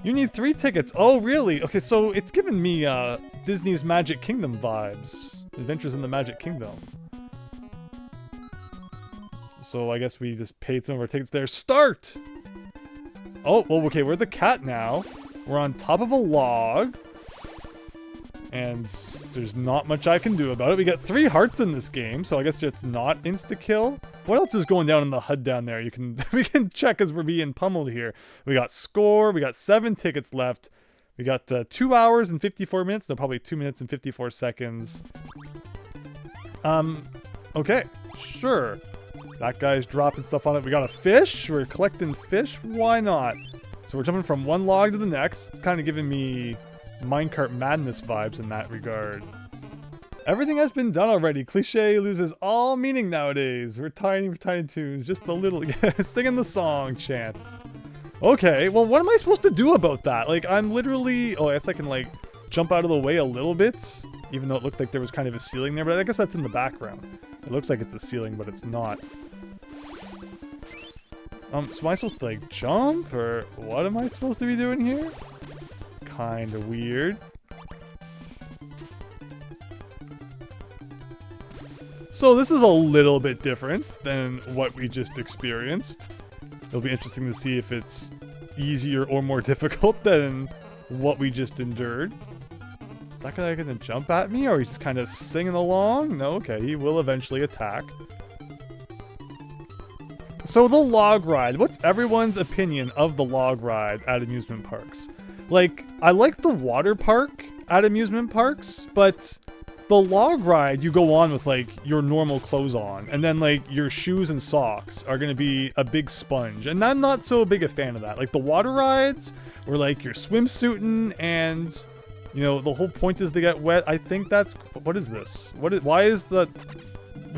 You need 3 tickets. Oh, really? Okay, so it's giving me Disney's Magic Kingdom vibes. Adventures in the Magic Kingdom. So I guess we just paid some of our tickets there. Start! Oh, well, okay, we're the cat now. We're on top of a log. And there's not much I can do about it. We got 3 hearts in this game, so I guess it's not insta-kill. What else is going down in the HUD down there? We can check as we're being pummeled here. We got score. We got 7 tickets left. We got 2 hours and 54 minutes. No, probably 2 minutes and 54 seconds. Okay, sure. That guy's dropping stuff on it. We got a fish. We're collecting fish. Why not? So we're jumping from one log to the next. It's kind of giving me Minecart Madness vibes in that regard. Everything has been done already. Cliche loses all meaning nowadays. We're tiny toons. Just a little... Singing the song, Chance. Okay, well, what am I supposed to do about that? Like, I'm literally... Oh, I guess I can, like, jump out of the way a little bit. Even though it looked like there was kind of a ceiling there. But I guess that's in the background. It looks like it's a ceiling, but it's not. So am I supposed to, like, jump? Or what am I supposed to be doing here? Kind of weird. So this is a little bit different than what we just experienced. It'll be interesting to see if it's easier or more difficult than what we just endured. Is that guy gonna jump at me, or he's kind of singing along? No, okay, he will eventually attack. So the log ride. What's everyone's opinion of the log ride at amusement parks? Like, I like the water park at amusement parks, but the log ride you go on with like your normal clothes on, and then like your shoes and socks are gonna be a big sponge, and I'm not so big a fan of that. Like the water rides where like you're swimsuiting and you know the whole point is they get wet. I think that's, what is this? Why is the,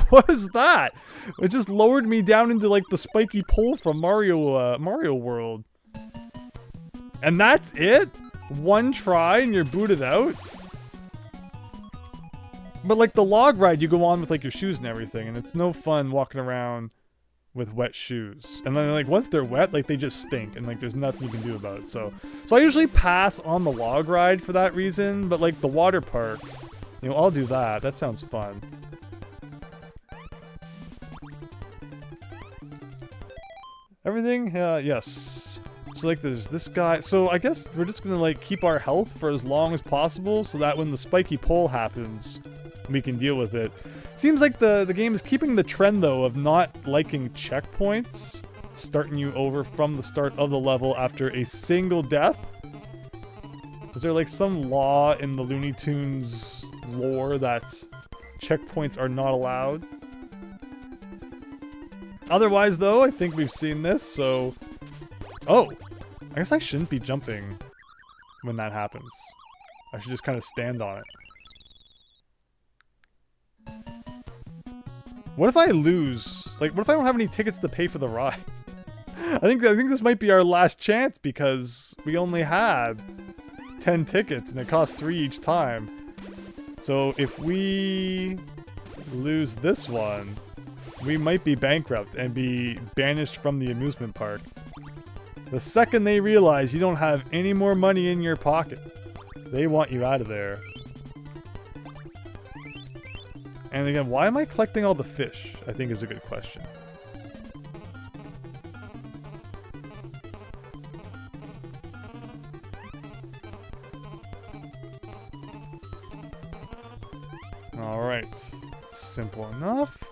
what is that? It just lowered me down into like the spiky pole from Mario World. And that's it? One try and you're booted out? But like the log ride, you go on with like your shoes and everything, and it's no fun walking around with wet shoes. And then like once they're wet, like they just stink, and like there's nothing you can do about it. So I usually pass on the log ride for that reason, but like the water park, you know, I'll do that. That sounds fun. Everything? Yes. So like there's this guy. So I guess we're just gonna like keep our health for as long as possible so that when the spiky pole happens, we can deal with it. Seems like the game is keeping the trend though of not liking checkpoints, starting you over from the start of the level after a single death. Is there like some law in the Looney Tunes lore that checkpoints are not allowed? Otherwise though, I think we've seen this, so... Oh! I guess I shouldn't be jumping when that happens. I should just kind of stand on it. What if I lose? Like, what if I don't have any tickets to pay for the ride? I think this might be our last chance because we only had 10 tickets and it costs 3 each time. So if we lose this one, we might be bankrupt and be banished from the amusement park. The second they realize you don't have any more money in your pocket, they want you out of there. And again, why am I collecting all the fish? I think is a good question. Alright. Simple enough.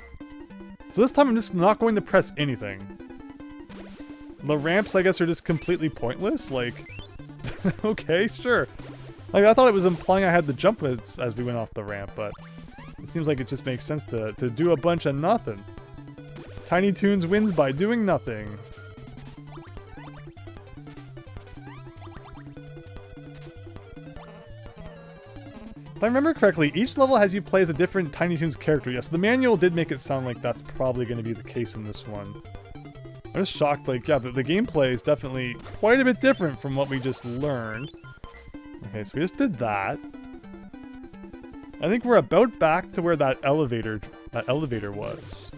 So this time I'm just not going to press anything. The ramps, I guess, are just completely pointless. Like, okay, sure. Like, I thought it was implying I had to jump as we went off the ramp, but it seems like it just makes sense to do a bunch of nothing. Tiny Toons wins by doing nothing. If I remember correctly, each level has you play as a different Tiny Toons character. Yes, the manual did make it sound like that's probably going to be the case in this one. I'm just shocked, like, yeah, the gameplay is definitely quite a bit different from what we just learned. Okay, so we just did that. I think we're about back to where that elevator was.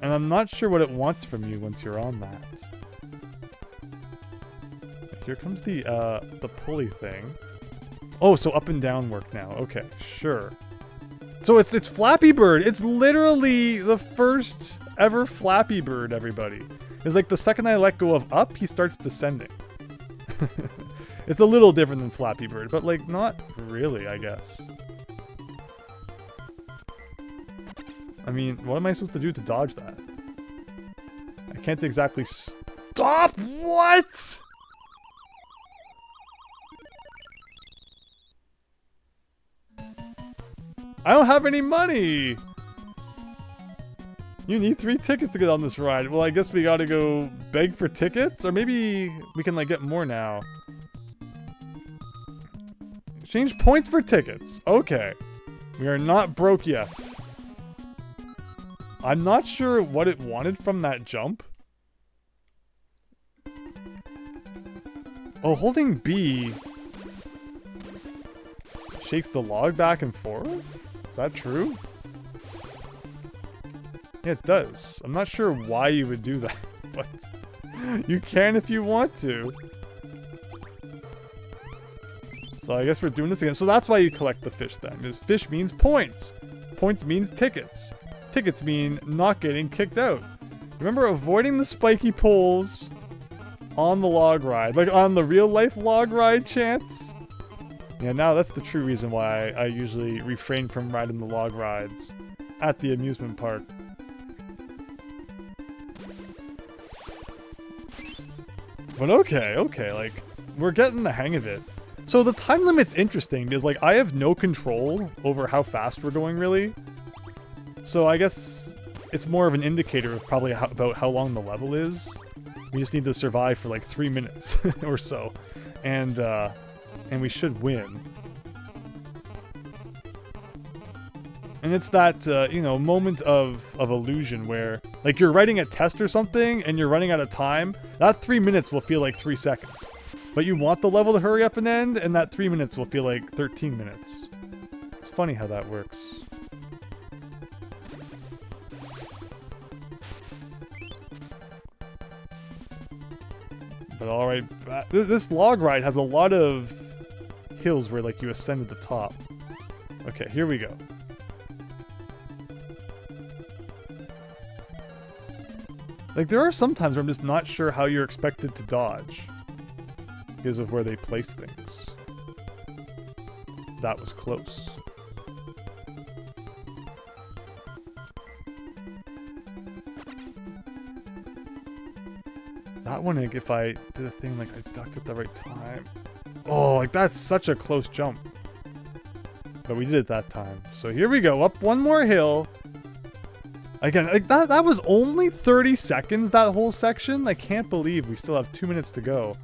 And I'm not sure what it wants from you once you're on that. Here comes the pulley thing. Oh, so up and down work now. Okay, sure. So it's Flappy Bird. It's literally the first ever Flappy Bird, everybody. It's like the second I let go of up, he starts descending. It's a little different than Flappy Bird, but like not really, I guess. I mean, what am I supposed to do to dodge that? I can't exactly stop. What? I don't have any money! You need 3 tickets to get on this ride. Well, I guess we gotta go beg for tickets? Or maybe we can, like, get more now. Exchange points for tickets. Okay. We are not broke yet. I'm not sure what it wanted from that jump. Oh, holding B shakes the log back and forth? Is that true? Yeah, it does. I'm not sure why you would do that, but you can if you want to. So I guess we're doing this again. So that's why you collect the fish then, because fish means points. Points means tickets. Tickets mean not getting kicked out. Remember avoiding the spiky poles on the log ride, like on the real life log ride chance? Yeah, now that's the true reason why I usually refrain from riding the log rides. at the amusement park. But okay, like, we're getting the hang of it. So the time limit's interesting because, like, I have no control over how fast we're going, really. So I guess it's more of an indicator of probably about how long the level is. We just need to survive for like 3 minutes or so, and we should win. And it's that you know, moment of illusion where, like, you're writing a test or something and you're running out of time. That 3 minutes will feel like 3 seconds. But you want the level to hurry up and end, and that 3 minutes will feel like 13 minutes. It's funny how that works. But alright, this log ride has a lot of hills where, like, you ascend to the top. Okay, here we go. Like, there are some times where I'm just not sure how you're expected to dodge because of where they place things. That was close. That one, like, if I did a thing like I ducked at the right time. Oh, like, that's such a close jump. But we did it that time. So here we go, up one more hill. Again, like, that was only 30 seconds, that whole section. I can't believe we still have 2 minutes to go.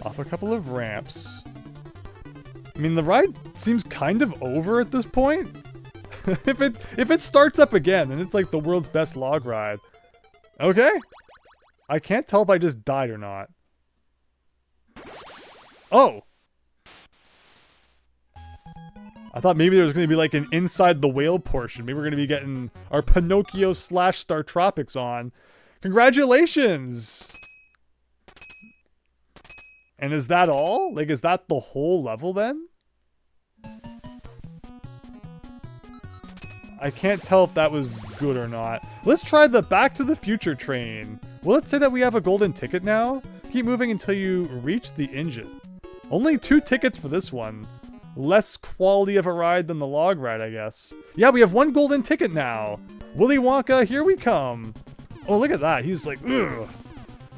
Off a couple of ramps. I mean, the ride seems kind of over at this point. if it starts up again, then it's like the world's best log ride. Okay. I can't tell if I just died or not. Oh! I thought maybe there was going to be like an inside the whale portion. Maybe we're going to be getting our Pinocchio / Star Tropics on. Congratulations! And is that all? Like, is that the whole level then? I can't tell if that was good or not. Let's try the Back to the Future train. Well, let's say that we have a golden ticket now. Keep moving until you reach the engine. Only 2 tickets for this one. Less quality of a ride than the log ride, I guess. Yeah, we have 1 golden ticket now. Willy Wonka, here we come. Oh, look at that. He's like, ugh.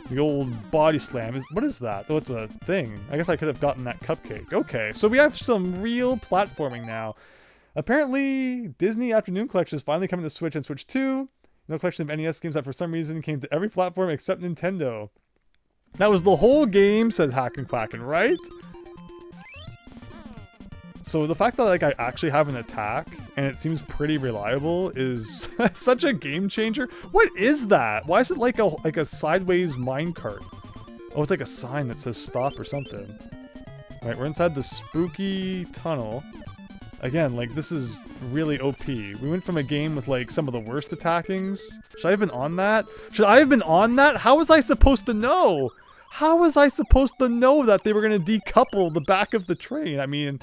The old body slam. What is that? Oh, it's a thing. I guess I could have gotten that cupcake. Okay, so we have some real platforming now. Apparently, Disney Afternoon Collection is finally coming to Switch and Switch 2. No collection of NES games that for some reason came to every platform except Nintendo. That was the whole game, said Hack and Quacken, right? So the fact that, like, I actually have an attack and it seems pretty reliable is such a game changer. What is that? Why is it like a sideways minecart? Oh, it's like a sign that says stop or something. All right, we're inside the spooky tunnel. Again, like, this is really OP. We went from a game with, like, some of the worst attackings. Should I have been on that? Should I have been on that? How was I supposed to know? How was I supposed to know that they were going to decouple the back of the train? I mean,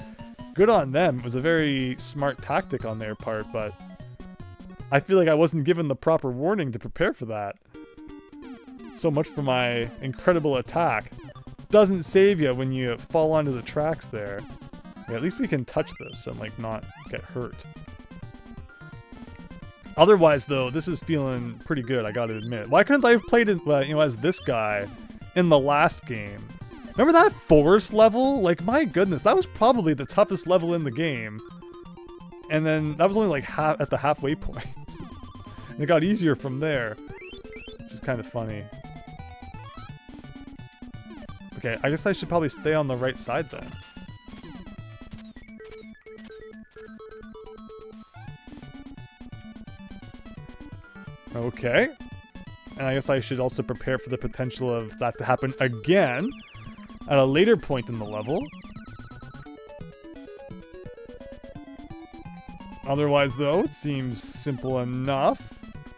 good on them. It was a very smart tactic on their part, but I feel like I wasn't given the proper warning to prepare for that. So much for my incredible attack. Doesn't save you when you fall onto the tracks there. Yeah, at least we can touch this and, like, not get hurt. Otherwise, though, this is feeling pretty good, I gotta admit. Why couldn't I have played it, you know, as this guy in the last game? Remember that forest level? Like, my goodness, that was probably the toughest level in the game. And then that was only like at the halfway point. And it got easier from there, which is kind of funny. Okay, I guess I should probably stay on the right side then. Okay. And I guess I should also prepare for the potential of that to happen again at a later point in the level. Otherwise, though, it seems simple enough.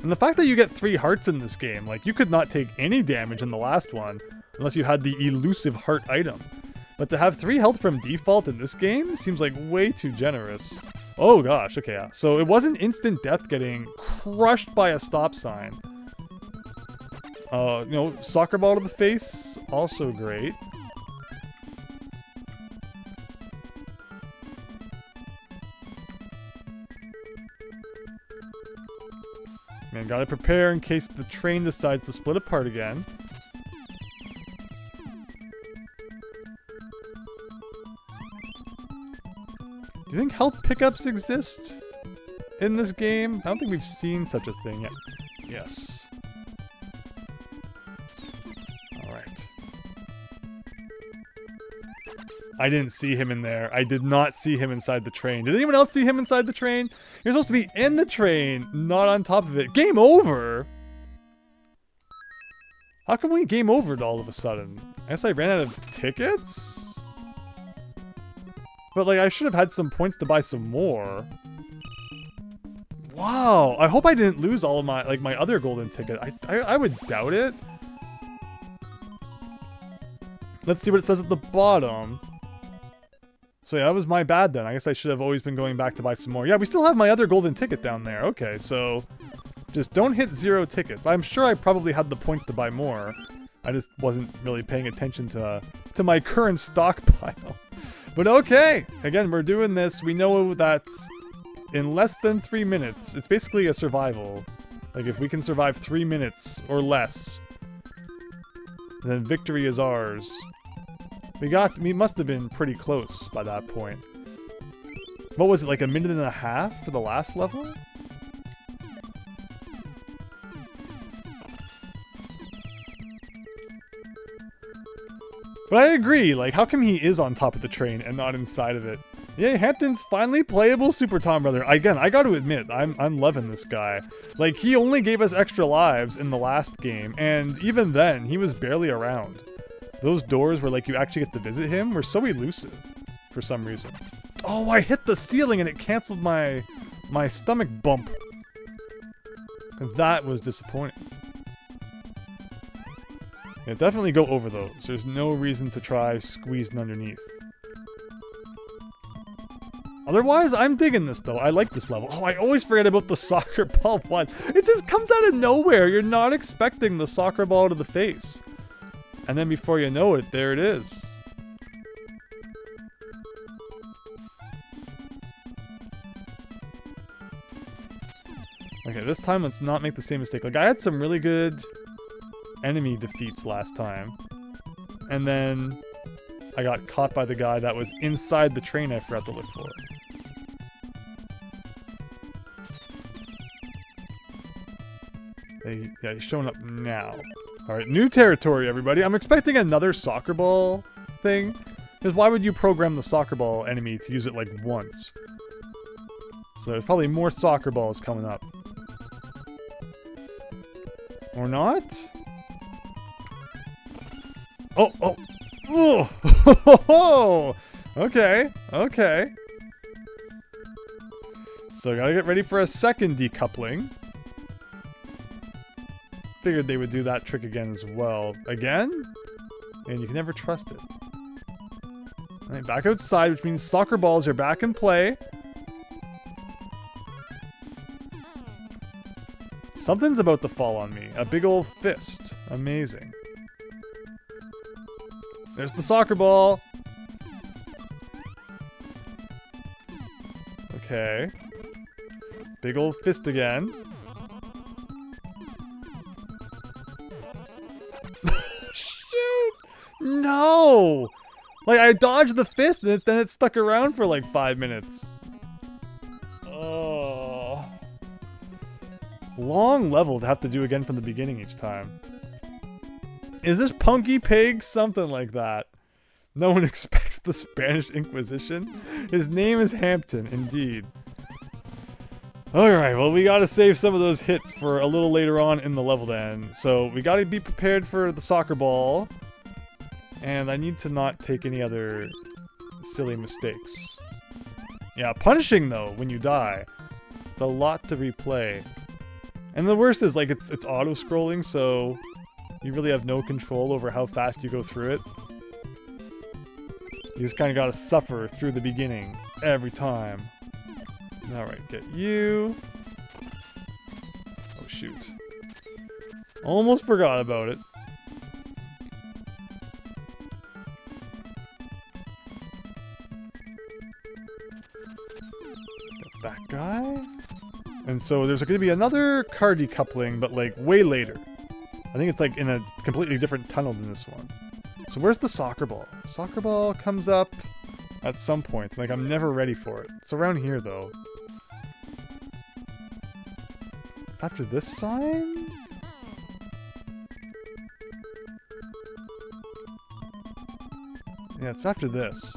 And the fact that you get 3 hearts in this game, like, you could not take any damage in the last one unless you had the elusive heart item. But to have 3 health from default in this game seems like way too generous. Oh gosh, okay, yeah. So it wasn't instant death getting crushed by a stop sign. You know, soccer ball to the face, also great. And gotta prepare in case the train decides to split apart again. Do you think health pickups exist in this game? I don't think we've seen such a thing yet. Yes. Alright. I didn't see him in there. I did not see him inside the train. Did anyone else see him inside the train? You're supposed to be in the train, not on top of it. Game over? How come we game overed all of a sudden? I guess I ran out of tickets? But like, I should have had some points to buy some more. Wow, I hope I didn't lose all of my, like, my other golden ticket. I would doubt it. Let's see what it says at the bottom. So yeah, that was my bad then. I guess I should have always been going back to buy some more. Yeah, we still have my other golden ticket down there. Okay, so just don't hit 0 tickets. I'm sure I probably had the points to buy more. I just wasn't really paying attention to my current stockpile. But okay, again, we're doing this. We know that in less than 3 minutes, it's basically a survival. Like, if we can survive 3 minutes or less, then victory is ours. We must have been pretty close by that point. What was it, like a minute and a half for the last level? But I agree, like, how come he is on top of the train and not inside of it? Yeah, Hampton's finally playable Super Tom Brother. Again, I gotta admit, I'm loving this guy. Like, he only gave us extra lives in the last game, and even then, he was barely around. Those doors where, like, you actually get to visit him were so elusive for some reason. Oh, I hit the ceiling and it canceled my stomach bump. That was disappointing. Yeah, definitely go over those. There's no reason to try squeezing underneath. Otherwise, I'm digging this, though. I like this level. Oh, I always forget about the soccer ball one. It just comes out of nowhere. You're not expecting the soccer ball to the face. And then before you know it, there it is. Okay, this time let's not make the same mistake. Like, I had some really good enemy defeats last time. And then I got caught by the guy that was inside the train I forgot to look for. Yeah, he's showing up now. Alright, new territory, everybody. I'm expecting another soccer ball thing. Because why would you program the soccer ball enemy to use it, like, once? So there's probably more soccer balls coming up. Or not? Oh! Oh! Okay, okay. So gotta get ready for a second decoupling. Figured they would do that trick again as well. Again? And you can never trust it. Alright, back outside, which means soccer balls are back in play. Something's about to fall on me. A big old fist. Amazing. There's the soccer ball. Okay. Big old fist again. Shoot! No! Like, I dodged the fist and then it stuck around for like 5 minutes. Oh. Long level to have to do again from the beginning each time. Is this Punky Pig? Something like that. No one expects the Spanish Inquisition. His name is Hampton, indeed. Alright, well, we gotta save some of those hits for a little later on in the level then. So, we gotta be prepared for the soccer ball. And I need to not take any other silly mistakes. Yeah, punishing, though, when you die. It's a lot to replay. And the worst is, like, it's auto-scrolling, so you really have no control over how fast you go through it. You just kind of gotta suffer through the beginning every time. Alright, get you. Oh, shoot. Almost forgot about it. Get that guy. And so there's going to be another car decoupling, but like way later. I think it's like in a completely different tunnel than this one. So where's the soccer ball? Soccer ball comes up at some point. Like, I'm never ready for it. It's around here, though. It's after this sign? Yeah, it's after this.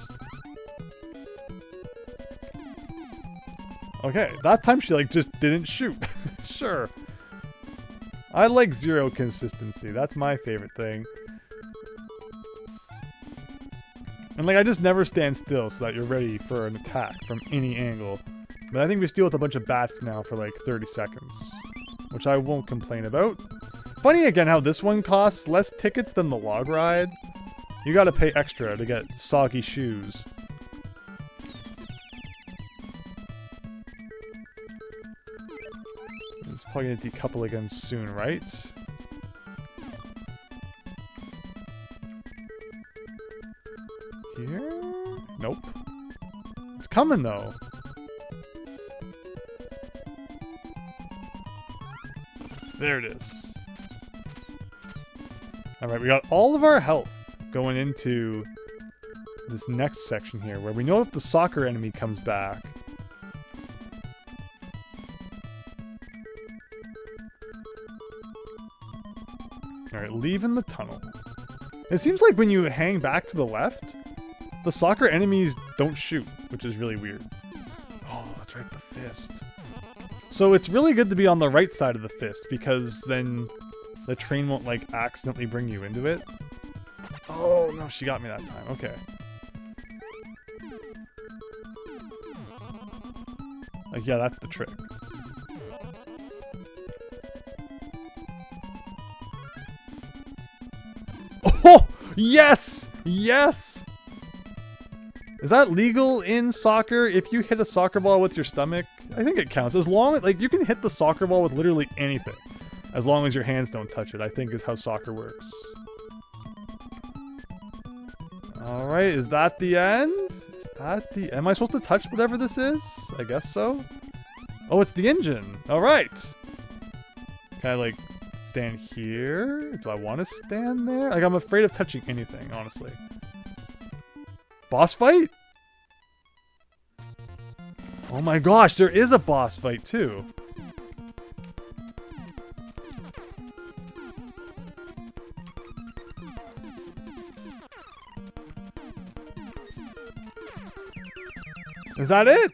Okay, that time she, like, just didn't shoot. Sure. I like zero consistency. That's my favorite thing. And, like, I just never stand still so that you're ready for an attack from any angle. But I think we deal with a bunch of bats now for, like, 30 seconds. Which I won't complain about. Funny again how this one costs less tickets than the log ride. You gotta pay extra to get soggy shoes. It's probably gonna decouple again soon, right? Here? Nope. It's coming though. There it is. Alright, we got all of our health going into this next section here, where we know that the soccer enemy comes back. Alright, leaving the tunnel. It seems like when you hang back to the left, the soccer enemies don't shoot, which is really weird. Oh, that's right, the fist. So it's really good to be on the right side of the fist, because then the train won't, like, accidentally bring you into it. Oh, no, she got me that time. Okay. Like, yeah, that's the trick. Oh! Yes! Yes! Is that legal in soccer if you hit a soccer ball with your stomach? I think it counts. As long as, like, you can hit the soccer ball with literally anything. As long as your hands don't touch it, I think is how soccer works. Alright, is that the end? Is that the... Am I supposed to touch whatever this is? I guess so. Oh, it's the engine. Alright. Can I, like, stand here? Do I want to stand there? Like, I'm afraid of touching anything, honestly. Boss fight? Oh my gosh, there is a boss fight, too. Is that it?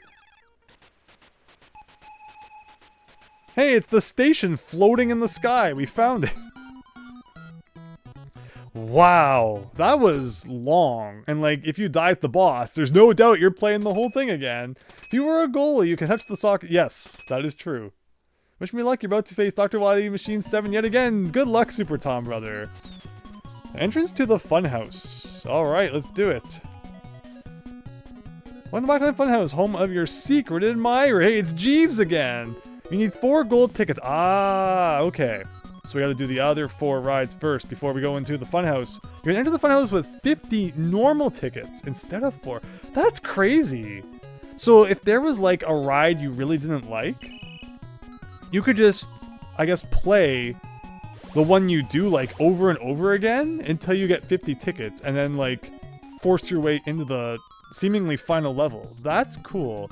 Hey, it's the station floating in the sky. We found it. Wow, that was long. And like, if you die at the boss, there's no doubt you're playing the whole thing again. If you were a goalie, you can touch the soccer. Yes, that is true. Wish me luck. You're about to face Dr. Wily Machine 7 yet again. Good luck, Super Tom, brother. Entrance to the funhouse. All right, let's do it. Welcome back to the funhouse, home of your secret admirer. Hey, it's Jeeves again. You need 4 gold tickets. Ah, okay. So we gotta do the other 4 rides first before we go into the funhouse. You're gonna enter the funhouse with 50 normal tickets instead of 4. That's crazy. So if there was like a ride you really didn't like, you could just, I guess, play the one you do like over and over again until you get 50 tickets and then like force your way into the seemingly final level. That's cool.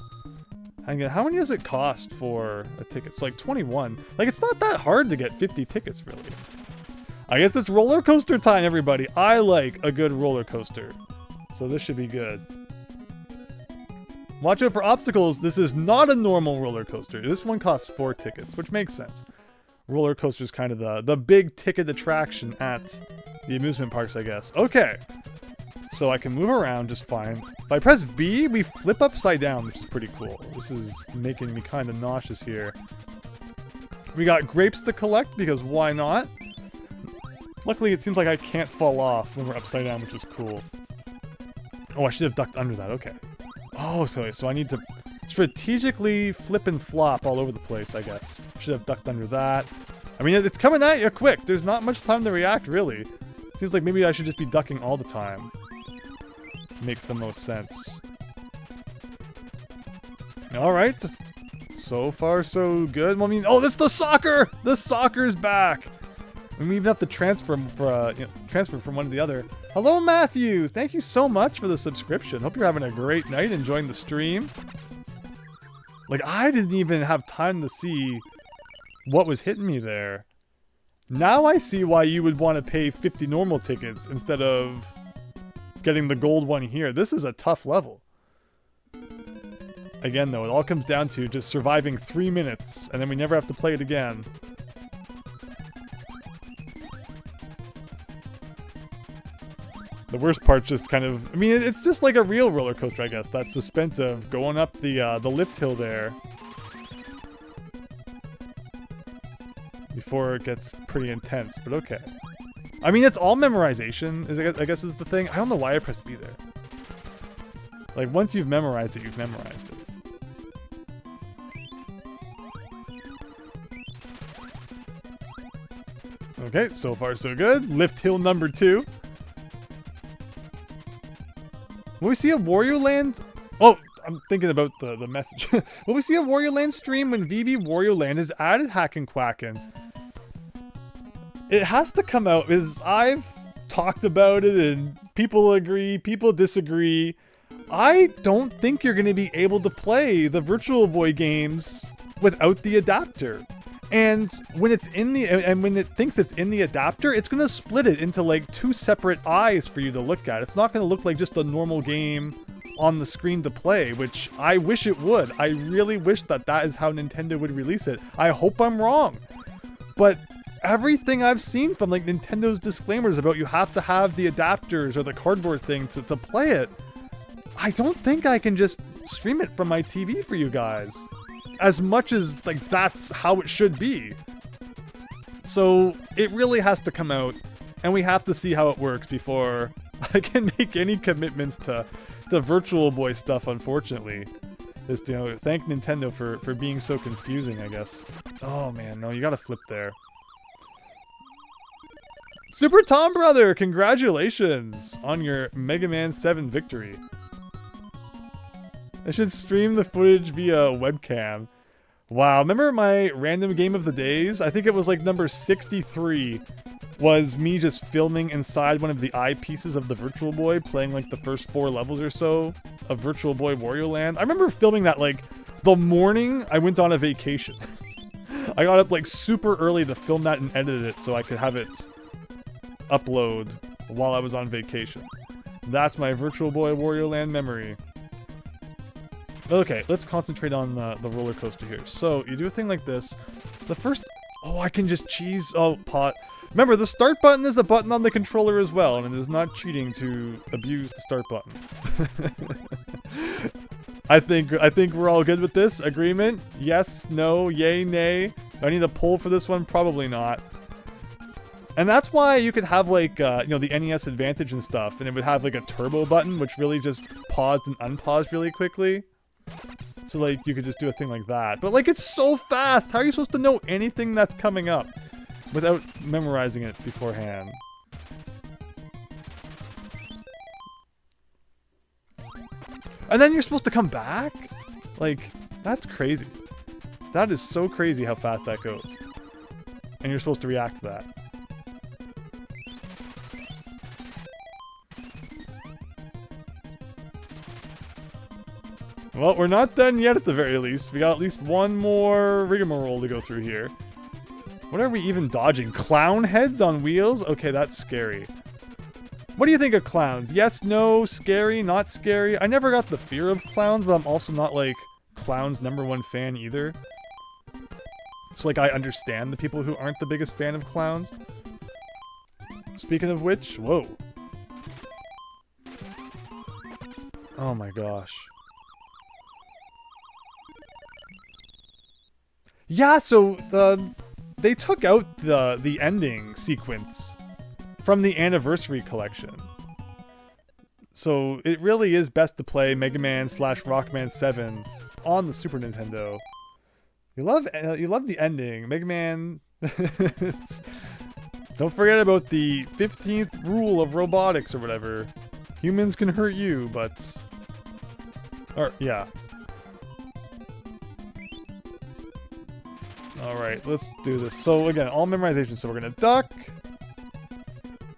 Hang on, how many does it cost for a ticket? It's like 21. Like, it's not that hard to get 50 tickets, really. I guess it's roller coaster time, everybody. I like a good roller coaster. So this should be good. Watch out for obstacles. This is not a normal roller coaster. This one costs 4 tickets, which makes sense. Roller coaster is kind of the big ticket attraction at the amusement parks, I guess. Okay. So I can move around just fine. If I press B, we flip upside down, which is pretty cool. This is making me kind of nauseous here. We got grapes to collect, because why not? Luckily, it seems like I can't fall off when we're upside down, which is cool. Oh, I should have ducked under that. Okay. Oh, so I need to strategically flip and flop all over the place, I guess. Should have ducked under that. I mean, it's coming at you quick. There's not much time to react, really. Seems like maybe I should just be ducking all the time. Makes the most sense. Alright. So far, so good. Well, I mean, oh, that's the soccer! The soccer's back! And we even have to transfer from one to the other. Hello, Matthew! Thank you so much for the subscription. Hope you're having a great night, enjoying the stream. Like, I didn't even have time to see what was hitting me there. Now I see why you would want to pay 50 normal tickets instead of getting the gold one here. This is a tough level. Again, though, it all comes down to just surviving 3 minutes, and then we never have to play it again. The worst part's just kind of... I mean, it's just like a real roller coaster, I guess. That suspense of going up the lift hill there. Before it gets pretty intense, but okay. I mean, it's all memorization, I guess is the thing. I don't know why I pressed B there. Like, once you've memorized it, you've memorized it. Okay, so far so good. Lift hill number 2. Will we see a Wario Land? Oh, I'm thinking about the message. Will we see a Wario Land stream when VB Wario Land is added, Hackin' Quackin'? It has to come out, because I've talked about it and people agree, people disagree. I don't think you're going to be able to play the Virtual Boy games without the adapter. And when it's in the, and when it thinks it's in the adapter, it's going to split it into like 2 separate eyes for you to look at. It's not going to look like just a normal game on the screen to play, which I wish it would. I really wish that that is how Nintendo would release it. I hope I'm wrong. But everything I've seen from like Nintendo's disclaimers about you have to have the adapters or the cardboard thing to play it, I don't think I can just stream it from my TV for you guys. As much as, like, that's how it should be. So, it really has to come out, and we have to see how it works before I can make any commitments to Virtual Boy stuff, unfortunately. Just, you know, thank Nintendo for being so confusing, I guess. Oh, man, no, you gotta flip there. Super Tom Brother, congratulations on your Mega Man 7 victory. I should stream the footage via webcam. Wow, remember my random game of the days? I think it was like number 63 was me just filming inside one of the eyepieces of the Virtual Boy, playing like the first 4 levels or so of Virtual Boy Wario Land. I remember filming that like the morning I went on a vacation. I got up like super early to film that and edit it so I could have it upload while I was on vacation. That's my Virtual Boy Wario Land memory. Okay, let's concentrate on the roller coaster here. So, you do a thing like this. The first... Oh, I can just cheese... Oh, pot. Remember, the start button is a button on the controller as well, and it is not cheating to abuse the start button. I think we're all good with this. Agreement? Yes, no, yay, nay. Do I need a poll for this one? Probably not. And that's why you could have, like, you know, the NES Advantage and stuff, and it would have, like, a turbo button, which really just paused and unpaused really quickly. So, like, you could just do a thing like that. But, like, it's so fast! How are you supposed to know anything that's coming up without memorizing it beforehand? And then you're supposed to come back? Like, that's crazy. That is so crazy how fast that goes. And you're supposed to react to that. Well, we're not done yet at the very least. We got at least one more rigmarole to go through here. What are we even dodging? Clown heads on wheels? Okay, that's scary. What do you think of clowns? Yes, no, scary, not scary? I never got the fear of clowns, but I'm also not, like, clowns' #1 fan either. It's like I understand the people who aren't the biggest fan of clowns. Speaking of which, whoa. Oh my gosh. Yeah, so they took out the ending sequence from the Anniversary Collection. So it really is best to play Mega Man / Rockman 7 on the Super Nintendo. You love the ending, Mega Man. Don't forget about the 15th rule of robotics or whatever. Humans can hurt you, but... Or, yeah. Alright, let's do this. So again, all memorization. So we're gonna duck.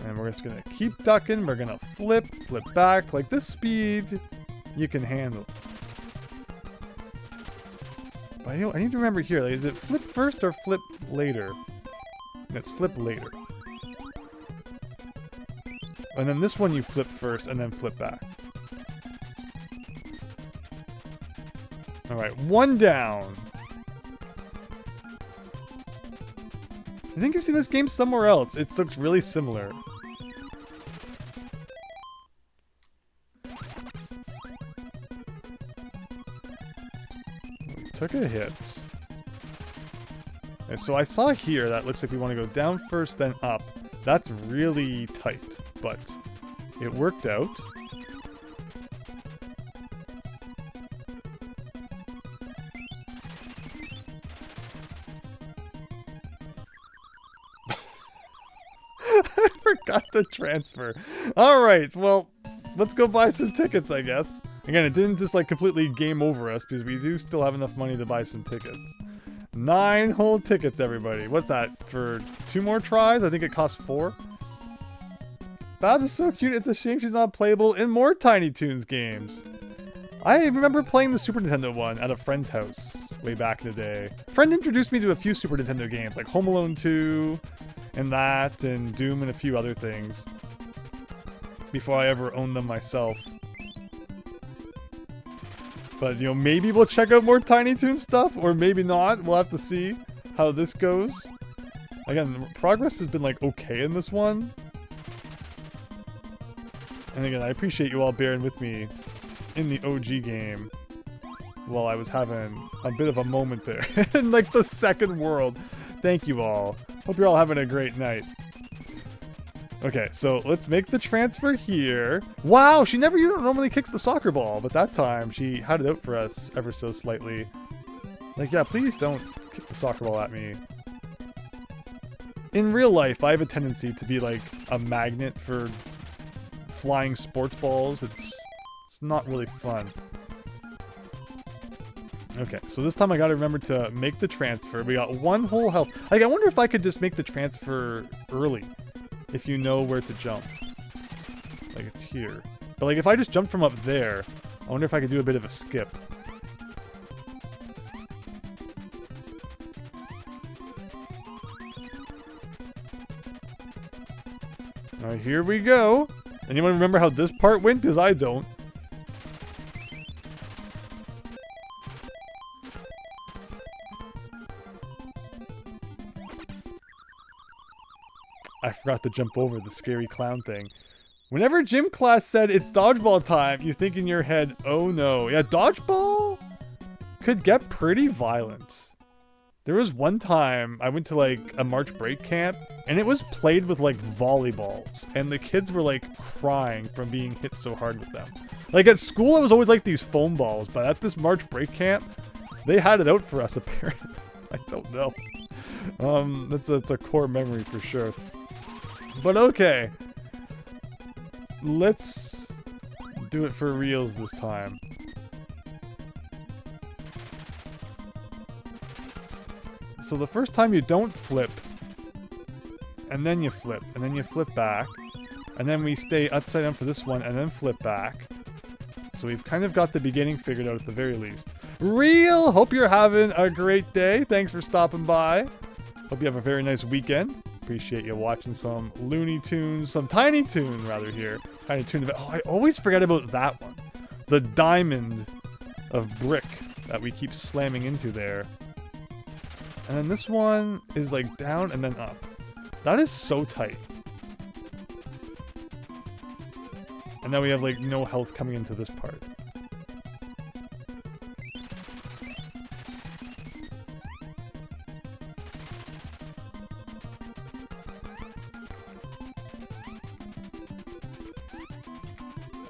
And we're just gonna keep ducking. We're gonna flip back. Like this speed, you can handle. But I need to remember here, like, is it flip first or flip later? It's flip later. And then this one you flip first and then flip back. Alright, one down. I think you've seen this game somewhere else. It looks really similar. We took a hit. Okay, so I saw here that looks like we want to go down first, then up. That's really tight, but it worked out. I forgot to transfer. Alright, well, let's go buy some tickets, I guess. Again, it didn't just like completely game over us because we do still have enough money to buy some tickets. 9 whole tickets, everybody. What's that? For 2 more tries? I think it costs 4. Babs is so cute. It's a shame she's not playable in more Tiny Toons games. I remember playing the Super Nintendo one at a friend's house way back in the day. A friend introduced me to a few Super Nintendo games like Home Alone 2 and that and Doom and a few other things before I ever owned them myself. But, you know, maybe we'll check out more Tiny Toon stuff, or maybe not. We'll have to see how this goes. Again, progress has been, like, okay in this one. And again, I appreciate you all bearing with me in the OG game while I was having a bit of a moment there in, like, the second world. Thank you all. Hope you're all having a great night. Okay, so let's make the transfer here. Wow, she never normally kicks the soccer ball, but that time she had it out for us ever so slightly. Like, yeah, please don't kick the soccer ball at me. In real life, I have a tendency to be like a magnet for flying sports balls. It's not really fun. Okay, so this time I gotta remember to make the transfer. We got 1 whole health. Like, I wonder if I could just make the transfer early. If you know where to jump. Like, it's here. But, like, if I just jump from up there, I wonder if I could do a bit of a skip. Alright, here we go. Anyone remember how this part went? Because I don't. I forgot to jump over the scary clown thing. Whenever gym class said it's dodgeball time, you think in your head, oh no. Yeah, dodgeball could get pretty violent. There was one time I went to like a March break camp and it was played with like volleyballs and the kids were like crying from being hit so hard with them. Like at school, I was always like these foam balls, but at this March break camp, they had it out for us apparently. I don't know. That's a core memory for sure. But okay, let's do it for reals this time. So the first time you don't flip, and then you flip, and then you flip back, and then we stay upside down for this one, and then flip back. So we've kind of got the beginning figured out at the very least. Real! Hope you're having a great day. Thanks for stopping by. Hope you have a very nice weekend. Appreciate you watching some Looney Tunes, some Tiny Toon rather here. Tiny Toon. Oh, I always forget about that one. The diamond of brick that we keep slamming into there. And then this one is like down and then up. That is so tight. And now we have like no health coming into this part.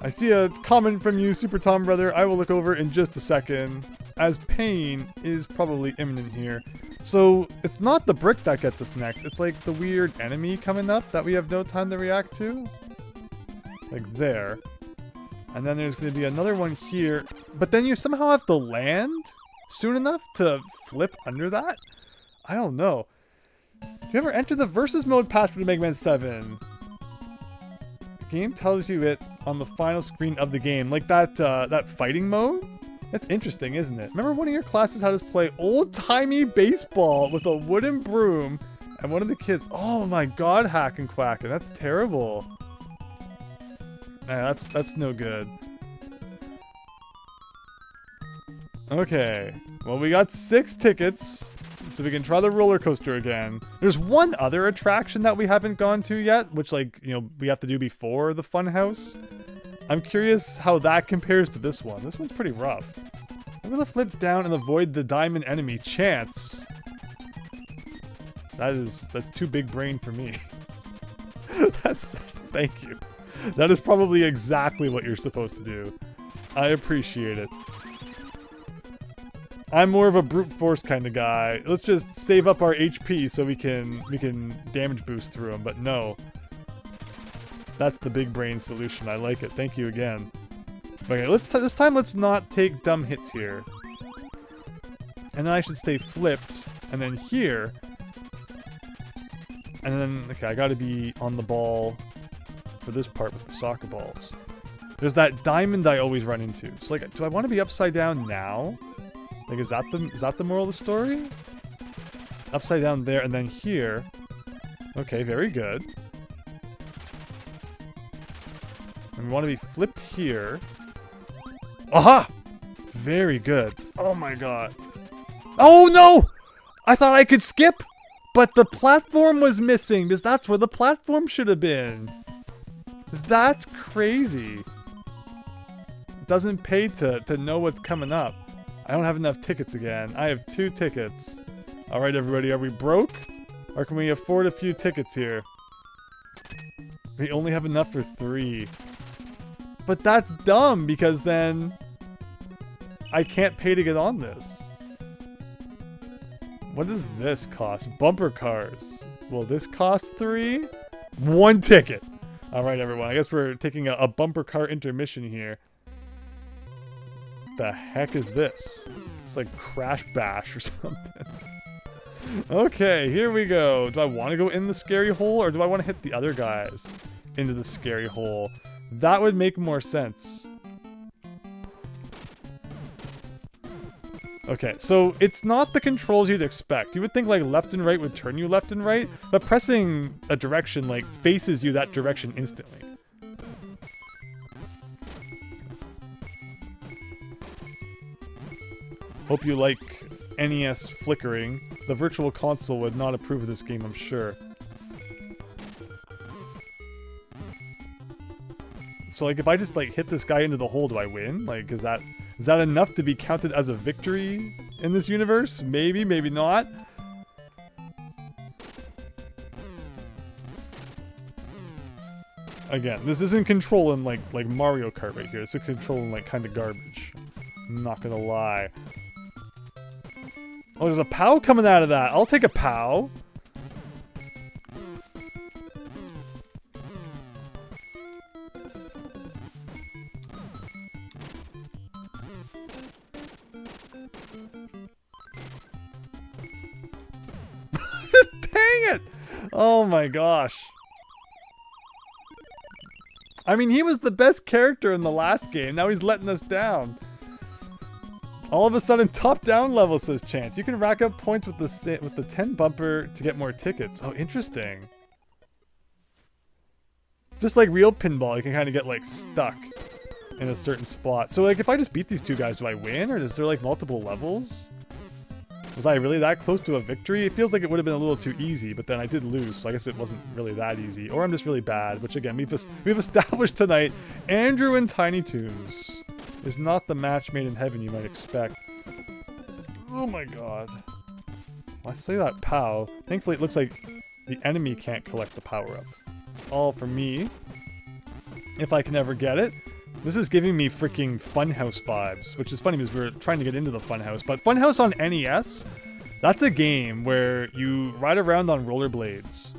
I see a comment from you, Super Tom Brother. I will look over in just a second, as pain is probably imminent here. So, it's not the brick that gets us next. It's like the weird enemy coming up that we have no time to react to. Like there. And then there's going to be another one here. But then you somehow have to land soon enough to flip under that. I don't know. Do you ever enter the versus mode password in Mega Man 7? The game tells you it on the final screen of the game. Like that fighting mode? That's interesting, isn't it? Remember one of your classes had us play old-timey baseball with a wooden broom, and one of the kids, oh my god, hack and quack, and that's terrible. Nah, that's no good. Okay, well we got 6 tickets, so we can try the roller coaster again. There's one other attraction that we haven't gone to yet, which, like, you know, we have to do before the fun house. I'm curious how that compares to this one. This one's pretty rough. I'm gonna flip down and avoid the diamond enemy. Chance. That's too big brain for me. Thank you. That is probably exactly what you're supposed to do. I appreciate it. I'm more of a brute force kind of guy. Let's just save up our HP so we can damage boost through them, but no. That's the big brain solution. I like it. Thank you again. Okay, this time let's not take dumb hits here. And then I should stay flipped, and then here. And then, okay, I gotta be on the ball for this part with the soccer balls. There's that diamond I always run into. So, like, do I want to be upside down now? Like, is that the moral of the story? Upside down there, and then here. Okay, very good. And we want to be flipped here. Aha! Very good. Oh my god. Oh no! I thought I could skip, but the platform was missing because that's where the platform should have been. That's crazy. It doesn't pay to know what's coming up. I don't have enough tickets again. I have 2 tickets. Alright everybody, are we broke? Or can we afford a few tickets here? We only have enough for 3. But that's dumb, because then I can't pay to get on this. What does this cost? Bumper cars. Will this cost 3? 1 ticket. Alright everyone, I guess we're taking a bumper car intermission here. The heck is this? It's like Crash Bash or something. Okay, here we go. Do I want to go in the scary hole, or do I want to hit the other guys into the scary hole? That would make more sense. Okay, so it's not the controls you'd expect. You would think like left and right would turn you left and right, but pressing a direction like faces you that direction instantly. Hope you like NES flickering. The Virtual Console would not approve of this game, I'm sure. So like if I just like hit this guy into the hole, do I win? Like is that enough to be counted as a victory in this universe? Maybe, maybe not. Again, this isn't controlling like Mario Kart right here. This is controlling like kind of garbage. I'm not gonna lie. Oh, there's a POW coming out of that. I'll take a POW. Dang it! Oh my gosh. I mean, he was the best character in the last game. Now he's letting us down. All of a sudden, top-down level, says Chance. You can rack up points with the 10 bumper to get more tickets. Oh, interesting. Just like real pinball, you can kind of get, like, stuck in a certain spot. So, like, if I just beat these 2 guys, do I win? Or is there, like, multiple levels? Was I really that close to a victory? It feels like it would have been a little too easy, but then I did lose, so I guess it wasn't really that easy. Or I'm just really bad, which, again, we've established tonight. Andrew and Tiny Toons is not the match made in heaven you might expect. Oh my god. I say that POW. Thankfully it looks like the enemy can't collect the power-up. It's all for me. If I can ever get it. This is giving me freaking Funhouse vibes, which is funny because we're trying to get into the Funhouse. But Funhouse on NES, that's a game where you ride around on rollerblades,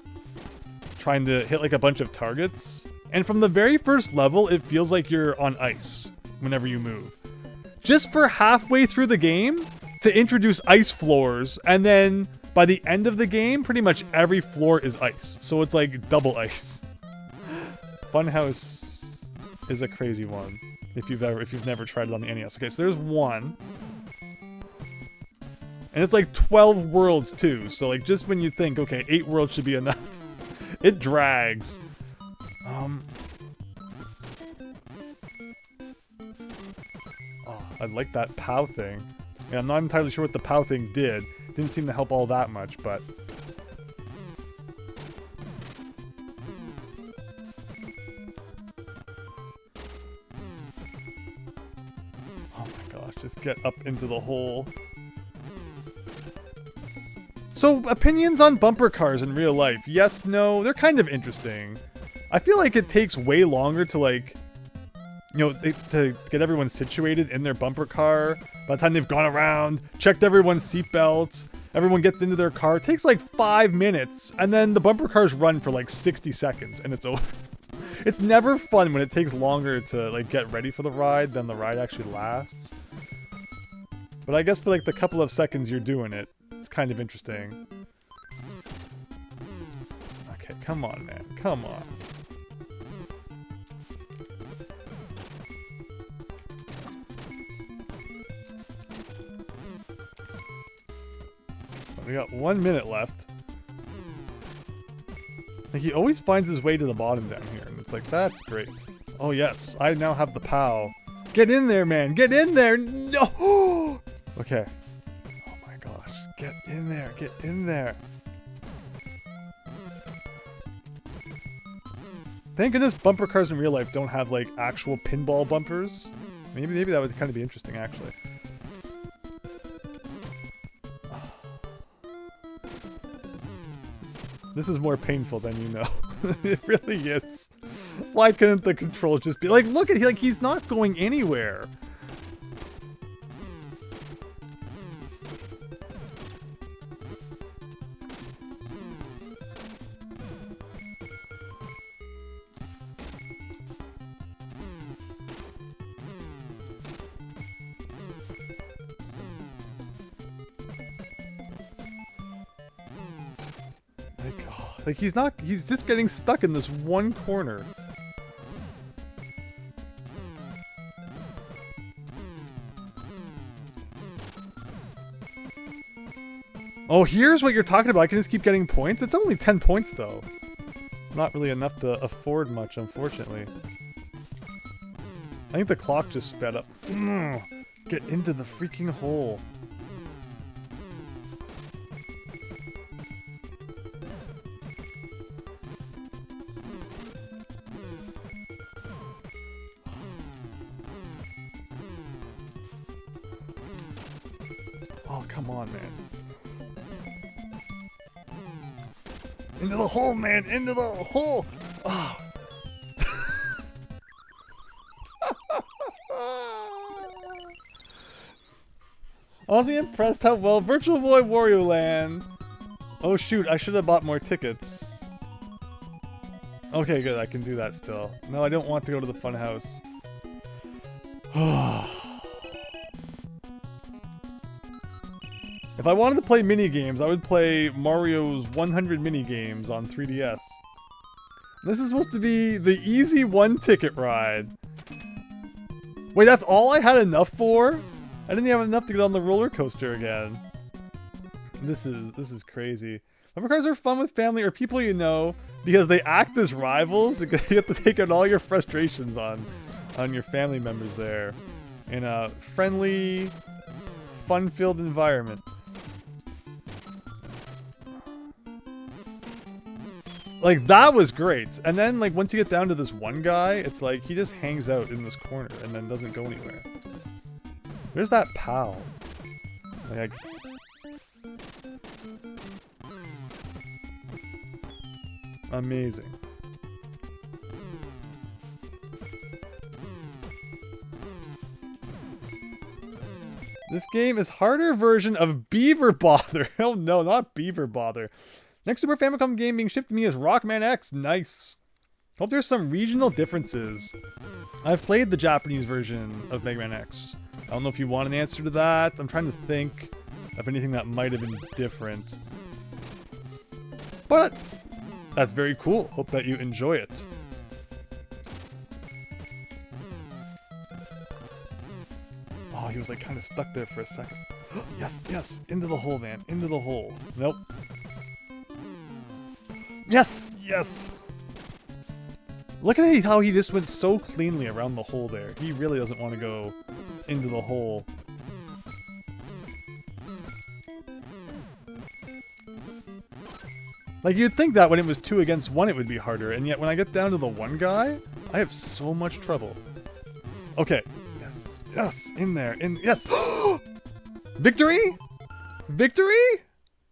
trying to hit like a bunch of targets. And from the very first level, it feels like you're on ice whenever you move. Just for halfway through the game to introduce ice floors and then by the end of the game, pretty much every floor is ice. So it's like double ice. Funhouse is a crazy one if you've never tried it on the NES. Okay, so there's one. And it's like 12 worlds too. So like just when you think, okay, 8 worlds should be enough, it drags. Oh, I like that POW thing. Yeah, I'm not entirely sure what the POW thing did. Didn't seem to help all that much, but... oh my gosh, just get up into the hole. So, opinions on bumper cars in real life. Yes, no, they're kind of interesting. I feel like it takes way longer to like... you know, to get everyone situated in their bumper car. By the time they've gone around, checked everyone's seatbelts, everyone gets into their car. It takes like 5 minutes, and then the bumper cars run for like 60 seconds, and it's over. It's never fun when it takes longer to like get ready for the ride than the ride actually lasts. But I guess for like the couple of seconds you're doing it, it's kind of interesting. Okay, come on, man. Come on. We got 1 minute left. Like, he always finds his way to the bottom down here, and it's like, that's great. Oh yes, I now have the POW. Get in there, man! Get in there! No! Okay. Oh my gosh. Get in there, get in there. Thank goodness bumper cars in real life don't have, like, actual pinball bumpers. Maybe that would kind of be interesting, actually. This is more painful than you know. It really is. Why couldn't the controls just be like, look at him, like he's not going anywhere. Like, he's just getting stuck in this one corner. Oh, here's what you're talking about. I can just keep getting points? It's only 10 points, though. Not really enough to afford much, unfortunately. I think the clock just sped up. Get into the freaking hole. Oh, come on, man. Into the hole, man! Into the hole! Oh. Honestly impressed how well Virtual Boy Wario Land. Oh shoot, I should have bought more tickets. Okay, good, I can do that still. No, I don't want to go to the fun house. If I wanted to play mini-games, I would play Mario's 100 mini-games on 3DS. This is supposed to be the easy one-ticket ride. Wait, that's all I had enough for? I didn't have enough to get on the roller coaster again. This is crazy. Bumper cars are fun with family or people you know because they act as rivals. You have to take out all your frustrations on your family members there in a friendly, fun-filled environment. Like, that was great. And then, like, once you get down to this one guy, it's like he just hangs out in this corner and then doesn't go anywhere. There's that POW. Like, amazing. This game is harder version of Beaver Bother. Oh no, not Beaver Bother. Next Super Famicom game being shipped to me is Rockman X. Nice. Hope there's some regional differences. I've played the Japanese version of Mega Man X. I don't know if you want an answer to that. I'm trying to think of anything that might have been different. But that's very cool. Hope that you enjoy it. Oh, he was like kind of stuck there for a second. Yes, yes, into the hole, man, into the hole. Nope. Yes, yes. Look at how he just went so cleanly around the hole there. He really doesn't want to go into the hole. Like, you'd think that when it was 2 against 1 it would be harder, and yet when I get down to the one guy, I have so much trouble. Okay. Yes. Yes. In there. Yes. Victory? Victory?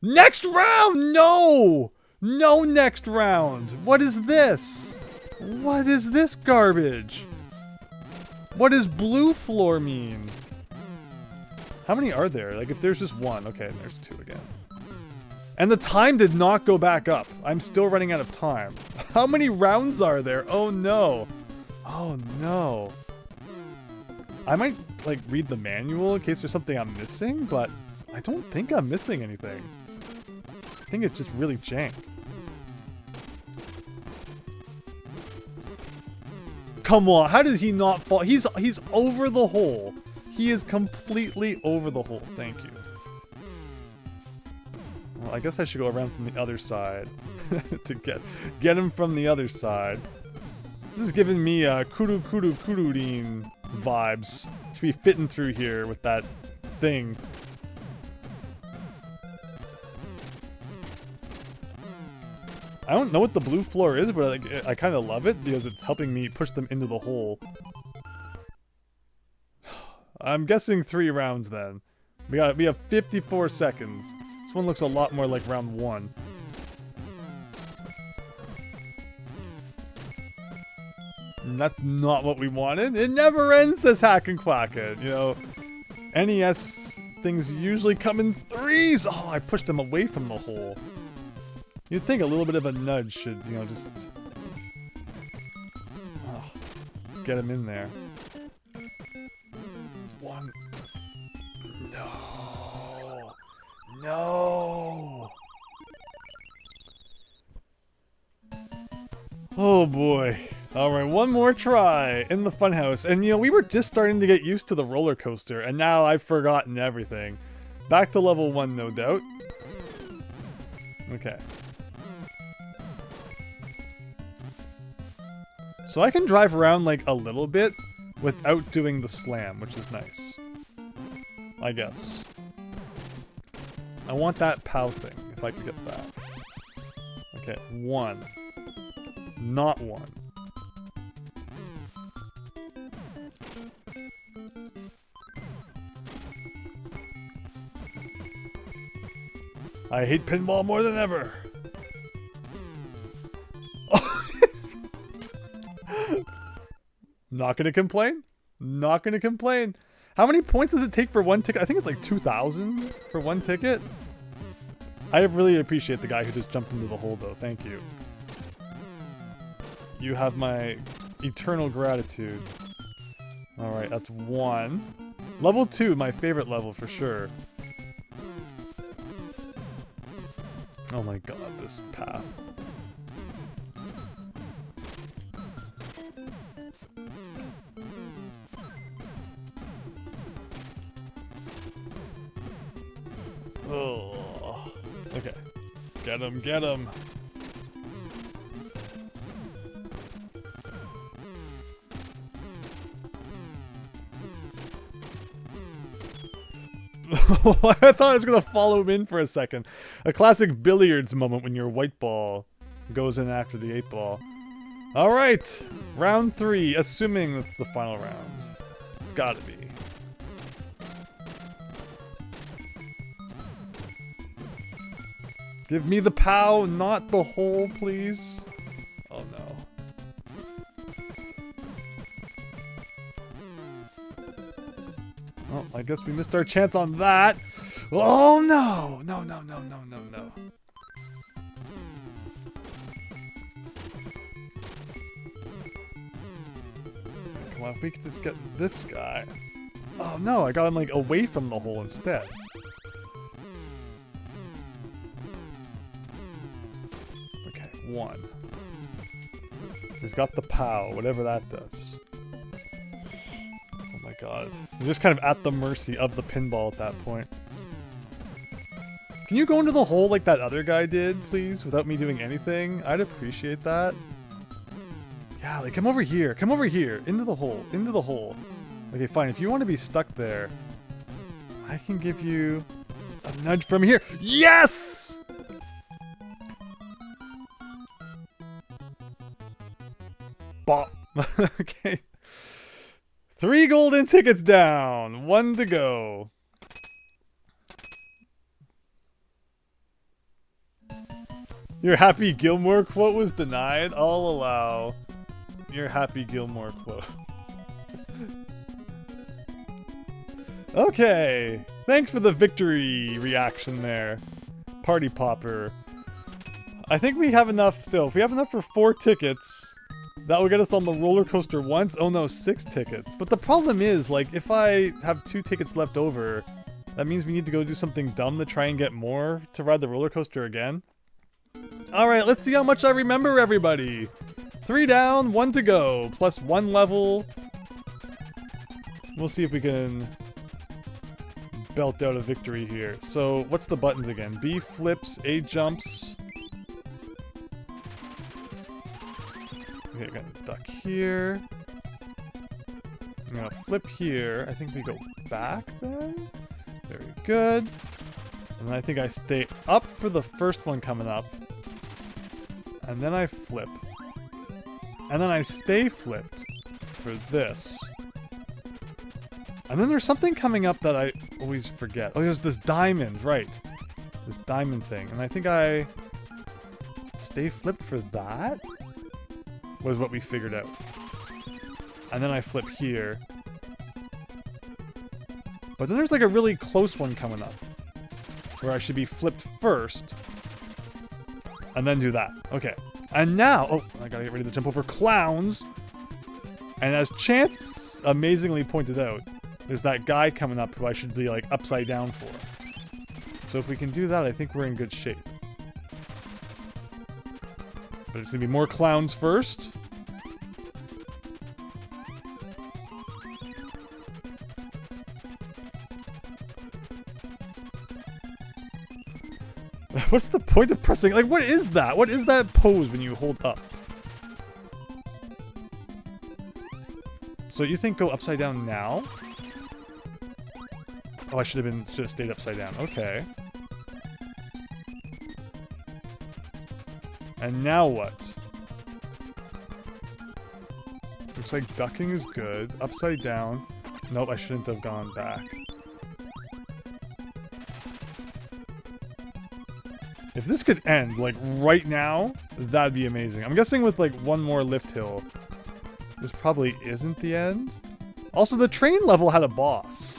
Next round! No! No next round! What is this? What is this garbage? What does blue floor mean? How many are there? Like, if there's just one. Okay, and there's 2 again. And the time did not go back up. I'm still running out of time. How many rounds are there? Oh no. Oh no. I might, like, read the manual in case there's something I'm missing, but I don't think I'm missing anything. I think it's just really jank. Come on, how does he not fall? He's over the hole. He is completely over the hole. Thank you. Well, I guess I should go around from the other side to get him from the other side. This is giving me kururin vibes. Should be fitting through here with that thing. I don't know what the blue floor is, but like, I kind of love it because it's helping me push them into the hole. I'm guessing 3 rounds then. We have 54 seconds. This one looks a lot more like round 1. And that's not what we wanted. It never ends, says Hack and Quacken. You know, NES things usually come in 3s. Oh, I pushed them away from the hole. You'd think a little bit of a nudge should, you know, just get him in there. 1. No. No. Oh boy. Alright, one more try in the funhouse. And you know, we were just starting to get used to the roller coaster, and now I've forgotten everything. Back to level 1, no doubt. Okay. So I can drive around like a little bit without doing the slam, which is nice. I guess. I want that POW thing, if I could get that. Okay, 1. Not 1. I hate pinball more than ever. Not gonna complain. Not gonna complain. How many points does it take for 1 ticket? I think it's like 2,000 for 1 ticket. I really appreciate the guy who just jumped into the hole though. Thank you. You have my eternal gratitude. Alright, that's 1. Level 2, my favorite level for sure. Oh my god, this path. Oh, okay. Get him, get him. I thought I was gonna follow him in for a second. A classic billiards moment when your white ball goes in after the 8 ball. Alright, round 3, assuming that's the final round. It's gotta be. Give me the POW, not the hole, please. Oh no. Well, I guess we missed our chance on that. Oh no! No, no, no, no, no, no. Come on, if we could just get this guy. Oh no, I got him like away from the hole instead. 1. We've got the POW, whatever that does. Oh my god. We're just kind of at the mercy of the pinball at that point. Can you go into the hole like that other guy did, please, without me doing anything? I'd appreciate that. Yeah, like, come over here. Come over here. Into the hole. Into the hole. Okay, fine. If you want to be stuck there, I can give you a nudge from here. Yes! Bop. Okay. 3 golden tickets down. 1 to go. Your Happy Gilmore quote was denied. I'll allow your Happy Gilmore quote. Okay. Thanks for the victory reaction there, Party Popper. I think we have enough still. If we have enough for 4 tickets, that will get us on the roller coaster once. Oh no, 6 tickets. But the problem is, like, if I have 2 tickets left over, that means we need to go do something dumb to try and get more to ride the roller coaster again. Alright, let's see how much I remember, everybody. 3 down, 1 to go, plus 1 level. We'll see if we can belt out a victory here. So, what's the buttons again? B flips, A jumps. Okay, I gotta duck here. I'm gonna flip here. I think we go back then. Very good. And then I think I stay up for the first one coming up. And then I flip. And then I stay flipped for this. And then there's something coming up that I always forget. Oh, there's this diamond, right. This diamond thing. And I think I stay flipped for that? Was what we figured out. And then I flip here. But then there's like a really close one coming up. Where I should be flipped first. And then do that. Okay. And now... Oh, I gotta get ready to jump over clowns. And as Chance amazingly pointed out, there's that guy coming up who I should be, like, upside down for. So if we can do that, I think we're in good shape. But there's gonna be more clowns first. What's the point of pressing? Like, what is that? What is that pose when you hold up? So you think go upside down now? Oh, I should have stayed upside down. Okay. And now what? Looks like ducking is good. Upside down. Nope, I shouldn't have gone back. If this could end, like, right now, that'd be amazing. I'm guessing with, like, 1 more lift hill, this probably isn't the end. Also, the train level had a boss.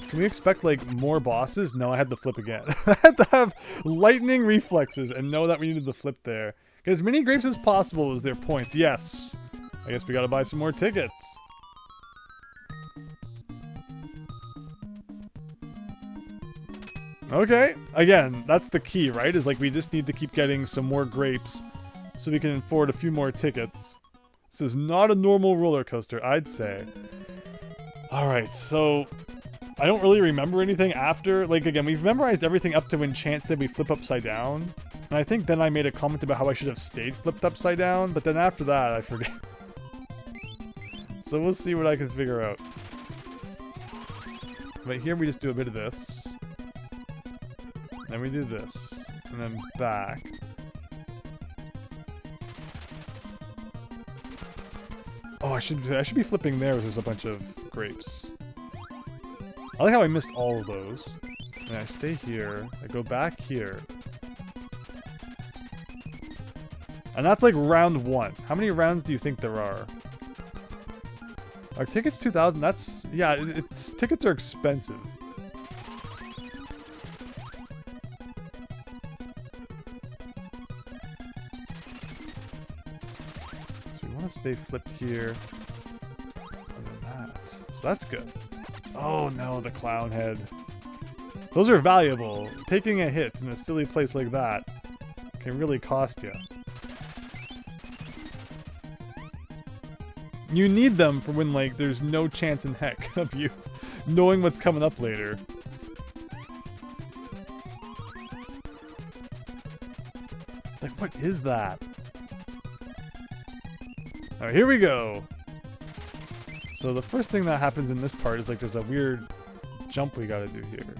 Can we expect, like, more bosses? No, I had to flip again. I had to have lightning reflexes and know that we needed the flip there. Get as many grapes as possible was their points. Yes. I guess we gotta buy some more tickets. Okay, again, that's the key, right? Is like we just need to keep getting some more grapes so we can afford a few more tickets. This is not a normal roller coaster, I'd say. Alright, so I don't really remember anything after. Like, again, we've memorized everything up to when Chance said we flip upside down. And I think then I made a comment about how I should have stayed flipped upside down, but then after that, I forget. So we'll see what I can figure out. But here we just do a bit of this. Then we do this, and then back. Oh, I should be flipping there. There's a bunch of grapes. I like how I missed all of those. And I stay here. I go back here. And that's like round 1. How many rounds do you think there are? Are tickets 2,000? That's yeah. It's tickets are expensive. Stay flipped here. And then that. So that's good. Oh no, the clown head. Those are valuable. Taking a hit in a silly place like that can really cost you. You need them for when, like, there's no chance in heck of you knowing what's coming up later. Like, what is that? Alright, here we go. So the first thing that happens in this part is, like, there's a weird jump we gotta do here.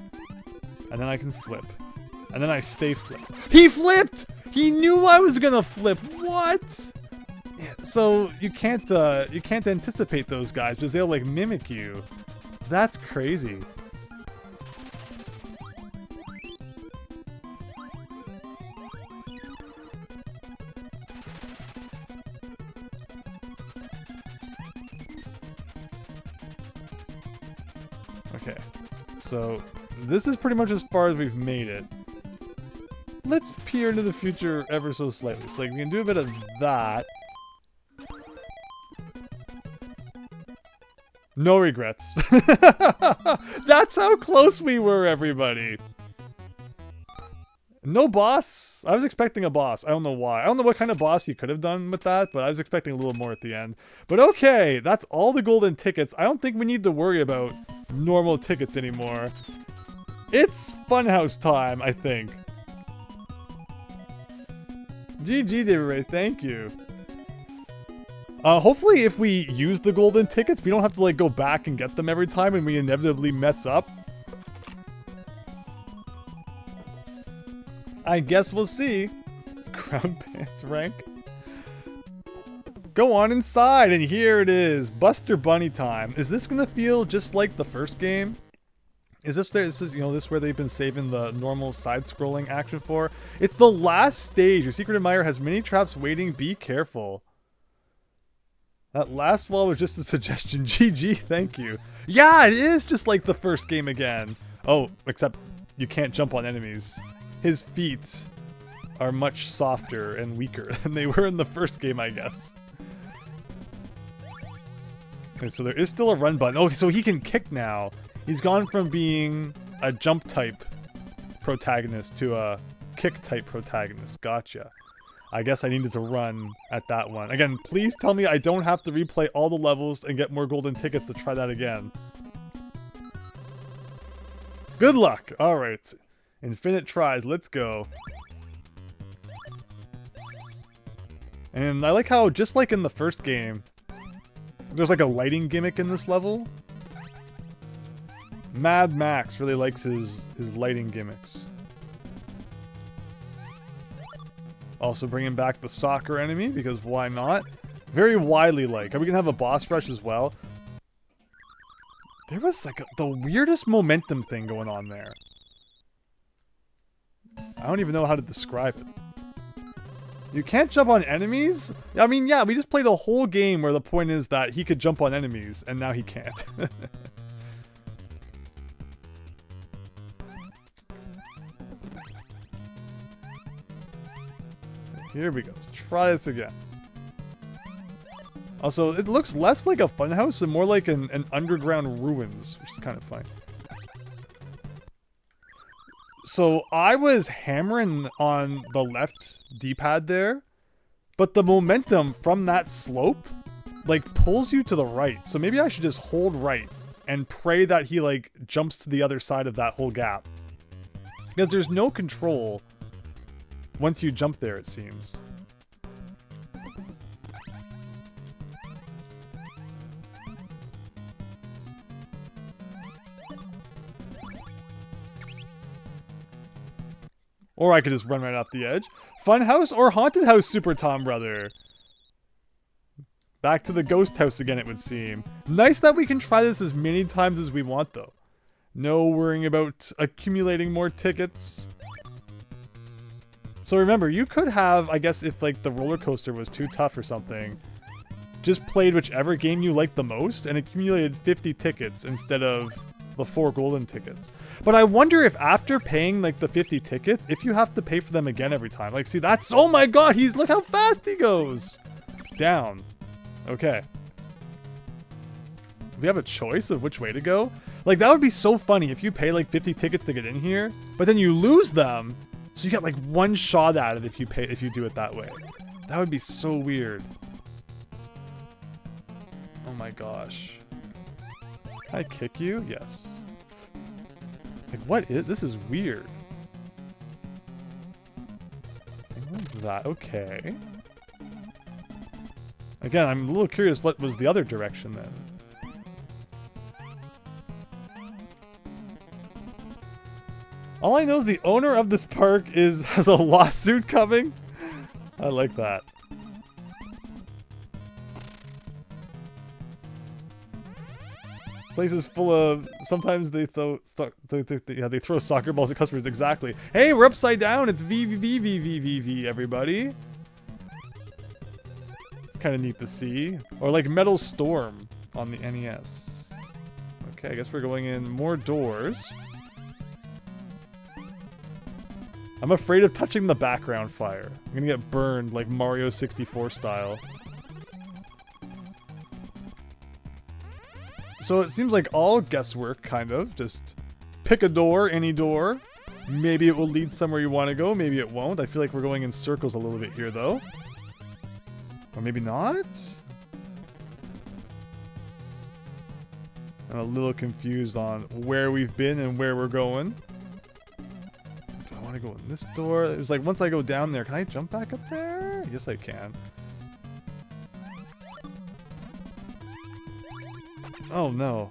And then I can flip. And then I stay flipped. He flipped! He knew I was gonna flip! What? Yeah, so you can't anticipate those guys because they'll, like, mimic you. That's crazy. Okay, so this is pretty much as far as we've made it. Let's peer into the future ever so slightly. So, like, we can do a bit of that. No regrets. That's how close we were, everybody. No boss. I was expecting a boss. I don't know why. I don't know what kind of boss you could have done with that, but I was expecting a little more at the end. But okay, that's all the golden tickets. I don't think we need to worry about normal tickets anymore. It's Funhouse time, I think. GG, David Ray. Thank you. Hopefully if we use the golden tickets, we don't have to, like, go back and get them every time and we inevitably mess up. I guess we'll see. Crown Pants rank. Go on inside, and here it is. Buster Bunny time. Is this gonna feel just like the first game? Is this you know, this where they've been saving the normal side-scrolling action for? It's the last stage. Your secret admirer has many traps waiting. Be careful. That last wall was just a suggestion. GG, thank you. Yeah, it is just like the first game again. Oh, except you can't jump on enemies. His feet are much softer and weaker than they were in the first game, I guess. Okay, so there is still a run button. Oh, so he can kick now. He's gone from being a jump type protagonist to a kick type protagonist. Gotcha. I guess I needed to run at that one. Again, please tell me I don't have to replay all the levels and get more golden tickets to try that again. Good luck! Alright. Infinite tries. Let's go. And I like how, just like in the first game, there's like a lighting gimmick in this level. Mad Max really likes his lighting gimmicks. Also bringing back the soccer enemy, because why not? Very Wily-like. Are we gonna have a boss rush as well? There was like the weirdest momentum thing going on there. I don't even know how to describe it. You can't jump on enemies? I mean, yeah, we just played a whole game where the point is that he could jump on enemies, and now he can't. Here we go. Let's try this again. Also, it looks less like a funhouse and more like an underground ruins, which is kind of funny. So I was hammering on the left D-pad there, but the momentum from that slope, like, pulls you to the right. So maybe I should just hold right and pray that he, like, jumps to the other side of that whole gap. Because there's no control once you jump there, it seems. Or I could just run right off the edge. Funhouse or Haunted House, Super Tom Brother? Back to the ghost house again, it would seem. Nice that we can try this as many times as we want, though. No worrying about accumulating more tickets. So remember, you could have, I guess if like the roller coaster was too tough or something, just played whichever game you liked the most and accumulated 50 tickets instead of the 4 golden tickets. But I wonder if after paying like the 50 tickets, if you have to pay for them again every time. Like, see, that's, oh my god, look how fast he goes! Down. Okay. Do we have a choice of which way to go? Like, that would be so funny if you pay like 50 tickets to get in here, but then you lose them, So you get like one shot at it if you do it that way. That would be so weird. Oh my gosh. Can I kick you? Yes. Like what is this? Is weird. That okay. Again, I'm a little curious what was the other direction then. All I know is the owner of this park has a lawsuit coming. I like that. Place is full of. Sometimes they throw soccer balls at customers. Exactly. Hey, we're upside down. It's V, everybody. It's kind of neat to see. Or like Metal Storm on the NES. Okay, I guess we're going in more doors. I'm afraid of touching the background fire. I'm gonna get burned like Mario 64 style. So it seems like all guesswork, kind of. Just pick a door, any door. Maybe it will lead somewhere you want to go, maybe it won't. I feel like we're going in circles a little bit here, though. Or maybe not? I'm a little confused on where we've been and where we're going. Do I want to go in this door? It was like, once I go down there, can I jump back up there? Yes, I can. Oh no.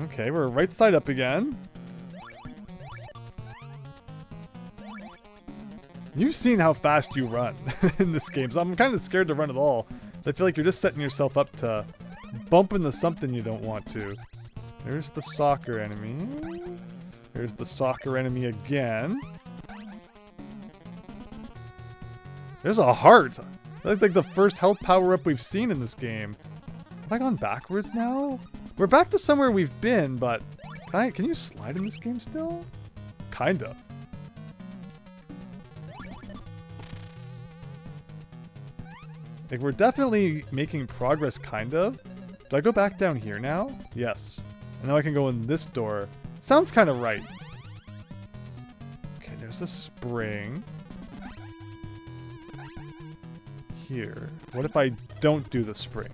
Okay, we're right side up again. You've seen how fast you run in this game, so I'm kind of scared to run at all. So I feel like you're just setting yourself up to bump into something you don't want to. There's the soccer enemy. There's the soccer enemy again. There's a heart. That's like the first health power-up we've seen in this game. Have I gone backwards now? We're back to somewhere we've been, but can you slide in this game still? Kinda. Like, we're definitely making progress, kind of. Do I go back down here now? Yes. And now I can go in this door. Sounds kind of right. Okay, there's a spring. Here. What if I don't do the spring?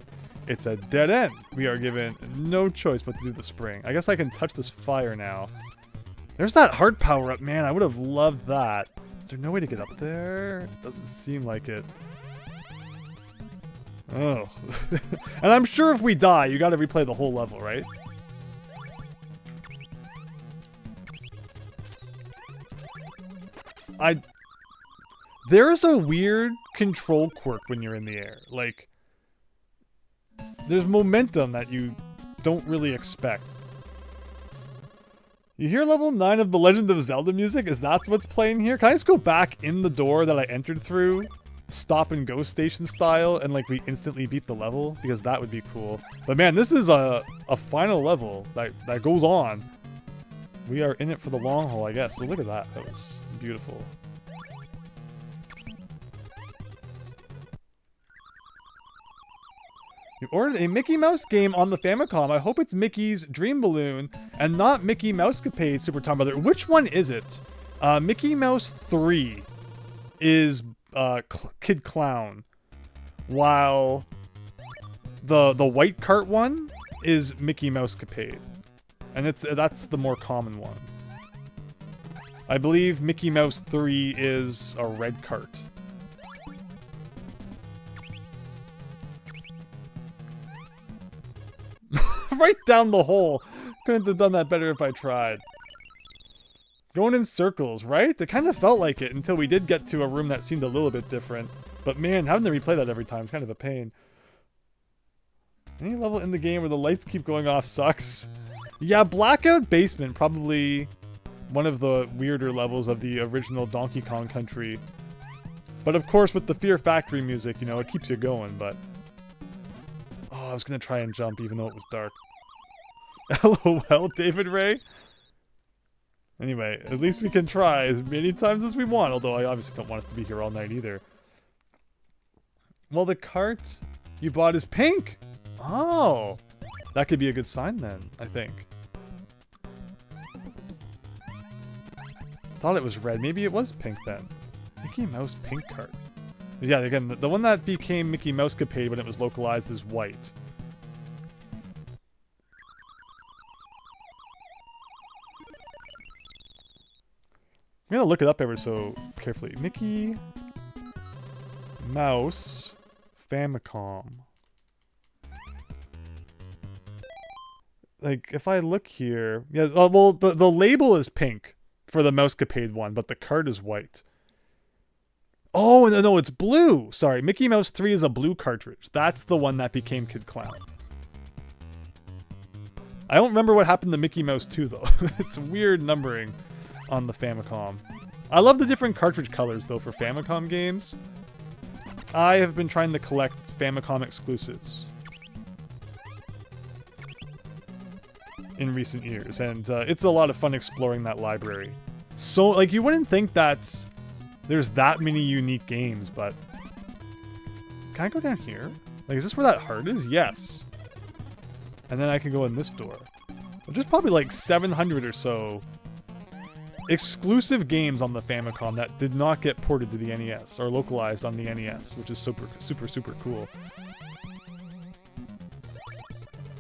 It's a dead end. We are given no choice but to do the spring. I guess I can touch this fire now. There's that heart power up, man. I would have loved that. Is there no way to get up there? It doesn't seem like it. Oh. And I'm sure if we die, you gotta replay the whole level, right? There's a weird control quirk when you're in the air. Like, there's momentum that you don't really expect. You hear level 9 of The Legend of Zelda music? Is that what's playing here? Can I just go back in the door that I entered through? Stop and go station style, and like we instantly beat the level? Because that would be cool. But man, this is a final level that goes on. We are in it for the long haul, I guess. So look at that. That was beautiful. You ordered a Mickey Mouse game on the Famicom. I hope it's Mickey's Dream Balloon and not Mickey Mousecapade Super Tom Brother. Which one is it? Mickey Mouse 3 is Kid Clown, while the white cart one is Mickey Mousecapade, and that's the more common one. I believe Mickey Mouse 3 is a red cart. Right down the hole. Couldn't have done that better if I tried. Going in circles, right? It kind of felt like it until we did get to a room that seemed a little bit different. But man, having to replay that every time is kind of a pain. Any level in the game where the lights keep going off sucks. Yeah, Blackout Basement, probably one of the weirder levels of the original Donkey Kong Country. But of course, with the Fear Factory music, you know, it keeps you going, but... Oh, I was gonna try and jump even though it was dark. LOL, David Ray? Anyway, at least we can try as many times as we want, although I obviously don't want us to be here all night either. Well, the cart you bought is pink! Oh! That could be a good sign then, I think. Thought it was red. Maybe it was pink then. Mickey Mouse pink card. Yeah, again, the one that became Mickey Mousecapade when it was localized is white. I'm gonna look it up ever so carefully. Mickey Mouse Famicom. Like, if I look here... Yeah, well, the label is pink for the Mousecapade one, but the card is white. Oh, no, it's blue! Sorry, Mickey Mouse 3 is a blue cartridge. That's the one that became Kid Clown. I don't remember what happened to Mickey Mouse 2, though. It's weird numbering on the Famicom. I love the different cartridge colors, though, for Famicom games. I have been trying to collect Famicom exclusives in recent years, and it's a lot of fun exploring that library. So, like, you wouldn't think that there's that many unique games, but... Can I go down here? Like, is this where that heart is? Yes. And then I can go in this door. There's probably like 700 or so exclusive games on the Famicom that did not get ported to the NES or localized on the NES, which is super cool.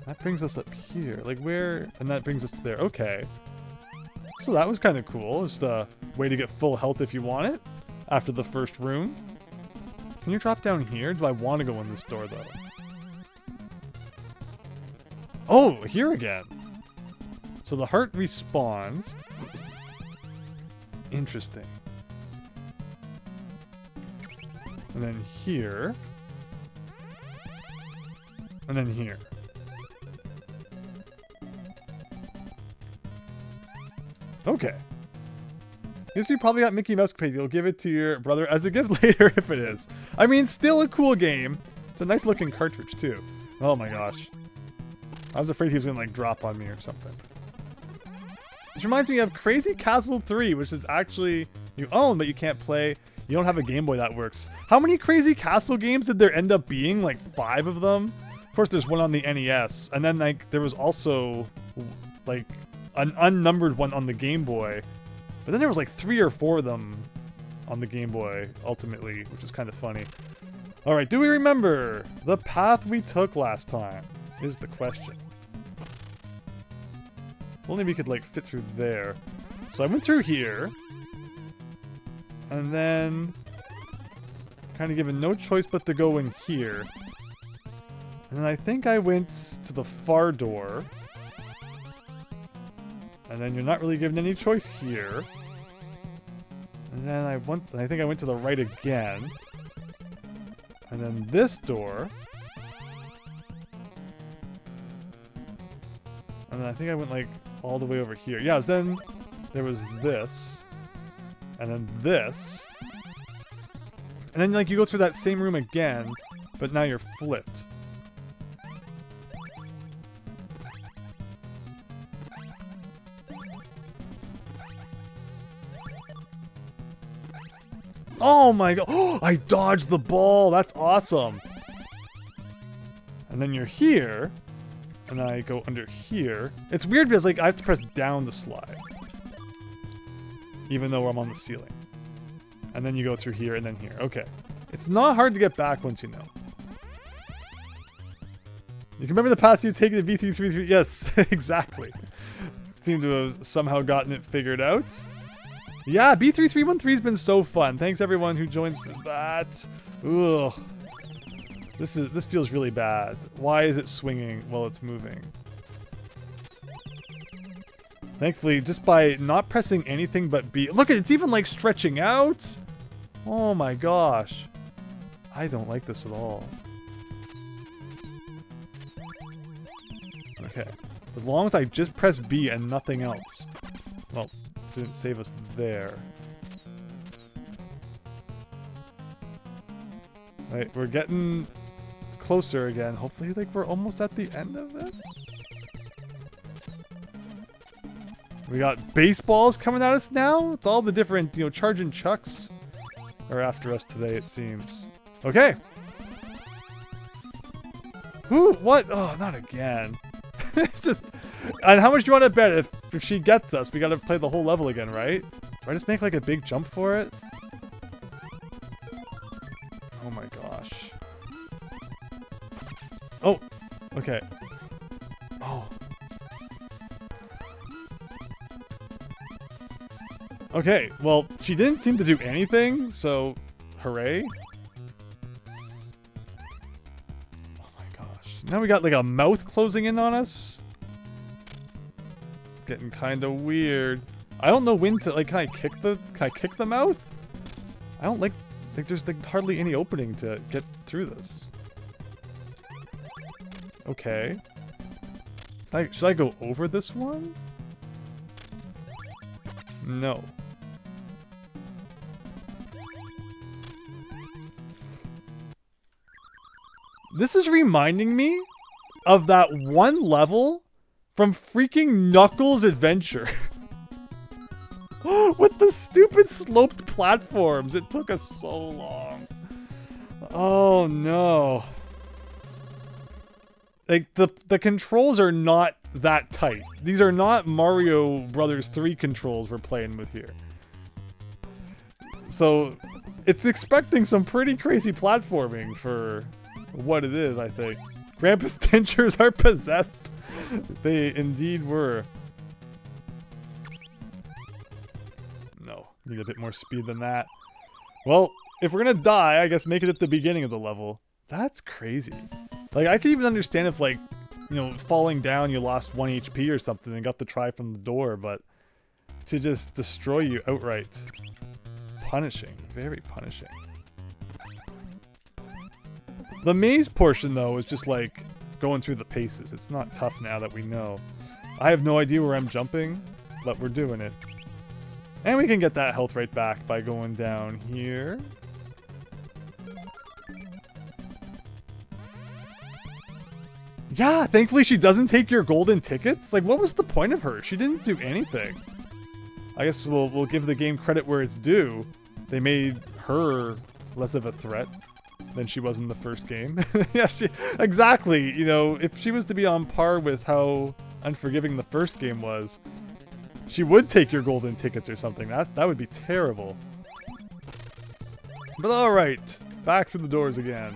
That brings us up here. Like where? And that brings us to there. Okay. So that was kind of cool. Just a way to get full health if you want it after the first room. Can you drop down here? Do I want to go in this door though? Oh, here again. So the heart respawns. Interesting. And then here. And then here. Okay. Guess you probably got Mickey Mousecapade. You'll give it to your brother as a gift later if it is. I mean, still a cool game. It's a nice looking cartridge too. Oh my gosh. I was afraid he was gonna like drop on me or something. Which reminds me of Crazy Castle 3, which is actually you own, but you can't play. You don't have a Game Boy that works. How many Crazy Castle games did there end up being? Like 5 of them? Of course, there's one on the NES. And then like there was also like an unnumbered one on the Game Boy. But then there was like 3 or 4 of them on the Game Boy, ultimately, which is kind of funny. Alright, do we remember the path we took last time? Is the question. Only we could like fit through there. So I went through here. And then kind of given no choice but to go in here. And then I think I went to the far door. And then you're not really given any choice here. And then I think I went to the right again. And then this door. And then I think I went like all the way over here. Yeah, then there was this. And then this. And then like you go through that same room again, but now you're flipped. Oh my god. Oh, I dodged the ball. That's awesome. And then you're here. And I go under here. It's weird because like I have to press down to slide. Even though I'm on the ceiling. And then you go through here and then here. Okay. It's not hard to get back once you know. You can remember the path you've taken to V333? Yes, exactly. Seem to have somehow gotten it figured out. Yeah, B3313's been so fun. Thanks everyone who joins for that. Ugh. This feels really bad. Why is it swinging while it's moving? Thankfully, just by not pressing anything but B... Look, it's even like stretching out! Oh my gosh. I don't like this at all. Okay. As long as I just press B and nothing else. Well, didn't save us there. Right, we're getting closer again. Hopefully, like, we're almost at the end of this. We got baseballs coming at us now. It's all the different, charging chucks are after us today, it seems. Okay. Who? What? Oh, not again. It's just... And how much do you want to bet if she gets us, we gotta play the whole level again, right? Do I just make like a big jump for it? Oh my gosh. Oh! Okay. Oh. Okay, well, she didn't seem to do anything, so hooray. Oh my gosh. Now we got like a mouth closing in on us. Getting kind of weird. I don't know when to, like, can I kick the mouth? I don't like there's like hardly any opening to get through this. Okay. Should I go over this one? No. This is reminding me of that one level from freaking Knuckles Adventure. With the stupid sloped platforms. It took us so long. Oh no. Like the controls are not that tight. These are not Mario Brothers 3 controls we're playing with here. So it's expecting some pretty crazy platforming for what it is, I think. Grandpa's dentures are possessed. They indeed were. No, need a bit more speed than that. Well, if we're gonna die, I guess make it at the beginning of the level. That's crazy. Like, I could even understand if, like, you know, falling down, you lost 1 HP or something and got the try from the door, but to just destroy you outright. Punishing. Very punishing. The maze portion, though, is just, like, going through the paces. It's not tough now that we know. I have no idea where I'm jumping, but we're doing it. And we can get that health right back by going down here. Yeah, thankfully she doesn't take your golden tickets. Like, what was the point of her? She didn't do anything. I guess we'll give the game credit where it's due. They made her less of a threat than she was in the first game. Yeah, exactly. You know, if she was to be on par with how unforgiving the first game was, she would take your golden tickets or something. That would be terrible. But alright, back through the doors again.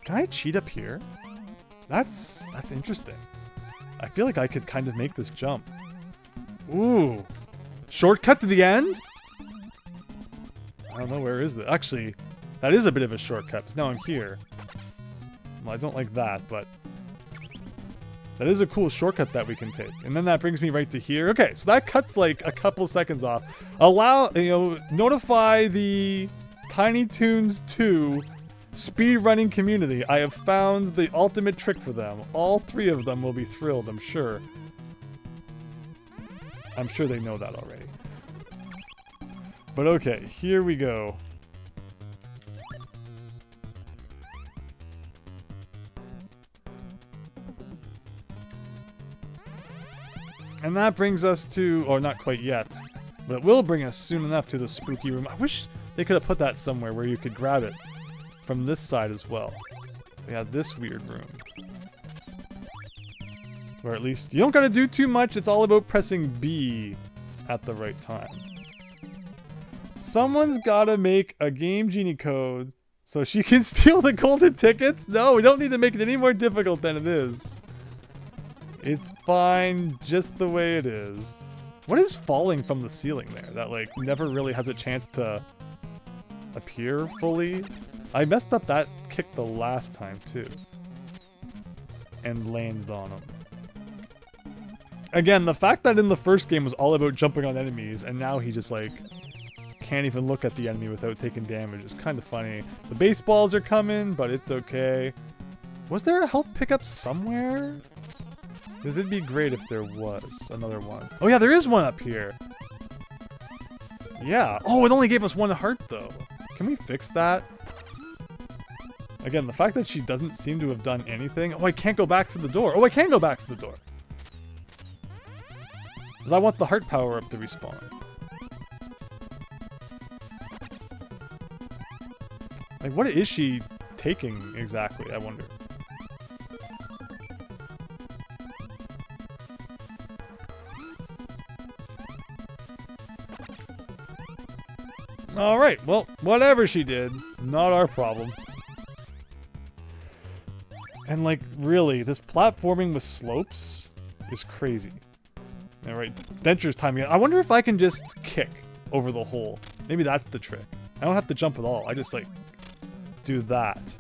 Can I cheat up here? That's interesting. I feel like I could kind of make this jump. Ooh. Shortcut to the end? I don't know, where is it? Actually, that is a bit of a shortcut, because now I'm here. Well, I don't like that, but that is a cool shortcut that we can take. And then that brings me right to here. Okay, so that cuts like a couple seconds off. Notify the Tiny Toons 2 speedrunning community. I have found the ultimate trick for them. All 3 of them will be thrilled, I'm sure. I'm sure they know that already. But okay, here we go. And that brings us to, or not quite yet, but it will bring us soon enough to the spooky room. I wish they could have put that somewhere where you could grab it from this side as well. We have this weird room. Or at least, you don't gotta do too much, it's all about pressing B at the right time. Someone's gotta make a Game Genie code so she can steal the golden tickets? No, we don't need to make it any more difficult than it is. It's fine just the way it is. What is falling from the ceiling there? That, like, never really has a chance to appear fully? I messed up that kick the last time, too. And landed on him. Again, the fact that in the first game was all about jumping on enemies, and now he just, like, can't even look at the enemy without taking damage is kind of funny. The baseballs are coming, but it's okay. Was there a health pickup somewhere? Because it'd be great if there was another one. Oh yeah, there is one up here. Yeah. Oh, it only gave us 1 heart, though. Can we fix that? Again, the fact that she doesn't seem to have done anything. Oh, I can't go back to the door. Oh, I can go back to the door. Because I want the heart power up to respawn. Like, what is she taking exactly, I wonder? Alright, well, whatever she did, not our problem. And like, really, this platforming with slopes is crazy. Alright, Venture's time again. I wonder if I can just kick over the hole. Maybe that's the trick. I don't have to jump at all. I just like do that.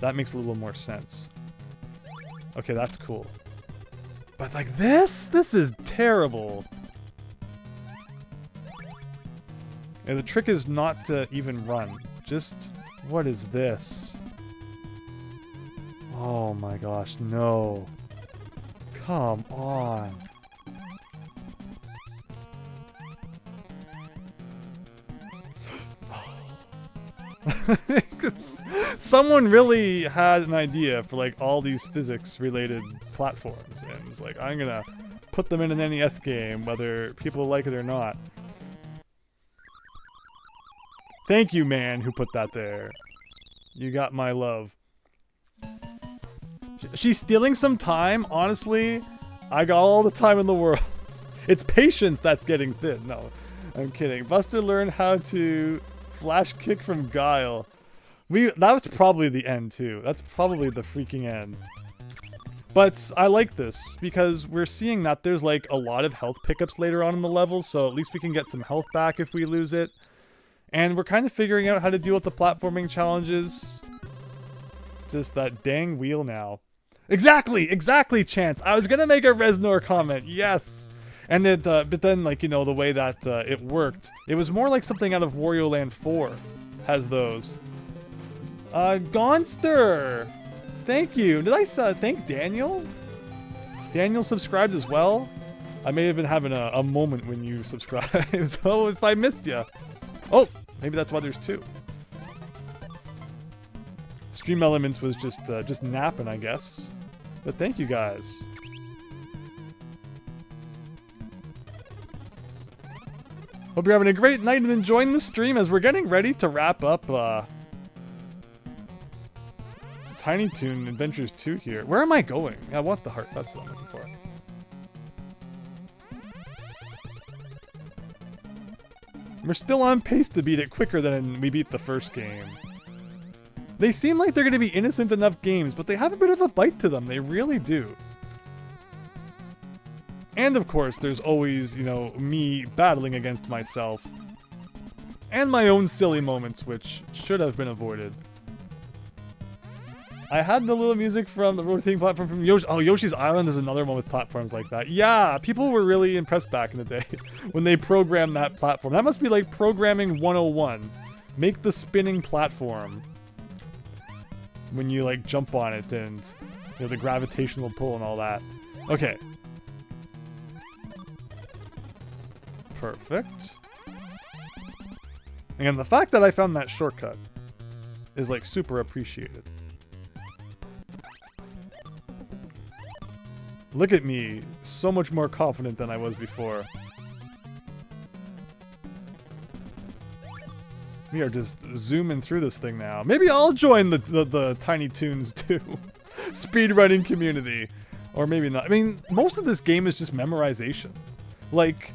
That makes a little more sense. Okay, that's cool. But like this is terrible. And the trick is not to even run. Just, what is this? Oh my gosh, no. Come on. Someone really had an idea for like all these physics related platforms, and it's like, I'm gonna put them in an NES game whether people like it or not. Thank you, man, who put that there. You got my love. She's stealing some time, honestly. I got all the time in the world. It's patience that's getting thin. No, I'm kidding. Buster learned how to flash kick from Guile. That was probably the end too. That's probably the freaking end. But I like this because we're seeing that there's like a lot of health pickups later on in the level, so at least we can get some health back if we lose it. And we're kind of figuring out how to deal with the platforming challenges. Just that dang wheel now. Exactly, Chance. I was gonna make a Reznor comment. Yes. And it, but then, like, you know, the way that it worked, it was more like something out of Wario Land 4 has those. Gonster! Thank you. Did I thank Daniel? Daniel subscribed as well? I may have been having a moment when you subscribed, so if I missed you. Oh, maybe that's why there's two. Stream Elements was just napping, I guess. But thank you guys. Hope you're having a great night and enjoying the stream as we're getting ready to wrap up Tiny Toon Adventures 2 here. Where am I going? I want the heart. That's what I'm looking for. We're still on pace to beat it quicker than we beat the first game. They seem like they're going to be innocent enough games, but they have a bit of a bite to them. They really do. And of course, there's always, you know, me battling against myself. And my own silly moments, which should have been avoided. I had the little music from the rotating platform from Yoshi. Oh, Yoshi's Island is another one with platforms like that. Yeah, people were really impressed back in the day when they programmed that platform. That must be like programming 101. Make the spinning platform. When you like jump on it and, you know, the gravitational pull and all that. Okay. Perfect. And the fact that I found that shortcut is like super appreciated. Look at me, so much more confident than I was before. We are just zooming through this thing now. Maybe I'll join the Tiny Toons too. Speedrunning community. Or maybe not. I mean, most of this game is just memorization. Like,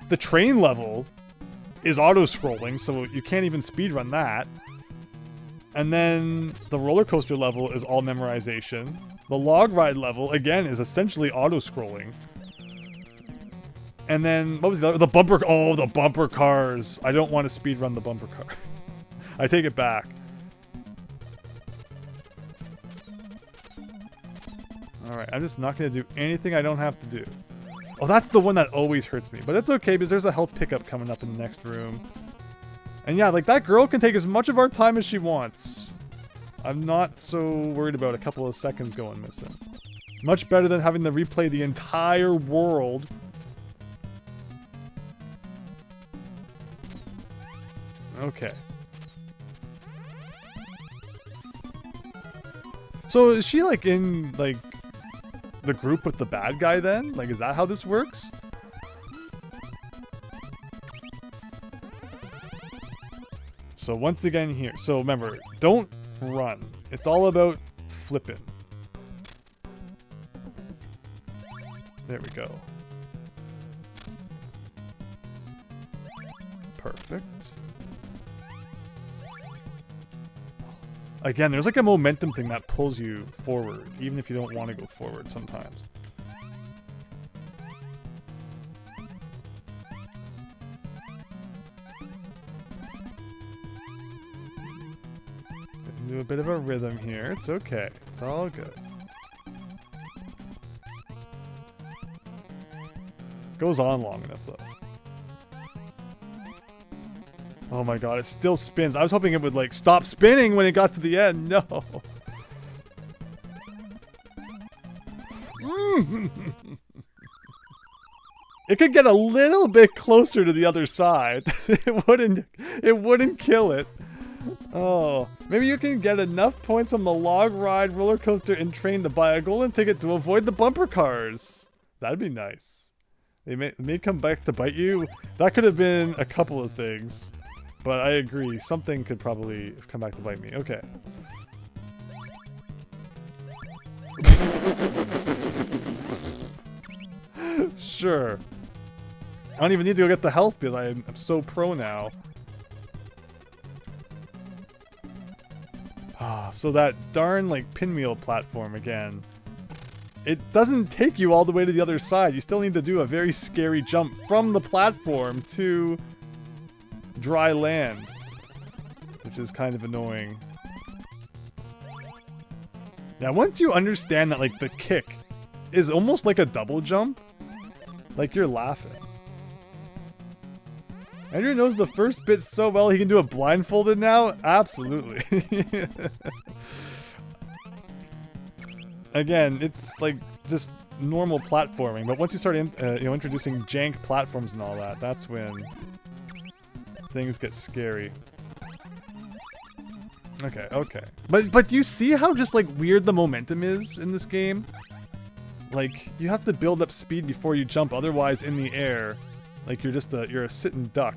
the train level is auto-scrolling, so you can't even speedrun that. And then the roller coaster level is all memorization. The log ride level, again, is essentially auto-scrolling. And then, what was the other? The bumper... Oh, the bumper cars. I don't want to speedrun the bumper cars. I take it back. Alright, I'm just not going to do anything I don't have to do. Oh, that's the one that always hurts me. But it's okay, because there's a health pickup coming up in the next room. And yeah, like, that girl can take as much of our time as she wants. I'm not so worried about a couple of seconds going missing. Much better than having to replay the entire world. Okay. So is she like in like the group with the bad guy then? Like, is that how this works? So once again here. So remember, don't run. It's all about flipping. There we go. Perfect. Again, there's like a momentum thing that pulls you forward, even if you don't want to go forward sometimes. Do a bit of a rhythm here. It's okay. It's all good. Goes on long enough though. Oh my god, it still spins. I was hoping it would like stop spinning when it got to the end. No. It could get a little bit closer to the other side. It wouldn't kill it. Oh, maybe you can get enough points from the log ride roller coaster and train to buy a golden ticket to avoid the bumper cars. That'd be nice. They may come back to bite you. That could have been a couple of things. But I agree, something could probably come back to bite me. Okay. Sure. I don't even need to go get the health because I'm so pro now. Ah, so that darn like pinwheel platform again. It doesn't take you all the way to the other side. You still need to do a very scary jump from the platform to dry land, which is kind of annoying. Now, once you understand that like the kick is almost like a double jump, like you're laughing. Andrew knows the first bit so well he can do it blindfolded now? Absolutely. Again, it's like just normal platforming, but once you start introducing jank platforms and all that, that's when things get scary. Okay, okay. But do you see how just like weird the momentum is in this game? Like, you have to build up speed before you jump, otherwise in the air, like you're just you're a sitting duck.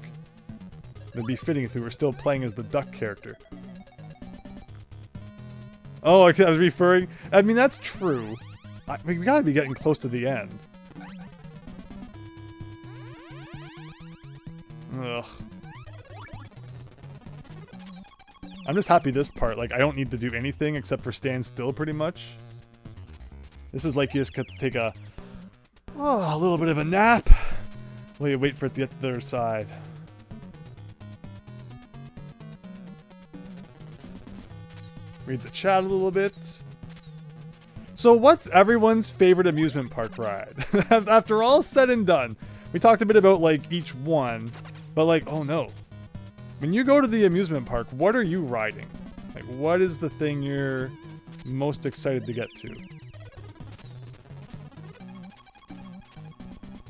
It'd be fitting if we were still playing as the duck character. Oh, I was referring... I mean, that's true. We gotta be getting close to the end. Ugh. I'm just happy this part, like, I don't need to do anything except for stand still, pretty much. This is like you just get to take a little bit of a nap. Well, you wait for it to get to the other side. Read the chat a little bit. So what's everyone's favorite amusement park ride? After all said and done, we talked a bit about like each one, but like, oh no. When you go to the amusement park, what are you riding? Like, what is the thing you're most excited to get to?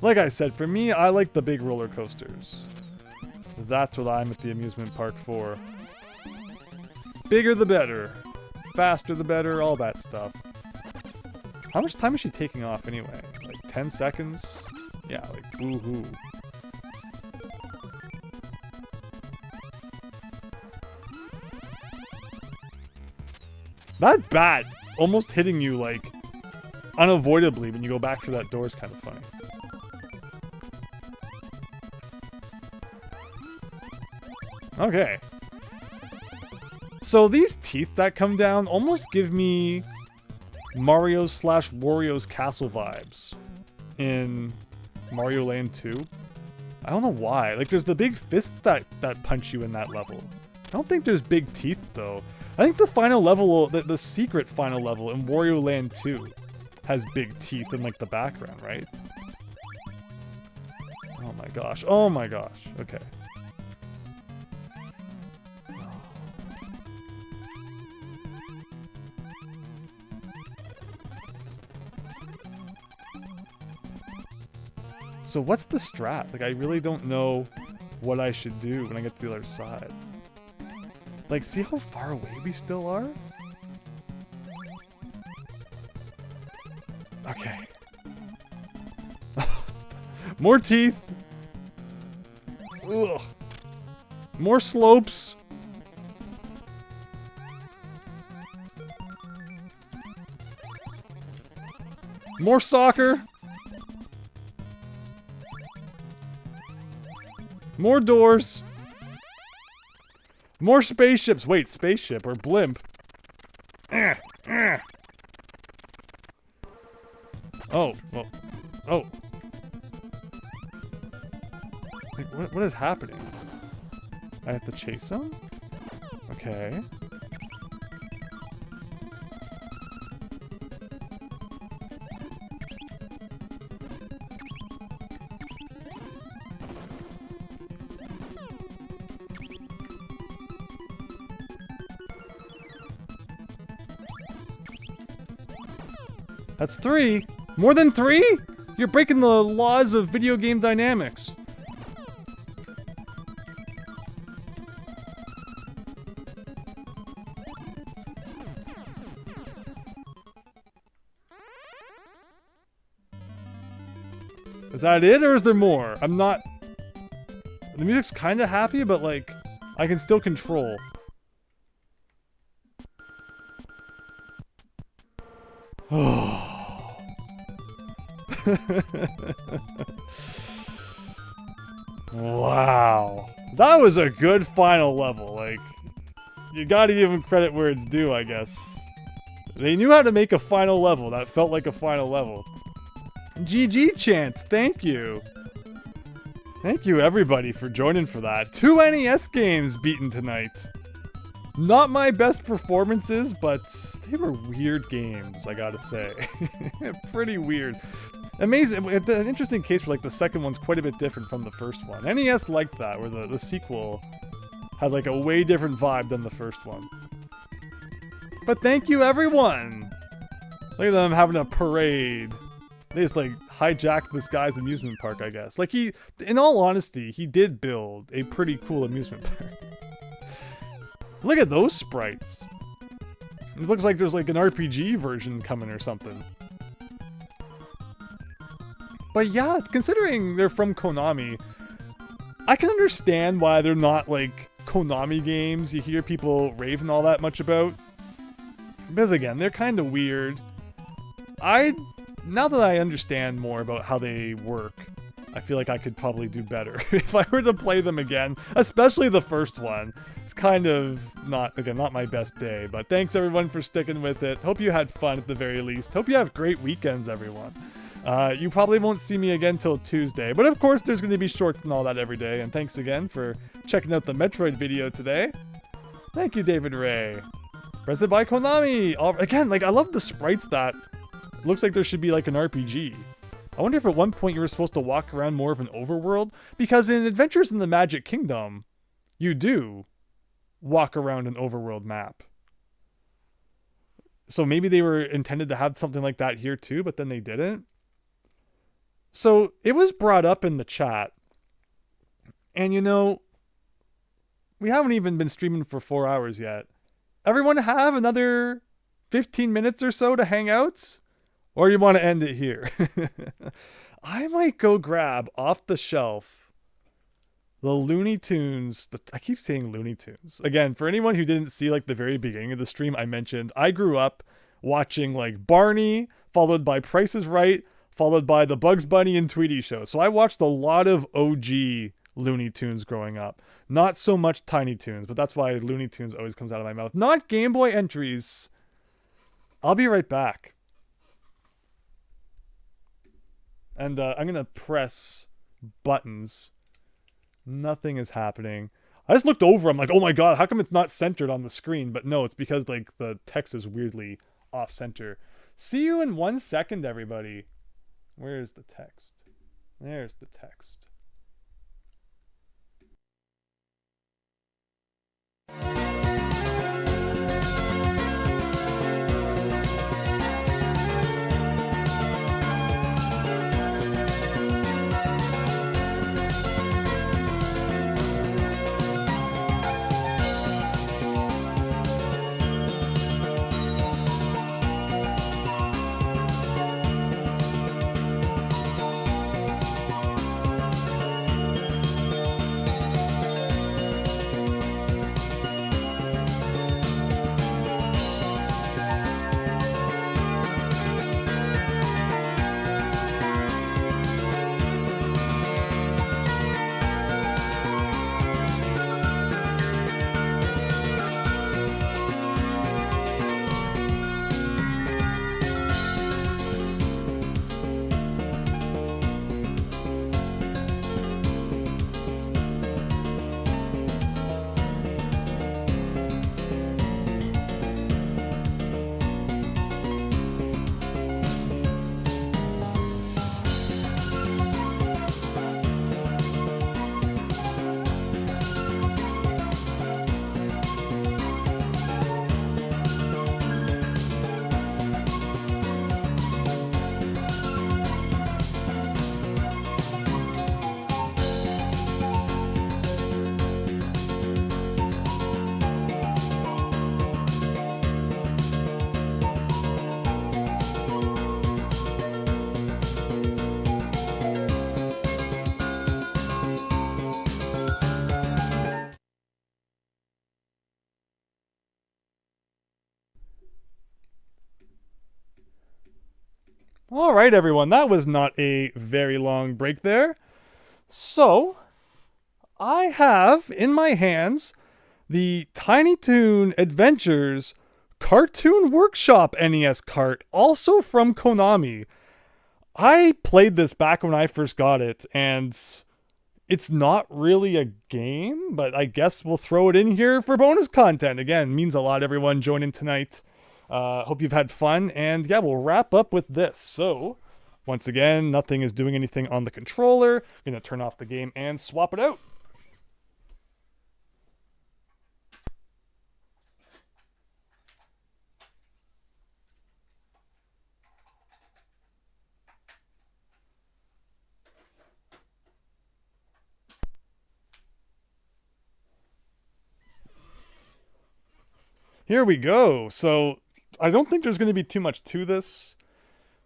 Like I said, for me, I like the big roller coasters. That's what I'm at the amusement park for. Bigger the better. Faster the better, all that stuff. How much time is she taking off anyway? Like 10 seconds? Yeah, like woohoo. That bat almost hitting you like unavoidably when you go back through that door is kind of funny. Okay. So these teeth that come down almost give me Mario / Wario's castle vibes in Mario Land 2. I don't know why. Like, there's the big fists that punch you in that level. I don't think there's big teeth, though. I think the final level, the secret final level in Wario Land 2 has big teeth in, like, the background, right? Oh my gosh. Oh my gosh. Okay. So what's the strat? Like, I really don't know what I should do when I get to the other side. Like, see how far away we still are? Okay. More teeth. Ugh. More slopes. More soccer. More doors. More spaceships. Wait, spaceship or blimp. Oh, well, oh. Like, what is happening? I have to chase him? Okay. That's 3. More than 3? You're breaking the laws of video game dynamics. Is that it, or is there more? I'm not... The music's kind of happy, but, like, I can still control. Wow. That was a good final level. Like, you gotta give them credit where it's due, I guess. They knew how to make a final level that felt like a final level. GG chants, thank you. Thank you everybody for joining for that. 2 NES games beaten tonight. Not my best performances, but they were weird games, I gotta say. Pretty weird. Amazing. An interesting case where like the second one's quite a bit different from the first one. NES liked that, where the sequel had like a way different vibe than the first one. But thank you everyone! Look at them having a parade. They just like hijacked this guy's amusement park, I guess. Like he, in all honesty, he did build a pretty cool amusement park. Look at those sprites. It looks like there's like an RPG version coming or something. But yeah, considering they're from Konami, I can understand why they're not like Konami games you hear people raving all that much about. Because again, they're kind of weird. Now that I understand more about how they work, I feel like I could probably do better if I were to play them again, especially the first one. It's kind of not my best day, but thanks everyone for sticking with it. Hope you had fun at the very least. Hope you have great weekends, everyone. You probably won't see me again till Tuesday, but of course there's going to be shorts and all that every day, and thanks again for checking out the Metroid video today. Thank you, David Ray. Presented by Konami! Again, like, I love the sprites that looks like there should be like an RPG. I wonder if at one point you were supposed to walk around more of an overworld, because in Adventures in the Magic Kingdom, you do walk around an overworld map. So maybe they were intended to have something like that here too, but then they didn't. So it was brought up in the chat, and you know, we haven't even been streaming for 4 hours yet. Everyone have another 15 minutes or so to hang out? Or you want to end it here? I might go grab off the shelf the Looney Tunes. I keep saying Looney Tunes. Again, for anyone who didn't see like the very beginning of the stream, I mentioned I grew up watching like Barney, followed by Price is Right, followed by the Bugs Bunny and Tweety show. So I watched a lot of OG Looney Tunes growing up. Not so much Tiny Toons, but that's why Looney Tunes always comes out of my mouth. Not Game Boy entries. I'll be right back. And I'm going to press buttons. Nothing is happening. I just looked over. I'm like, oh my god, how come it's not centered on the screen? But no, it's because like the text is weirdly off center. See you in 1 second, everybody. Where's the text? There's the text. All right, everyone, that was not a very long break there. So, I have in my hands the Tiny Toon Adventures Cartoon Workshop NES cart, also from Konami. I played this back when I first got it, and it's not really a game, but I guess we'll throw it in here for bonus content. Again, means a lot, everyone joining tonight. Hope you've had fun, and yeah, we'll wrap up with this. So, once again, nothing is doing anything on the controller. I'm gonna turn off the game and swap it out. Here we go. So, I don't think there's going to be too much to this.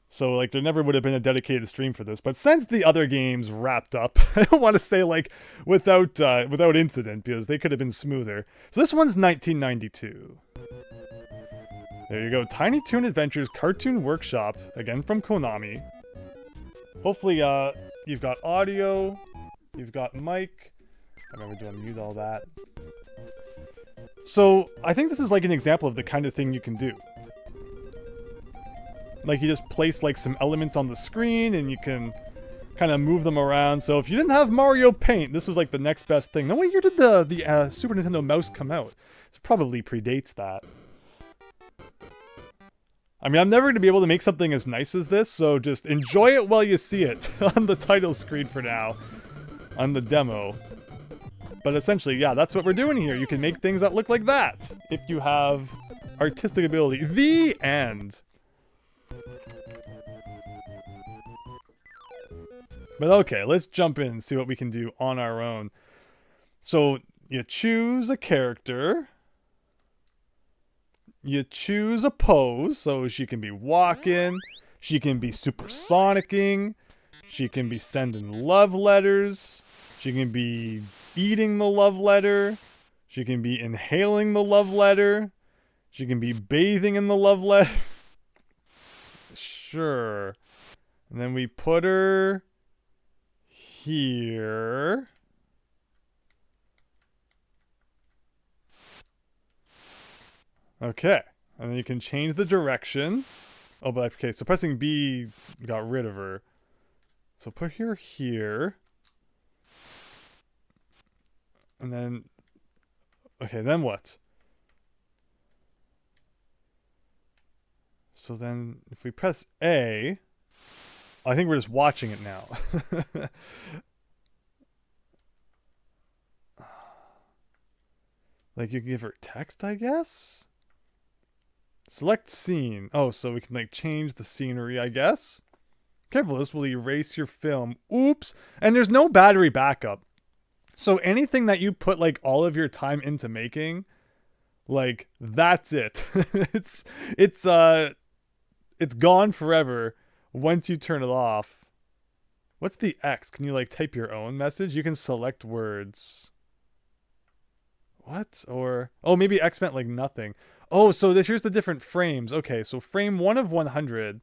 So, like, there never would have been a dedicated stream for this. But since the other games wrapped up, I don't want to say, like, without incident, because they could have been smoother. So this one's 1992. There you go. Tiny Toon Adventures Cartoon Workshop, again from Konami. Hopefully, you've got audio, you've got mic. I remember to unmute all that. So, I think this is like an example of the kind of thing you can do. Like, you just place like some elements on the screen and you can kind of move them around. So if you didn't have Mario Paint, this was like the next best thing. Now, what year did the Super Nintendo mouse come out? This probably predates that. I mean, I'm never going to be able to make something as nice as this, so just enjoy it while you see it on the title screen for now, on the demo. But essentially, yeah, that's what we're doing here. You can make things that look like that if you have artistic ability. The end. But okay, let's jump in and see what we can do on our own. So you choose a character. You choose a pose. So she can be walking. She can be supersonicing. She can be sending love letters. She can be eating the love letter. She can be inhaling the love letter. She can be bathing in the love letter. Sure. And then we put her here. Okay. And then you can change the direction. Oh, but okay, so pressing B got rid of her. So put her here. And then, okay, then what? So then, if we press A, I think we're just watching it now. Like, you can give her text, I guess? Select scene. Oh, so we can, like, change the scenery, I guess? Careful, this will erase your film. Oops. And there's no battery backup. So anything that you put like all of your time into making, like that's it. it's gone forever once you turn it off. What's the X? Can you like type your own message? You can select words. What? Or oh, maybe X meant like nothing. Oh, so here's the different frames. Okay, so frame 1 of 100.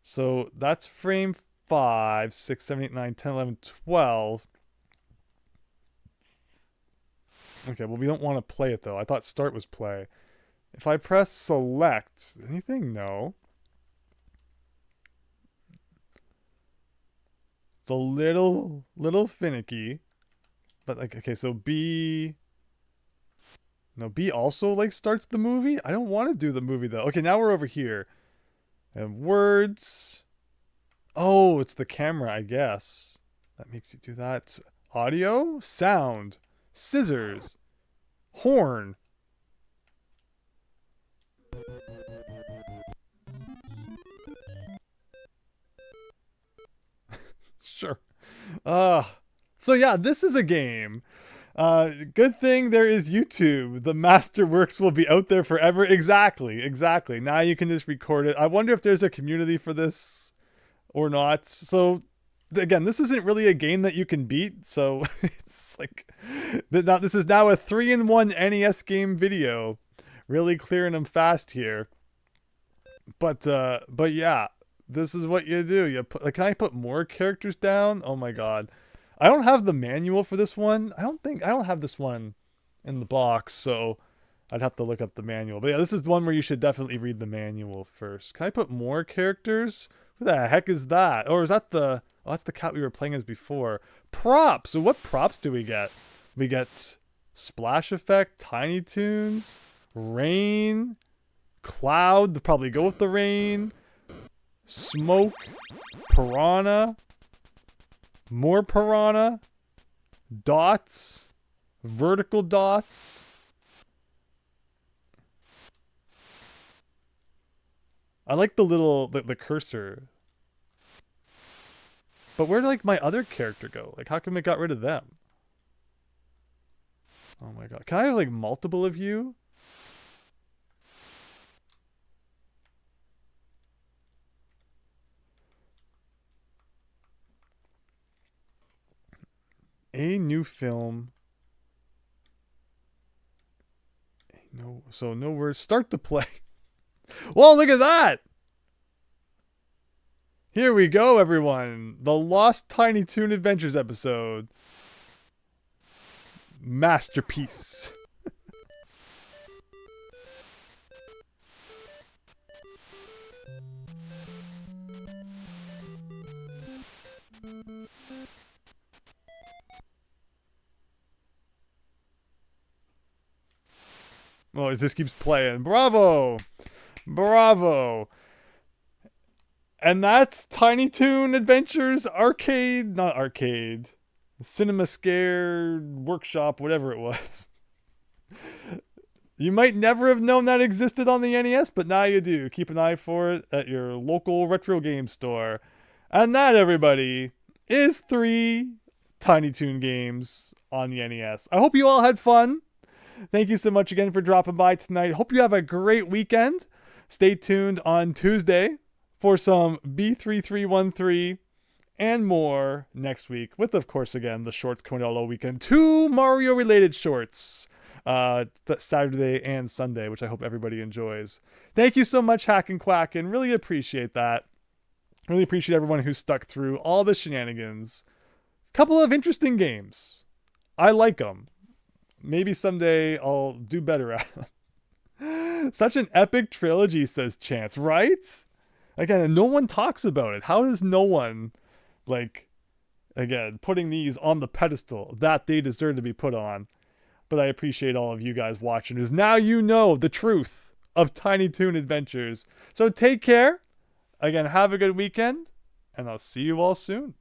So that's frame 5, 6, 7, 8, 9, 10, 11, 12. Okay, well, we don't want to play it, though. I thought start was play. If I press select, anything? No. It's a little finicky. But, like, okay, so B... No, B also, like, starts the movie? I don't want to do the movie, though. Okay, now we're over here. And words. Oh, it's the camera, I guess. That makes you do that. Audio? Sound. Scissors. Horn. Sure. So yeah, this is a game. Good thing there is YouTube. The masterworks will be out there forever. Exactly. Now you can just record it. I wonder if there's a community for this or not. So again, this isn't really a game that you can beat, so it's like this is now a 3-in-1 NES game video. Really clearing them fast here. But yeah, This is what you do. You put, like, can I put more characters down? Oh my god. I don't have the manual for this one. I don't have this one in the box, so I'd have to look up the manual. But yeah, this is one where you should definitely read the manual first. Can I put more characters? Who the heck is that? Or is that the... Oh, that's the cat we were playing as before. Props! So what props do we get? We get splash effect, Tiny Toons, rain, cloud, to probably go with the rain, smoke, piranha, more piranha, dots, vertical dots. I like the little, the cursor. But where did, like, my other character go? Like, how come it got rid of them? Oh my god. Can I have, like, multiple of you? A new film. No, so no words. Start to play. Whoa, look at that! Here we go, everyone. The Lost Tiny Toon Adventures episode. Masterpiece. Oh, it just keeps playing. Bravo! Bravo! And that's Tiny Toon Adventures Arcade, not arcade, Cinema Scare Workshop, whatever it was. You might never have known that existed on the NES, but now you do. Keep an eye for it at your local retro game store. And that, everybody, is 3 Tiny Toon games on the NES. I hope you all had fun. Thank you so much again for dropping by tonight. Hope you have a great weekend. Stay tuned on Tuesday for some B3313 and more next week with, of course, again, the shorts coming out all weekend. 2 Mario-related shorts Saturday and Sunday, which I hope everybody enjoys. Thank you so much, Hack and Quack, and really appreciate that. Really appreciate everyone who stuck through all the shenanigans. Couple of interesting games. I like them. Maybe someday I'll do better at them. Such an epic trilogy, says Chance, right? Again, no one talks about it. How does no one, like, again, putting these on the pedestal that they deserve to be put on? But I appreciate all of you guys watching, because now you know the truth of Tiny Toon Adventures. So take care. Again, have a good weekend, and I'll see you all soon.